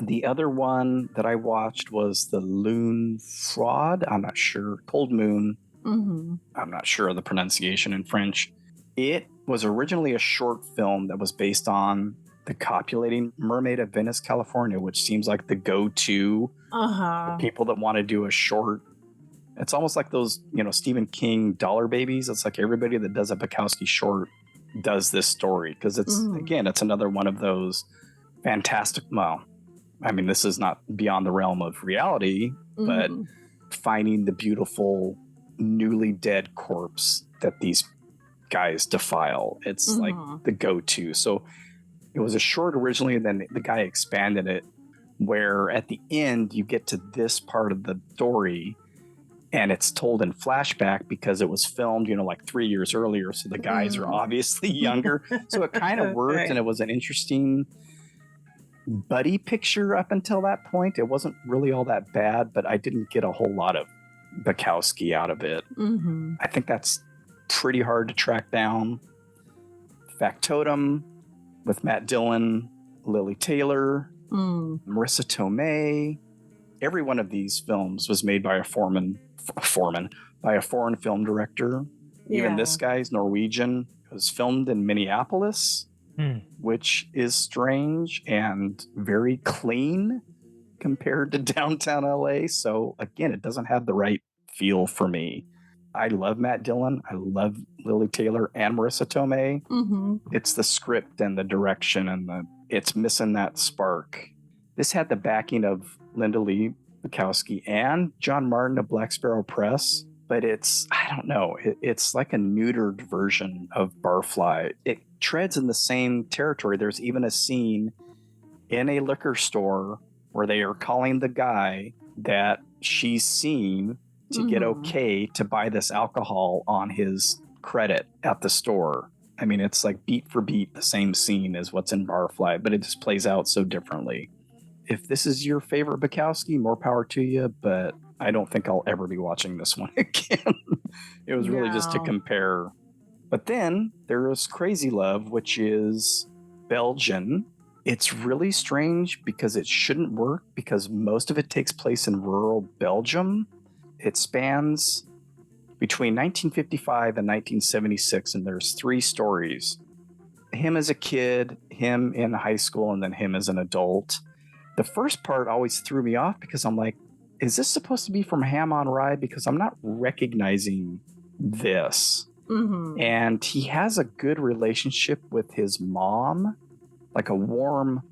The other one that I watched was the Lune Fraud. I'm not sure. Cold Moon. Mm-hmm. I'm not sure of the pronunciation in French. It was originally a short film that was based on the copulating mermaid of Venice, California, which seems like the go-to for people that want to do a short. It's almost like those, Stephen King dollar babies. It's like everybody that does a Bukowski short does this story because it's, again, it's another one of those fantastic. Well, I mean, this is not beyond the realm of reality, but finding the beautiful newly dead corpse that these guys defile. It's like the go-to. So it was a short originally, and then the guy expanded it, where at the end you get to this part of the story, and it's told in flashback because it was filmed, like 3 years earlier. So the guys are obviously younger. So it kind of worked, and it was an interesting buddy picture up until that point. It wasn't really all that bad, but I didn't get a whole lot of Bukowski out of it. Mm-hmm. I think that's pretty hard to track down. Factotum with Matt Dillon, Lily Taylor, Marissa Tomei. Every one of these films was made by a foreign film director. Even this guy's Norwegian. It was filmed in Minneapolis, which is strange and very clean compared to downtown LA. So again, it doesn't have the right feel for me. I love Matt Dillon. I love Lily Taylor and Marissa Tomei. Mm-hmm. It's the script and the direction and it's missing that spark. This had the backing of Linda Lee Bukowski and John Martin of Black Sparrow Press, but I don't know, it's like a neutered version of Barfly. It treads in the same territory. There's even a scene in a liquor store where they are calling the guy that she's seen to get okay to buy this alcohol on his credit at the store. I mean, it's like beat for beat the same scene as what's in Barfly, but it just plays out so differently. If this is your favorite Bukowski, more power to you, but I don't think I'll ever be watching this one again. It was really just to compare. But then there is Crazy Love, which is Belgian. It's really strange because it shouldn't work because most of it takes place in rural Belgium. It spans between 1955 and 1976, and there's 3 stories. Him as a kid, him in high school, and then him as an adult. The first part always threw me off because I'm like, is this supposed to be from Ham on Rye? Because I'm not recognizing this. And he has a good relationship with his mom, like a warm,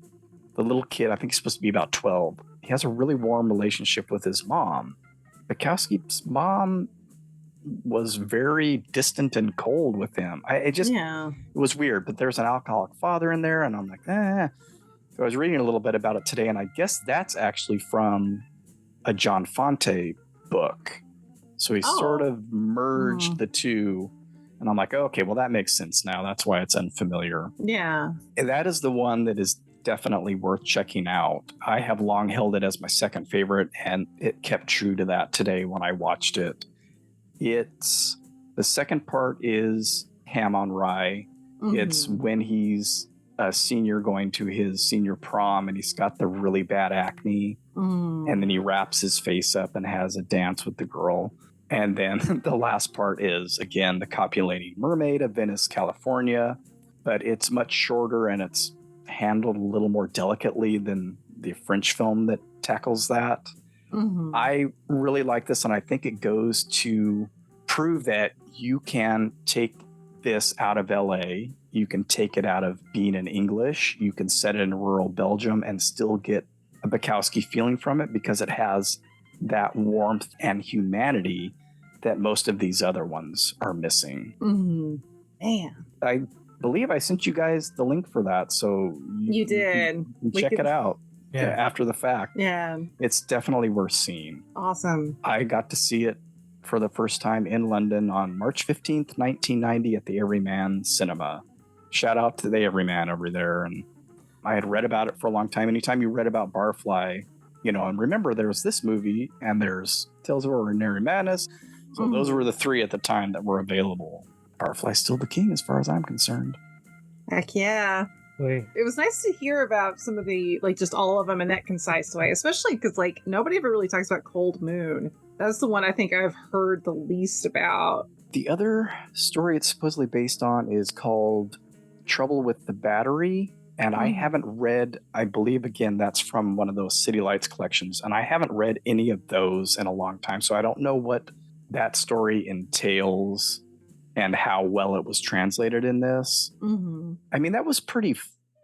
the little kid, I think he's supposed to be about 12. He has a really warm relationship with his mom. Bukowski's mom was very distant and cold with him. It was weird, but there's an alcoholic father in there, and I'm like, So I was reading a little bit about it today, and I guess that's actually from a John Fonte book. So he sort of merged the two, and I'm like, okay, well, that makes sense now. That's why it's unfamiliar. Yeah. And that is the one that is definitely worth checking out. I have long held it as my second favorite, and it kept true to that today when I watched it. The second part is Ham on Rye. It's when he's a senior going to his senior prom, and he's got the really bad acne, and then he wraps his face up and has a dance with the girl. And then the last part is, again, the copulating mermaid of Venice, California, but it's much shorter and it's handled a little more delicately than the French film that tackles that. I really like this, and I think it goes to prove that you can take this out of LA, you can take it out of being in English, you can set it in rural Belgium and still get a Bukowski feeling from it because it has that warmth and humanity that most of these other ones are missing. Man. I believe I sent you guys the link for that, so you did. Check it out. After the fact. Yeah. It's definitely worth seeing. Awesome. I got to see it for the first time in London on March 15th, 1990 at the Everyman Cinema. Shout out to the Everyman over there. And I had read about it for a long time. Anytime you read about Barfly, and remember there's this movie and there's Tales of Ordinary Madness. So those were the 3 at the time that were available. Barfly's still the king as far as I'm concerned. Heck yeah. It was nice to hear about some of the, just all of them in that concise way, especially because, nobody ever really talks about Cold Moon. That's the one I think I've heard the least about. The other story it's supposedly based on is called Trouble with the Battery, and I haven't read, I believe, again, that's from one of those City Lights collections, and I haven't read any of those in a long time, so I don't know what that story entails and how well it was translated in this. I mean, that was pretty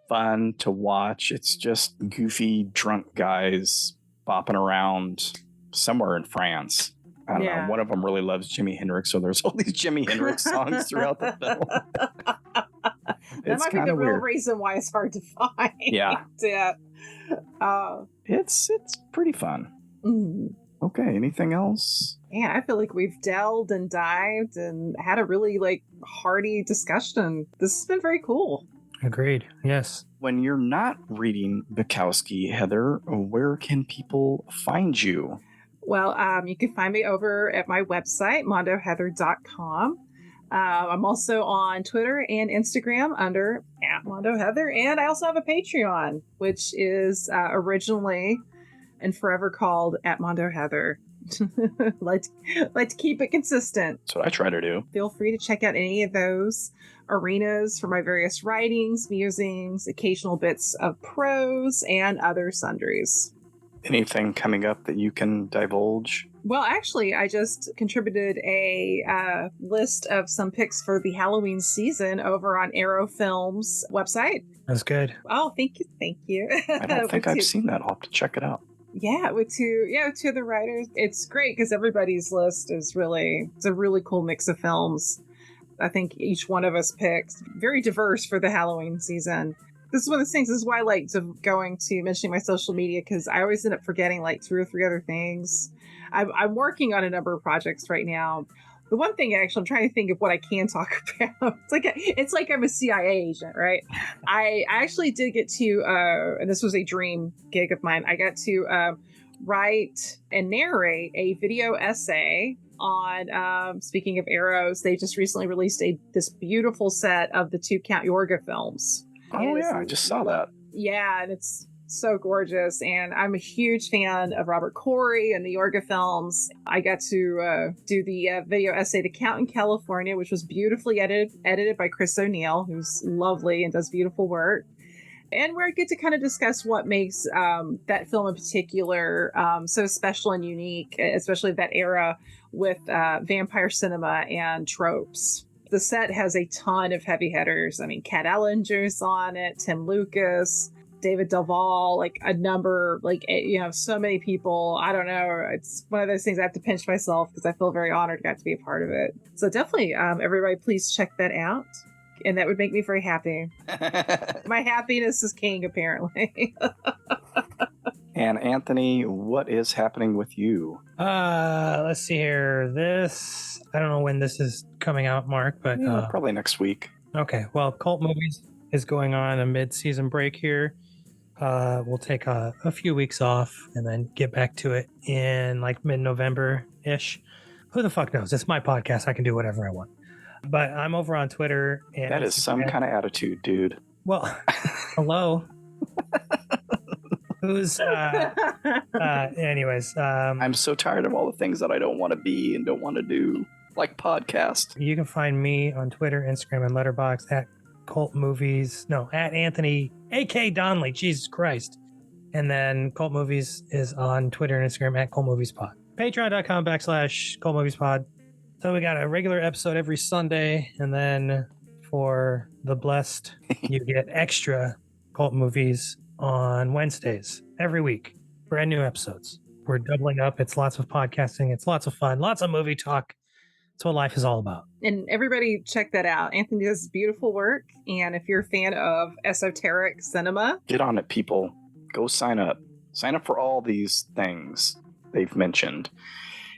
fun to watch. It's just goofy, drunk guys bopping around somewhere in France. I don't know. One of them really loves Jimi Hendrix, so there's all these Jimi Hendrix songs throughout the film. That might be the real reason why it's hard to find. Yeah. It's pretty fun. Okay, anything else? Yeah, I feel like we've delved and dived and had a really hearty discussion. This has been very cool. Agreed. Yes. When you're not reading Bukowski, Heather, where can people find you? Well, you can find me over at my website, mondoheather.com. I'm also on Twitter and Instagram under @mondoheather, and I also have a Patreon, which is originally and forever called @mondoheather. like to keep it consistent. That's what I try to do. Feel free to check out any of those arenas for my various writings, musings, occasional bits of prose, and other sundries. Anything coming up that you can divulge? Well, actually, I just contributed a list of some picks for the Halloween season over on Arrow Films website. That's good. Oh, thank you. I don't think I've seen that. I'll have to check it out. with two of the writers. It's great because everybody's list is it's a really cool mix of films. I think each one of us picked very diverse for the Halloween season. This is one of those things. This is why I like going to mentioning my social media, because I always end up forgetting like 2 or 3 other things. I'm working on a number of projects right now. The one thing, actually, I'm trying to think of what I can talk about. It's like I'm a CIA agent, right? I actually did get to, and this was a dream gig of mine, I got to write and narrate a video essay on, speaking of arrows, they just recently released this beautiful set of the 2 Count Yorga films. Oh, yeah, I just saw that. Yeah, and it's so gorgeous, and I'm a huge fan of Robert Corey and the Yorga films. I got to do the video essay to Count in California, which was beautifully edited by Chris O'Neill, who's lovely and does beautiful work. And where I get to kind of discuss what makes that film in particular so special and unique, especially that era with vampire cinema and tropes. The set has a ton of heavy hitters. I mean, Kat Ellinger's on it, Tim Lucas, David Duvall, like a number, so many people. I don't know. It's one of those things I have to pinch myself because I feel very honored to be a part of it. So definitely, everybody, please check that out. And that would make me very happy. My happiness is king, apparently. And Anthony, what is happening with you? Let's see here. I don't know when this is coming out, Mark, but probably next week. Okay. Well, Cult Movies is going on a mid-season break here. We'll take a few weeks off and then get back to it in like mid-November-ish. Who the fuck knows? It's my podcast. I can do whatever I want. But I'm over on Twitter. And that is some kind of attitude, dude. Well, hello. Who's anyways, I'm so tired of all the things that I don't want to be and don't want to do, like podcast. You can find me on Twitter, Instagram, and Letterboxd at Anthony AK Donnelly. Jesus Christ. And then Cult Movies is on Twitter and Instagram at Cult Movies Pod. Patreon.com/Cult Movies Pod. So we got a regular episode every Sunday, and then for the blessed, you get extra Cult Movies on Wednesdays every week. Brand new episodes. We're doubling up. It's lots of podcasting. It's lots of fun. Lots of movie talk. That's what life is all about. And everybody check that out. Anthony does beautiful work. And if you're a fan of esoteric cinema, get on it, people. Go sign up. Sign up for all these things they've mentioned.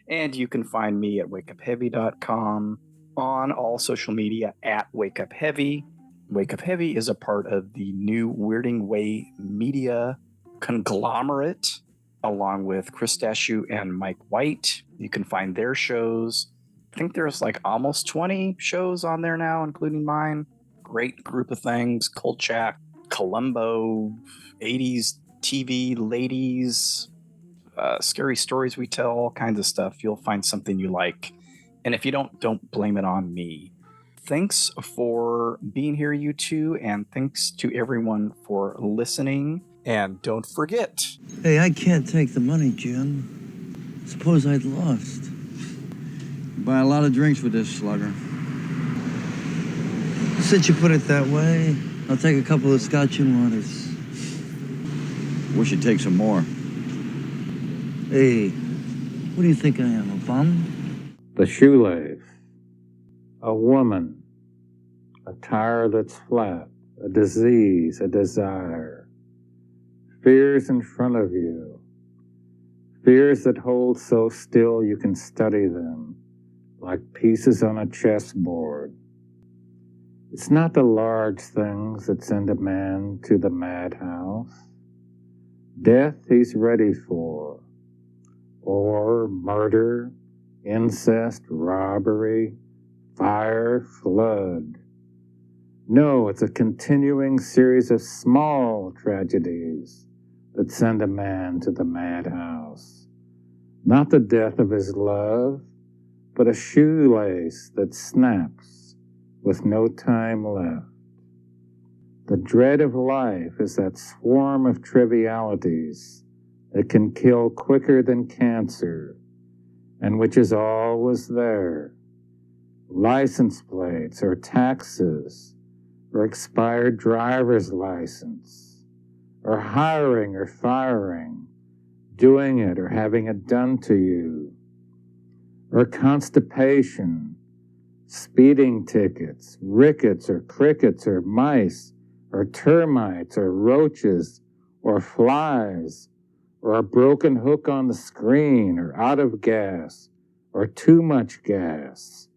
And you can find me at wakeupheavy.com, on all social media at wakeupheavy. Wake Up Heavy is a part of the new Weirding Way media conglomerate, along with Chris Dashew and Mike White. You can find their shows. I think there's like almost 20 shows on there now, including mine. Great group of things. Kolchak, Columbo, 80s TV ladies, scary stories we tell, all kinds of stuff. You'll find something you like. And if you don't blame it on me. Thanks for being here, you two, and thanks to everyone for listening. And don't forget. Hey, I can't take the money, Jim. Suppose I'd lost. Buy a lot of drinks with this slugger. Since you put it that way, I'll take a couple of scotch and waters. Wish you'd take some more. Hey, what do you think I am, a bum? The shoelace. A woman. A tire that's flat. A disease. A desire. Fears in front of you. Fears that hold so still you can study them, like pieces on a chessboard. It's not the large things that send a man to the madhouse. Death he's ready for, or murder, incest, robbery, fire, flood. No, it's a continuing series of small tragedies that send a man to the madhouse. Not the death of his love, but a shoelace that snaps with no time left. The dread of life is that swarm of trivialities that can kill quicker than cancer, and which is always there. License plates or taxes, or expired driver's license, or hiring or firing, doing it or having it done to you, or constipation, speeding tickets, rickets or crickets or mice or termites or roaches or flies, or a broken hook on the screen, or out of gas, or too much gas.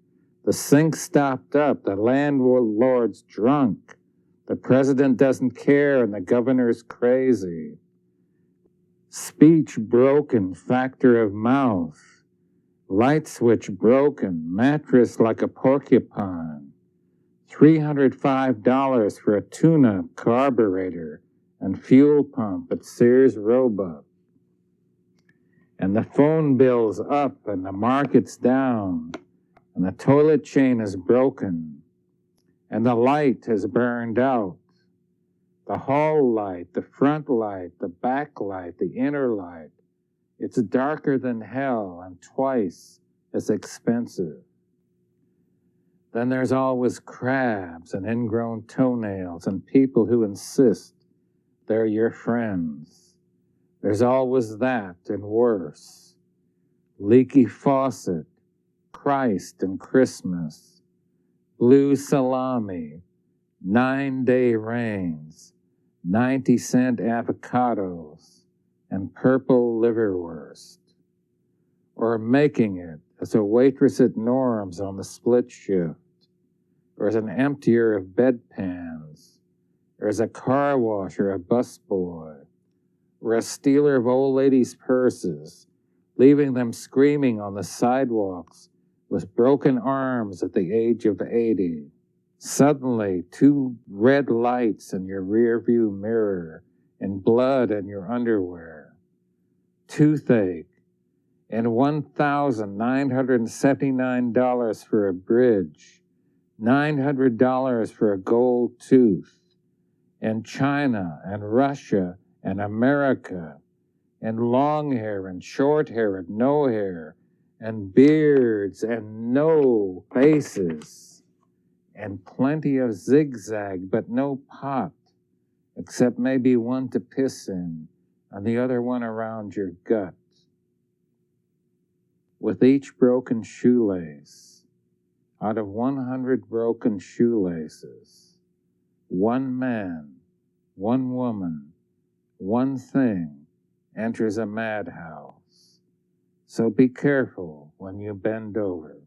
The sink stopped up, the landlord's drunk, the president doesn't care, and the governor's crazy. Speech broken, factor of mouth, light switch broken, mattress like a porcupine, $305 for a tune-up carburetor and fuel pump at Sears Roebuck. And the phone bill's up and the market's down, and the toilet chain is broken, and the light has burned out. The hall light, the front light, the back light, the inner light. It's darker than hell and twice as expensive. Then there's always crabs and ingrown toenails and people who insist they're your friends. There's always that and worse. Leaky faucet, Christ and Christmas, blue salami, 9-day rains, 90-cent avocados, and purple liverwurst. Or making it as a waitress at Norm's on the split shift, or as an emptier of bedpans, or as a car wash or a busboy, or a stealer of old ladies' purses, leaving them screaming on the sidewalks with broken arms at the age of 80. Suddenly, 2 red lights in your rearview mirror and blood in your underwear. Toothache and $1,979 for a bridge, $900 for a gold tooth, and China and Russia and America, and long hair and short hair and no hair, and beards and no faces, and plenty of zigzag but no pot, except maybe one to piss in and the other one around your gut. With each broken shoelace, out of 100 broken shoelaces, one man, one woman, one thing enters a madhouse. So be careful when you bend over.